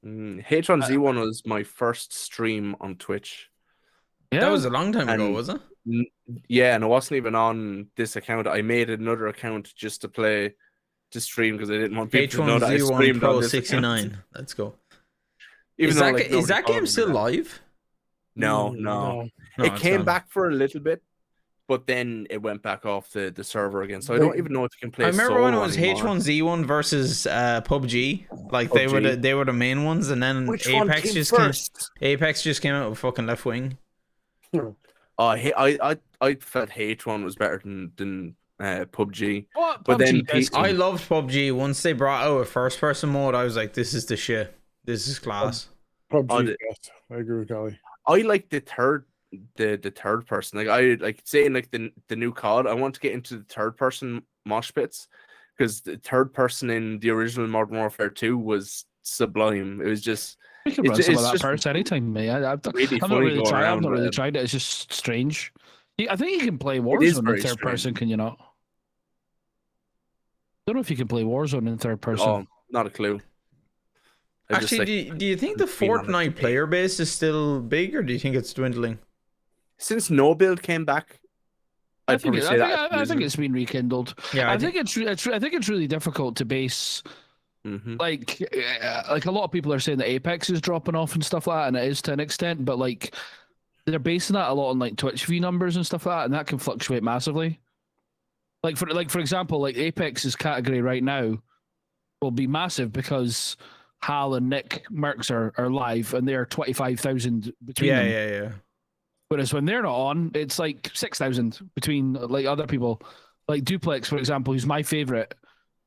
H1Z1 was my first stream on Twitch. Yeah, That was a long time ago, was it? Yeah, and it wasn't even on this account. I made another account just to stream because I didn't want people to know that I H1Z1 streamed Pro on this 69. account. Let's go. Even Is though, that, like, is that nobody game followed still me. live? No. No, It it's came not. back for a little bit, but then it went back off the server again. So I don't even know if you can play. I remember when it solo was anymore. H1Z1 versus PUBG. Like they were the main ones, and then Which one Apex came just first? Apex just came out with fucking Left Wing. I felt H1 was better than PUBG. What? But then I loved PUBG. Once they brought out a first person mode, I was like, this is the shit. This is class. PUBG, yes. I agree with Golly. I like the third person. Like I like saying like the new COD. I want to get into the third person mosh pits because the third person in the original Modern Warfare 2 was sublime. It was just We can run some of that just parts anytime, mate. I've not really funny really going tried. I've around, not really man. tried it. It's just strange. I think you can play is Warzone in very third strange. person. Can you not? Don't know if you can play Warzone in third person. Oh, not a clue. I just, Actually, like, do you think the been on it Fortnite today. player base is still big, or do you think it's dwindling? since No Build came back, I I'd think, probably it, say I, that. think, I think it's been rekindled. Yeah, I think it's really difficult to base like a lot of people are saying that Apex is dropping off and stuff like that, and it is to an extent, but like they're basing that a lot on like Twitch view numbers and stuff like that, and that can fluctuate massively. For example, like Apex's category right now will be massive because Hal and Nick Mercs are live, and they're 25,000 between them. Yeah. Whereas when they're not on, it's like 6,000 between like other people. Like Duplex, for example, who's my favorite,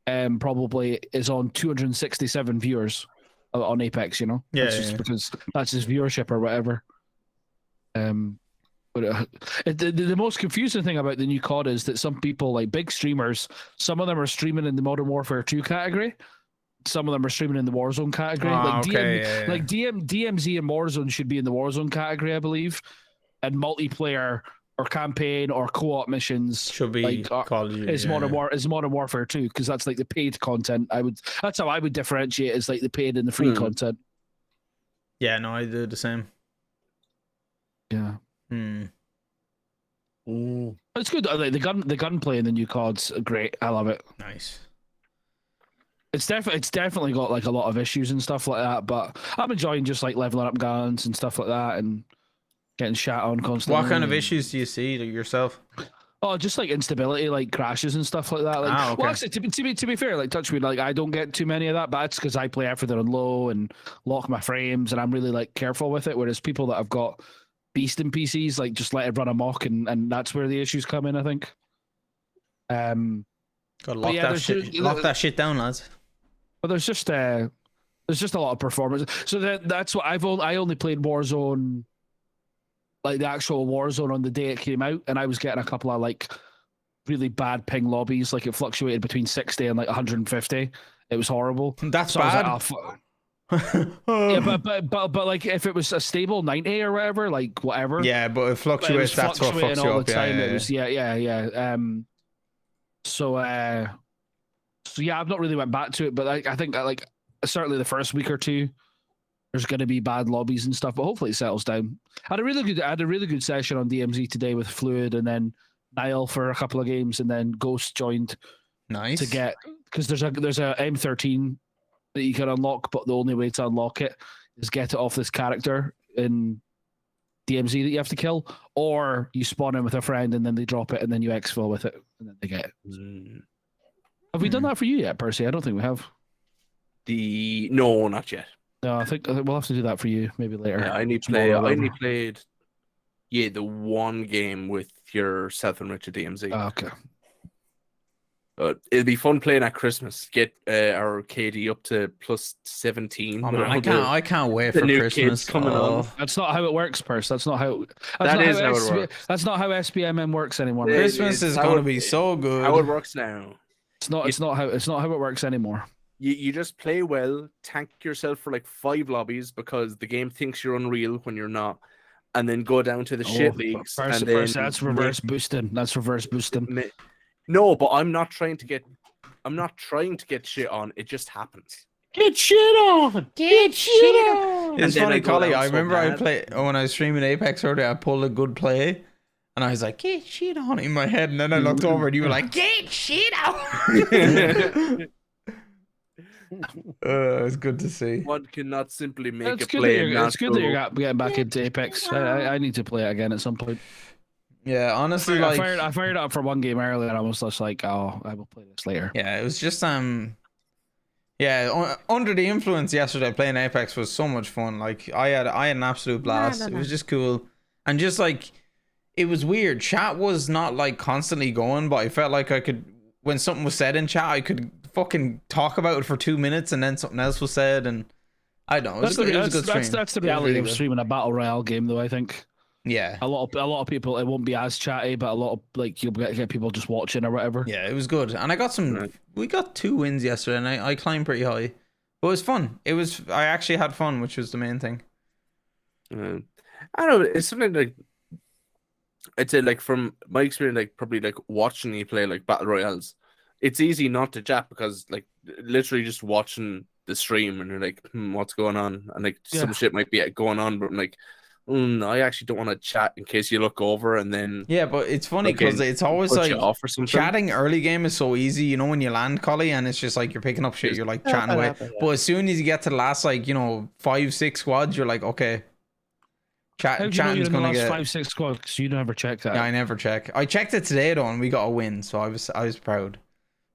probably is on 267 viewers on Apex. You know, Yeah, that's just because that's his viewership or whatever. But the most confusing thing about the new COD is that some people, like big streamers, some of them are streaming in the Modern Warfare 2 category. Some of them are streaming in the Warzone category. DMZ and Warzone should be in the Warzone category, I believe. And multiplayer or campaign or co-op missions should be like, Call of Duty. Is Modern Warfare 2, because that's like the paid content. That's how I would differentiate, is like the paid and the free content. Yeah, no, I do the same. Yeah. Mm. It's good. Like the gunplay in the new COD's great. I love it. Nice. It's definitely got like a lot of issues and stuff like that, but I'm enjoying just like leveling up guns and stuff like that and getting shot on constantly. What kind of issues do you see yourself? Oh, just like instability, like crashes and stuff like that. Like, okay. Well, actually, to be fair, like Touchwood, like I don't get too many of that, but that's because I play everything on low and lock my frames, and I'm really like careful with it. Whereas people that have got beasting PCs, like just let it run amok, and that's where the issues come in, I think. Gotta lock that shit down, lads. But there's just a lot of performance. So that's what I only played Warzone, like the actual Warzone, on the day it came out, and I was getting a couple of like really bad ping lobbies. Like it fluctuated between 60 and like 150. It was horrible. That's so bad. I was like, yeah, but like if it was a stable 90 or whatever, like whatever. Yeah, but it fluctuates. That's what fucks you all up. the time. Yeah. It was yeah. So yeah, I've not really went back to it, but I think that like certainly the first week or two, there's going to be bad lobbies and stuff, but hopefully it settles down. I had a really good session on DMZ today with Fluid and then Niall for a couple of games, and then Ghost joined. Nice. To get, because there's a M13 that you can unlock, but the only way to unlock it is get it off this character in DMZ that you have to kill, or you spawn in with a friend and then they drop it and then you exfil with it and then they get it. Have we done that for you yet, Percy? I don't think we have. No, not yet. No, I think we'll have to do that for you maybe later. Yeah, I only played the one game with yourself and Richard DMZ. Oh, okay. It'll be fun playing at Christmas. Get our KD up to plus 17. Oh, man, I can't wait for new Christmas kids coming on. That's not how it works, Percy. That's not how. That is how it works. That's not how SBMM works anymore. Christmas is going to be so good. How it works now. It's not how it works anymore. You just play well, tank yourself for like 5 lobbies because the game thinks you're unreal when you're not, and then go down to the shit leagues. That's reverse boosting. That's reverse boosting. No, but I'm not trying to get shit on. It just happens. Get shit on. Get shit on. It's funny, Collie. I remember when I was streaming Apex earlier, I pulled a good play. And I was like, get shit on in my head. And then I looked over and you were like, get shit on. It's good to see. One cannot simply make a play. It's good that you're getting back into Apex. I need to play it again at some point. Yeah, honestly, I fired up for one game earlier and I was just like, oh, I will play this later. Yeah, it was just under the influence yesterday. Playing Apex was so much fun. Like I had an absolute blast. It was just cool, and just like. It was weird. Chat was not like constantly going, but I felt like I could, when something was said in chat, I could fucking talk about it for 2 minutes and then something else was said. And I don't know. It was a good stream. That's the reality of streaming a battle royale game, though. I think. Yeah. A lot of people, it won't be as chatty, but a lot of like you'll get people just watching or whatever. Yeah, it was good, and I got we got 2 wins yesterday, and I climbed pretty high. But it was fun. I actually had fun, which was the main thing. I don't know. It's something like. I'd say, like, from my experience, like, probably, like, watching you play, like, Battle Royales, it's easy not to chat because, like, literally just watching the stream and you're like, what's going on? And, like, some shit might be going on, but I'm like, I actually don't want to chat in case you look over and then... Yeah, but it's funny because it's always, like, chatting early game is so easy, you know, when you land, Collie, and it's just, like, you're picking up shit, you're, like, chatting away. But as soon as you get to the last, like, 5-6 squads, you're like, okay... Chatting's gonna get 5-6 squad because you never check that. Yeah, I never check. I checked it today though, and we got a win, so I was proud.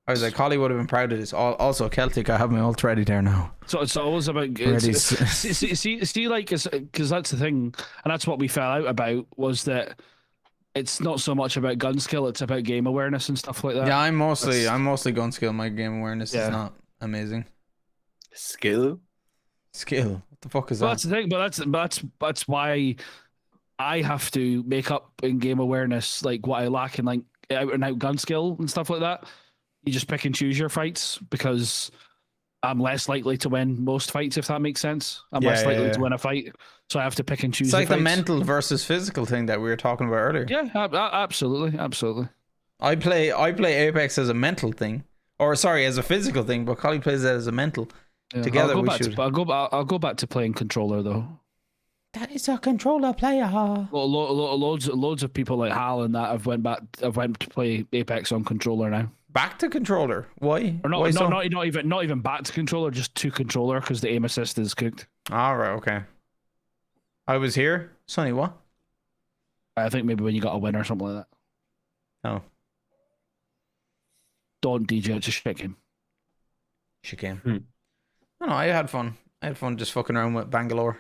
I was like, Collie would have been proud of this. Also, Celtic, I have my ult ready there now. So it's always about see, like, because that's the thing, and that's what we fell out about was that it's not so much about gun skill; it's about game awareness and stuff like that. Yeah, I'm mostly gun skill. My game awareness is not amazing. Skill. What the fuck is that? That's the thing, but that's why I have to make up in game awareness like what I lack in like out and out gun skill and stuff like that. You just pick and choose your fights because I'm less likely to win most fights, if that makes sense. I'm less likely to win a fight, so I have to pick and choose. It's like the fights. mental versus physical thing that we were talking about earlier. Yeah, absolutely. I play Apex as a mental thing, or sorry, as a physical thing, but Collie plays it as a mental. Yeah, Together I'll we go back should. I'll go back to playing controller though. That is a controller player. Loads of people like Hal and that have went to play Apex on controller now. Back to controller. Why? Or Why so? not even back to controller, just to controller because the aim assist is cooked. All right, okay. I was here. Sonny, what? I think maybe when you got a win or something like that. Oh, Don't DJ it, just shake him. she came. No, I had fun. I had fun just fucking around with Bangalore.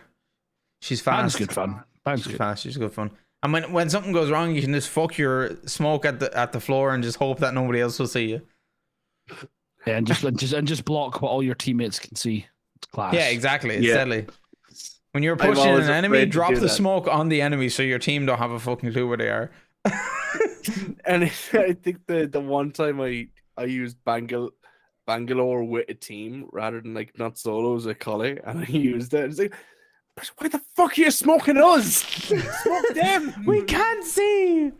She's fast. That's good fun. She's fast. She's good fun. And when something goes wrong, you can just fuck your smoke at the floor and just hope that nobody else will see you. Yeah, and just block what all your teammates can see. It's class. Yeah, exactly. It's deadly. When you're I'm pushing always an enemy, afraid to drop do the that. smoke on the enemy so your team don't have a fucking clue where they are. And I think the one time I used Bangalore with a team rather than like not solos a collie, and I used it. It's like, why the fuck are you smoking us? Smoke them. We can't see.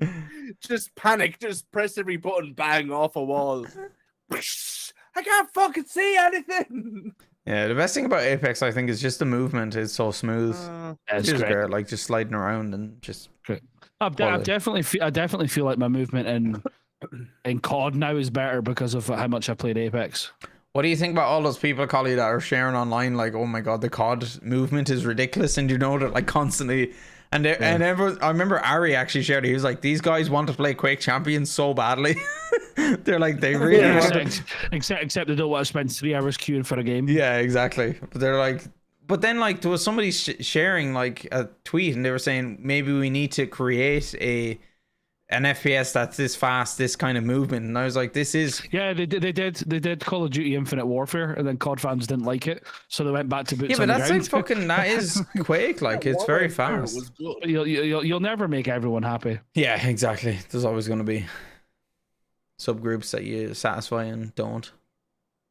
Just panic. Just press every button. Bang off a wall. I can't fucking see anything. Yeah, the best thing about Apex, I think, is just the movement. It's so smooth. It's It's great. great. Like just sliding around and just. I definitely feel like my movement in COD now is better because of how much I played Apex. What do you think about all those people, Collie, that are sharing online? Like, oh my god, the COD movement is ridiculous, and you know that like constantly. And and everyone, I remember Ari actually shared it. He was like, "These guys want to play Quake Champions so badly." They're like, they really want to. Except they don't want to spend 3 hours queuing for a game. Yeah, exactly. But they're like, but then like there was somebody sharing like a tweet, and they were saying maybe we need to create an FPS that's this fast, this kind of movement. And I was like, this is. Yeah, they did Call of Duty Infinite Warfare, and then COD fans didn't like it, so they went back to boots. Yeah, but on the that's ground. like fucking. That is Quake. Like it's very fast. Was good. You'll never make everyone happy. Yeah, exactly. There's always going to be subgroups that you satisfy and don't.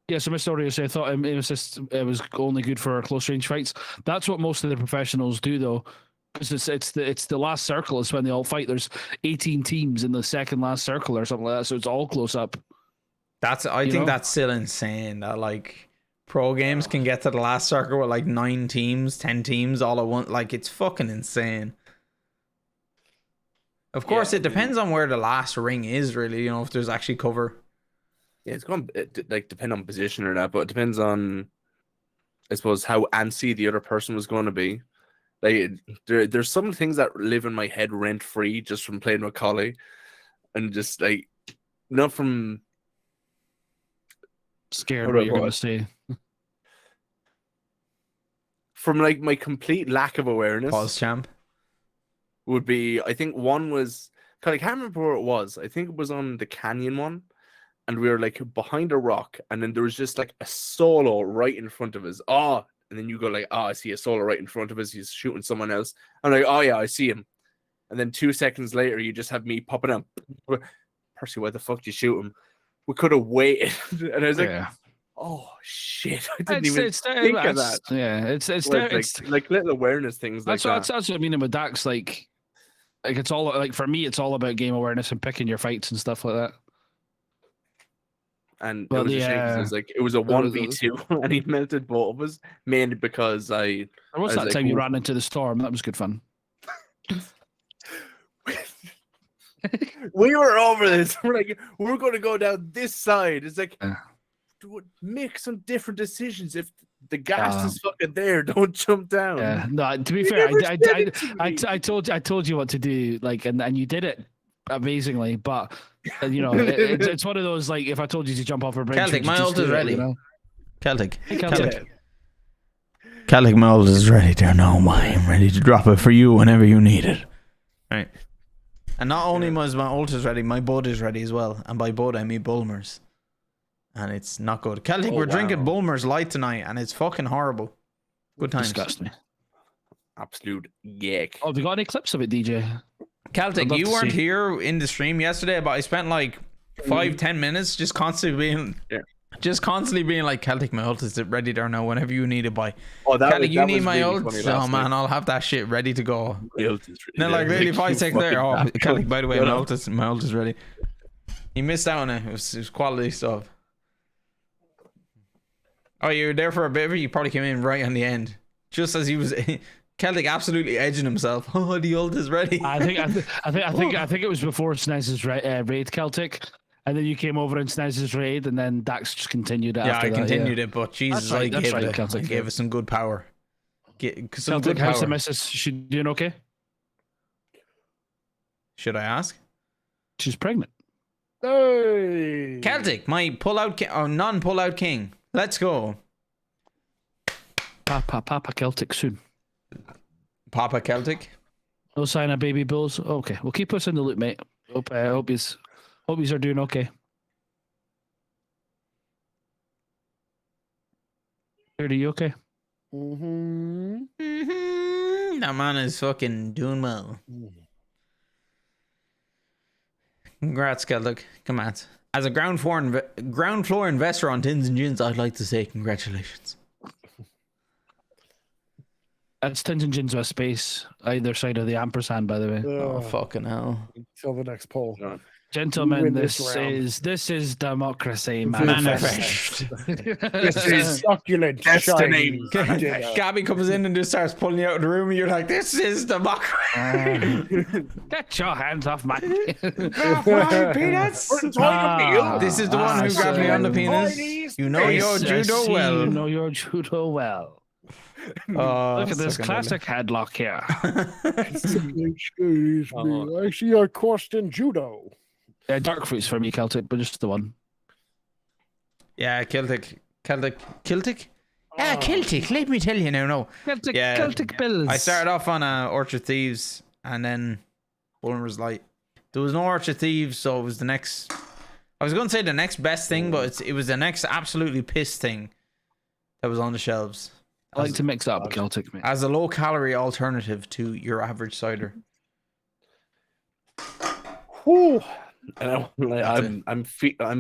Yeah, so Mr. Audio said I thought aim assist was only good for close range fights. That's what most of the professionals do, though, because it's the last circle is when they all fight. There's 18 teams in the second last circle or something like that, so it's all close up. I think that's still insane that like pro games can get to the last circle with like 9 teams, 10 teams all at once. Like it's fucking insane. Of course, it depends on where the last ring is, really. You know, if there's actually cover. Yeah, it's going to like depend on position or that, but it depends on, I suppose, how antsy the other person was going to be. Like there's some things that live in my head rent free just from playing with Collie, and just like not from Scared what you're going to say. From like my complete lack of awareness. Pause, champ. Would be, I think one was, God, I can't remember where it was. I think it was on the canyon one, and we were like behind a rock, and then there was just like a solo right in front of us. Oh, and then you go like, oh, I see a solo right in front of us. He's shooting someone else. I'm like, oh yeah, I see him. And then 2 seconds later, you just have me popping up. Percy, why the fuck did you shoot him? We could have waited. And I was like, oh shit, I didn't even think of that. Yeah, it's like little awareness things like that. That's what I mean with Dax. Like it's all like for me, it's all about game awareness and picking your fights and stuff like that. And it was a shame 'cause it was like it was a 1v2 and he melted both of us mainly because There was that time you ran into the storm. That was good fun. We were over this. We're like, we're going to go down this side. It's like, make some different decisions. If the gas is fucking there, don't jump down. Yeah, no. To be fair, I told you what to do, like, and you did it amazingly. But you know, it's one of those like, if I told you to jump off a bridge, Celtic, my ult is ready. You know? Celtic, Celtic. Celtic, my ult is ready. There, no, I'm ready to drop it for you whenever you need it. Right. And not only was my ult is ready, my bud is ready as well. And by bud, I mean Bulmers. And it's not good. Celtic, we're drinking Bulmers Light tonight, and it's fucking horrible. Good times. Disgust me. absolute yuck. Oh, have you got any clips of it, DJ? I'd Celtic, love you to weren't see. here in the stream yesterday, but I spent like 5-10 minutes just constantly being like, Celtic, my ult is ready there now. Whenever you need it, by Celtic, you need my ult. Oh man, I'll have that shit ready to go. No, like really 5 seconds there. Oh, Celtic, by the way, my ult is ready. He missed out on it. It was quality stuff. Oh, you were there for a bit, but you probably came in right on the end, just as he was. Celtic absolutely edging himself. Oh, the ult is ready. I think it was before Snez's raid, Celtic, and then you came over in Snez's raid, and then Dax just continued it. Yeah, after I that, continued it, but Jesus, right, I Celtic, gave it some good power. Some Celtic, good how's the power. missus? She doing okay? Should I ask? She's pregnant. Hey. Celtic, my non-pull-out king. Let's go. Papa Celtic soon. Papa Celtic. No sign of baby bulls. Okay, well keep us in the loop, mate. Hope he's are doing okay. Are you okay? That man is fucking doing well. Congrats, Celtic. Come on. As a ground floor investor on Tins&Gins, I'd like to say congratulations. That's Tins&Gins with space either side of the ampersand, by the way. Oh, fucking hell. Till the next poll. Gentlemen, win this this round. is democracy Manifest. This is succulent. Destiny. shiny. Gabby comes in and just starts pulling you out of the room, and you're like, this is democracy. Get your hands off my Peanuts. This is the one who grabbed me on the penis. You know your judo well. You know your judo well. Look at this classic headlock here. Excuse me. I see a course in judo. Dark fruits for me, Celtic, but just the one. Yeah, Celtic. Yeah, Celtic. Let me tell you now. No, Celtic Bills. I started off on Orchard Thieves, and then Bulmer's Light. There was no Orchard Thieves, so it was the next. I was going to say the next best thing, but it was the next absolutely pissed thing that was on the shelves. I like to mix up Celtic, mate. As a low-calorie alternative to your average cider. Whew. I'm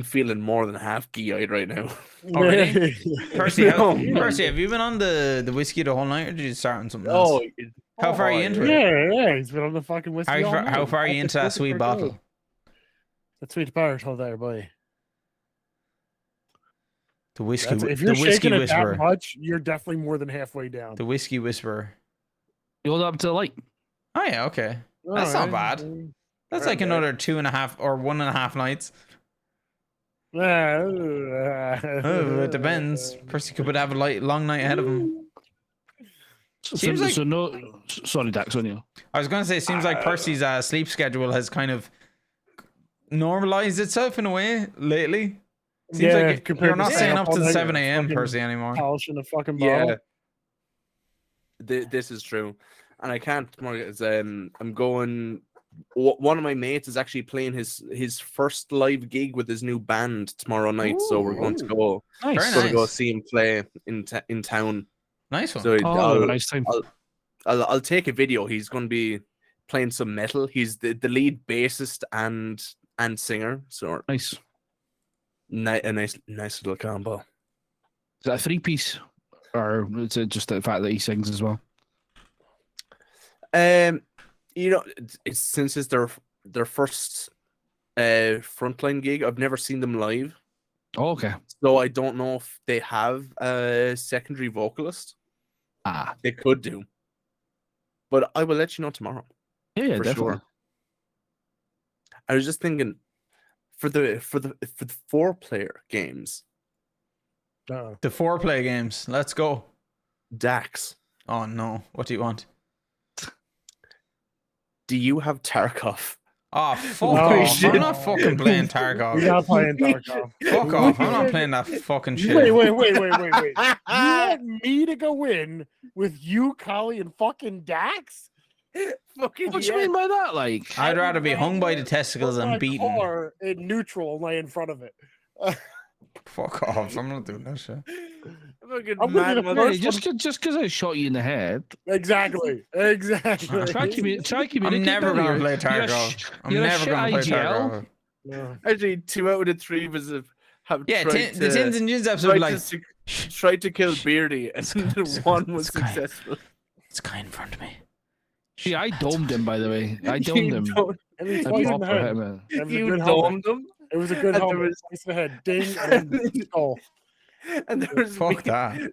feeling more than half geeyed right now. Already? Percy, have you been on the whiskey the whole night, or did you start on something else? How far are you into it? Yeah, he's been on the fucking whiskey. How far are you into that sweet bottle? That sweet bottle there, boy. The whiskey. If you're the whiskey shaking it whisperer. that much, you're definitely more than halfway down. The whiskey whisperer. You hold up to the light. Oh yeah, okay. That's not bad. That's like another 2.5 or 1.5 nights. Oh, it depends. Percy could have a long night ahead of him. Sorry, Dax, on you. I was going to say, it seems like Percy's sleep schedule has kind of normalized itself in a way lately. Seems like you're not staying up to 7 a.m. Percy anymore. Polishing a fucking bottle. Yeah, this is true, and I can't. I'm going. One of my mates is actually playing his first live gig with his new band tomorrow night, so we're going to go. Nice. Going to go see him play in town. Nice one. So nice time. I'll take a video. He's going to be playing some metal. He's the lead bassist and singer. So nice. A nice little combo. Is that a 3-piece, or is it just the fact that he sings as well? Since it's their first frontline gig, I've never seen them live. Oh, okay. So I don't know if they have a secondary vocalist. They could do, but I will let you know tomorrow. Yeah, for definitely. sure. I was just thinking, for the 4-player games, The 4-play games. Let's go. Dax, Oh no. What do you want? do you have Tarkov? Oh, fuck No, off. shit. I'm not fucking playing Tarkov. You're not playing Tarkov. Fuck off. I'm not playing that fucking shit. Wait. You want me to go in with you, Collie, and fucking Dax? Fucking What do you mean by that? Like, I'd rather be hung by the testicles and beaten. Car in neutral and lay in front of it. Fuck off. I'm not doing that shit. Fucking I'm looking mad at mother- Hey, just because I shot you in the head. Exactly. Try communicate. I'm never better. gonna play You're a Tarkov. sh- I'm you're a never shit gonna play IGL. Tarkov. No. Actually, 2 out of the 3 of us have Yeah, tried the to, Tins and Gins episode would be like, tried to kill Beardy, and the one was it's kind. successful. It's guy in front of me. See, I domed him, by the way. I domed him. And he I twice in the proper head. hit him. It was a You good helmet. domed him, It was a good and there helmet. was- Twice in the head. Ding. And then skull. and there was Fuck me, that.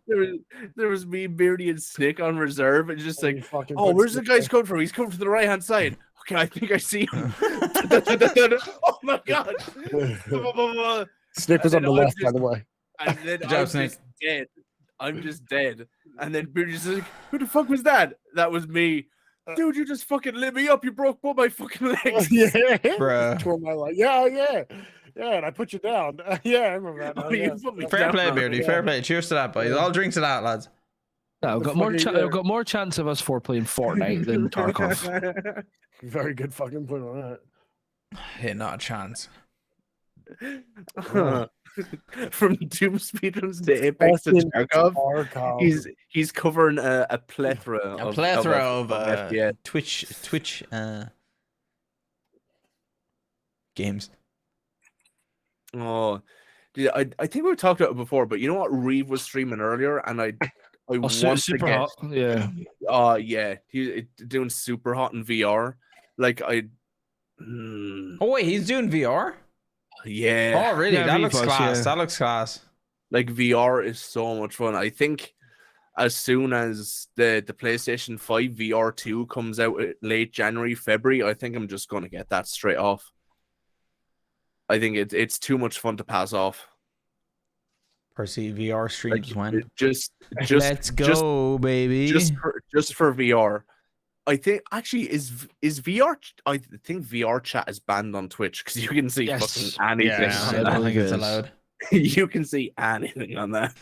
there was me, Beardy, and Snick on reserve, and just And like, he fucking oh, puts where's the it guys there. coming from? He's coming from the right hand side. Okay, I think I see him. Oh my god! Snick was on And the then left, by the way. And then Good job, I'm Snake. just dead. I'm just dead. And then Beardy's like, who the fuck was that? That was me. Dude, you just fucking lit me up. You broke both my fucking legs. Yeah. Bruh. Tore my leg. Yeah. And I put you down. Yeah, I remember that. now, Oh, you yeah. put me Fair down, play, man. Beardy. Yeah. Fair play. Cheers to that, boys. I'll drink to that, lads. No, I've The got more. fucking, I've got more chance of us 4 playing Fortnite than Tarkov. Very good fucking point on that. Hey, not a chance. From Doom speedruns to Apex to Fucking Tarkov, Tarkov. he's covering a plethora of FPS. Twitch games. Oh, dude, I think we talked about it before, but you know what Reeve was streaming earlier, and I Oh, want to super get. hot. Yeah. Oh yeah, he's doing super hot in VR. Like Oh wait, he's doing VR. yeah, Oh really? Yeah, that looks V-Bucks, class. yeah. That looks class. like VR is so much fun. I think as soon as the PlayStation 5 VR 2 comes out late January, February, I think I'm just gonna get that straight off. I think it's too much fun to pass off. Percy VR streams when. Just Let's go, baby. just for VR. I think actually is VR. I think VR chat is banned on Twitch because you can see Yes. fucking anything. yeah, on I that. don't think it's Yes. allowed. You can see anything on that.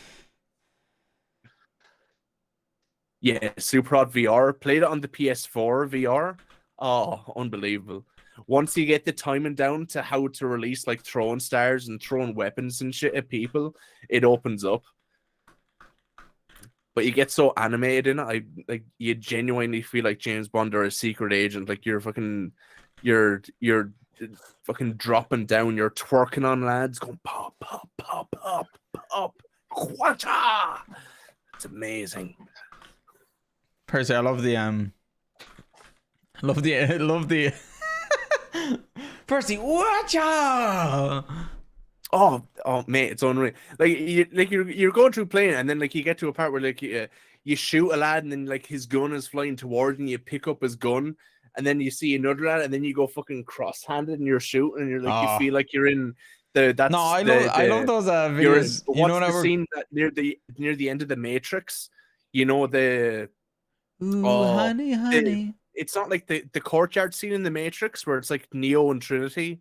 Yeah, Super Hot VR. Played it on the PS4 VR. Oh, unbelievable. Once you get the timing down to how to release like throwing stars and throwing weapons and shit at people, it opens up. But you get so animated in it, you genuinely feel like James Bond or a secret agent. Like you're fucking dropping down, you're twerking on lads, going pop, pop, pop, pop, pop, quata. It's amazing. Percy, I love the Percy, watcha! Oh, mate, it's unreal. Like you're going through playing, and then like you get to a part where like you shoot a lad, and then like his gun is flying towards, and you pick up his gun, and then you see another lad, and then you go fucking cross-handed, and you're shooting, and you're like you feel like you're in the. That's No, I love those you're- videos. You what's know what the I scene that near the end of the Matrix? You know the. Ooh, Oh, honey. It's not like the courtyard scene in the Matrix where it's like Neo and Trinity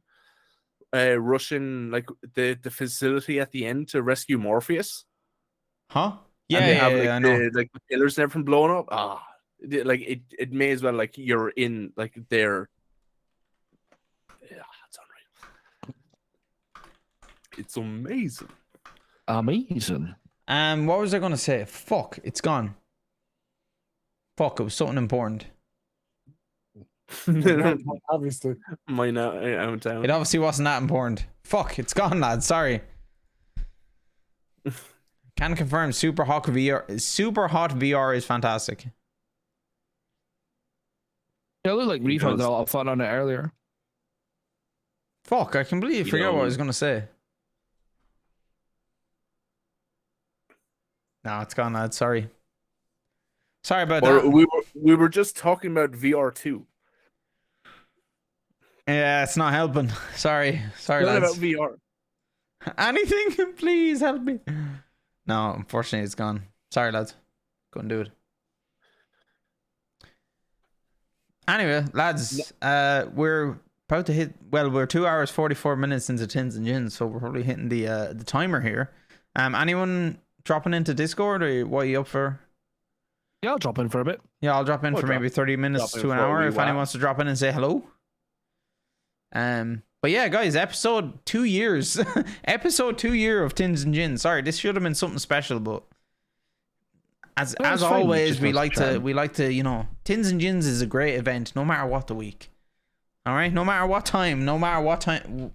rushing like the facility at the end to rescue Morpheus. Huh? And they have I know. the pillars and everything blowing up. Like it may as well like you're in like there. Yeah, it's unreal. It's amazing. Amazing. What was I gonna say? Fuck, it's gone. Fuck, it was something important. Obviously. Mine out down. It obviously wasn't that important. Fuck, it's gone, lad. Sorry. Can confirm Super Hot VR is fantastic. Yeah, it looked like Reef had does. a lot of fun on it earlier. Fuck, I completely forgot what I was gonna say. No, it's gone, lad. Sorry. Sorry about Or that. we were just talking about VR 2. Yeah, it's not helping. Sorry, What about lads. VR? Anything, please help me. No, unfortunately, it's gone. Sorry, lads. Couldn't do it. Anyway, lads, we're about to hit. Well, we're 2 hours 44 minutes into Tins and Gins, so we're probably hitting the timer here. Anyone dropping into Discord, or what are you up for? Yeah, I'll drop in for a bit. Yeah, I'll drop in I'll for drop- maybe 30 minutes drop in to an for a hour wee if anyone while. wants to drop in and say hello. But yeah, guys, episode 2 years, episode 2 year of Tins and Gins. Sorry, this should have been something special, but as it's fine, always, just we not like to, you know, Tins and Gins is a great event, no matter what the week. All right, no matter what time,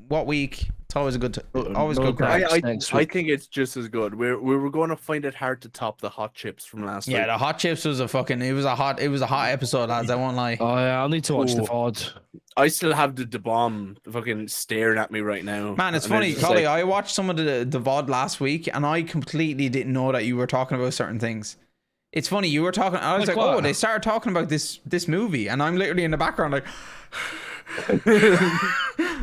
what week, it's always a good, always good crack. I think it's just as good. We were going to find it hard to top the hot chips from last week. Yeah, the hot chips was a hot episode, lads. I won't lie. Oh yeah, I'll need to watch the VOD. I still have the bomb fucking staring at me right now. Man, it's funny, Collie. I watched some of the VOD last week, and I completely didn't know that you were talking about certain things. It's funny, you were talking. I was like, oh, they started talking about this movie, and I'm literally in the background like.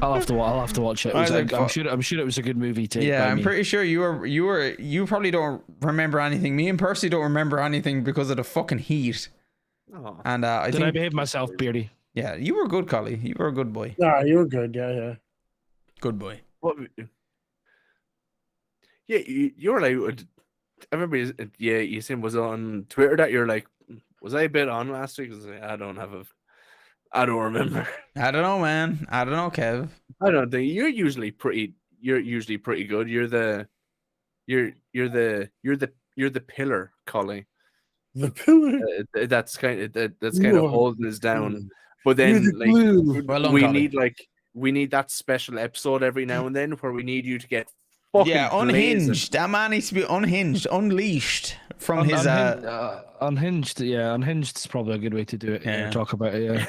I'll have to watch it. I'm sure it was a good movie too. Yeah, I'm pretty sure you probably don't remember anything. Me and Percy don't remember anything because of the fucking heat. Oh. And I behave myself, Beardy? Yeah, you were good, Collie. You were a good boy. Nah, you were good. Yeah. Good boy. What? Yeah, you were like. I remember. You said was on Twitter that you're like, was I a bit on last week? I was like, I don't remember. I don't know, man. I don't know, Kev. I don't think you're usually pretty good. You're the pillar, Collie. The pillar. That's kind of holding us down. But then we need that special episode every now and then where we need you to get unhinged. blazing. That man needs to be unhinged, unleashed from his unhinged. Yeah, unhinged is probably a good way to do it. Yeah. Talk about it. Yeah.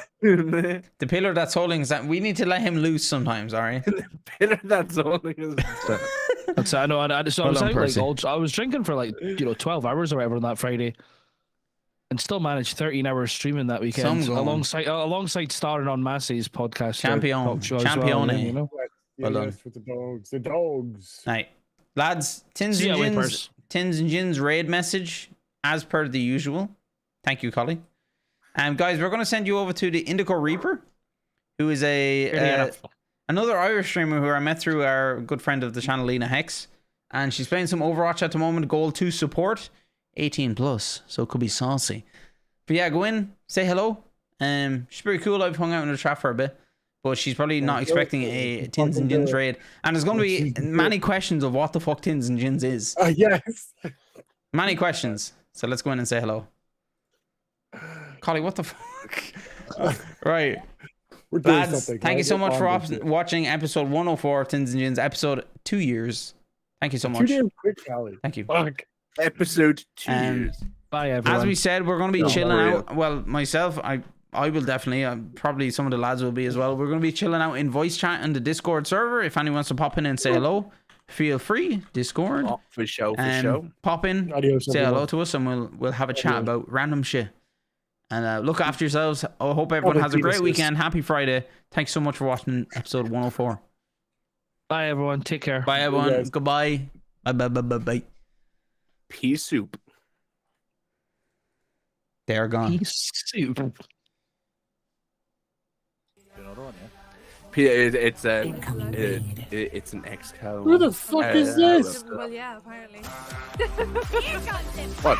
The pillar that's holding us. We need to let him loose sometimes. All right. The pillar that's holding us. That's I know. I was drinking for 12 hours or whatever on that Friday, and still managed 13 hours streaming that weekend alongside starring on Massey's podcast. Champione. You know? Well done. With the dogs. Right, lads. Tins and Gins raid message as per the usual. Thank you, Collie. Guys, we're going to send you over to the Indigo Reaper, who is another Irish streamer who I met through our good friend of the channel, Lena Hex, and she's playing some Overwatch at the moment. Goal 2 support, 18+, so it could be saucy. But yeah, go in, say hello. She's pretty cool. I've hung out in the chat for a bit. But she's probably not expecting a Tins and Gins raid. And there's going to be many questions of what the fuck Tins and Gins is. Yes. Many questions. So let's go in and say hello. Collie, what the fuck? Right. We're doing lads, something. Thank you so much for watching episode 104 of Tins and Gins, episode 2 years. Thank you so much. Too damn quick, Callie. Thank you. Fuck. Episode 2 years. Bye, everyone. As we said, we're going to be chilling out. Well, myself, I will definitely, probably some of the lads will be as well. We're going to be chilling out in voice chat in the Discord server. If anyone wants to pop in and say hello, feel free. Discord. Oh, for show. Pop in, say hello to us, and we'll have a chat about random shit. And look after yourselves. I hope everyone has a great weekend. Happy Friday. Thanks so much for watching episode 104. Bye, everyone. Take care. Bye, everyone. Goodbye. Bye. Pea soup. They're gone. Pea soup. It's an XCal. Who the fuck is this? Well, yeah, apparently. What?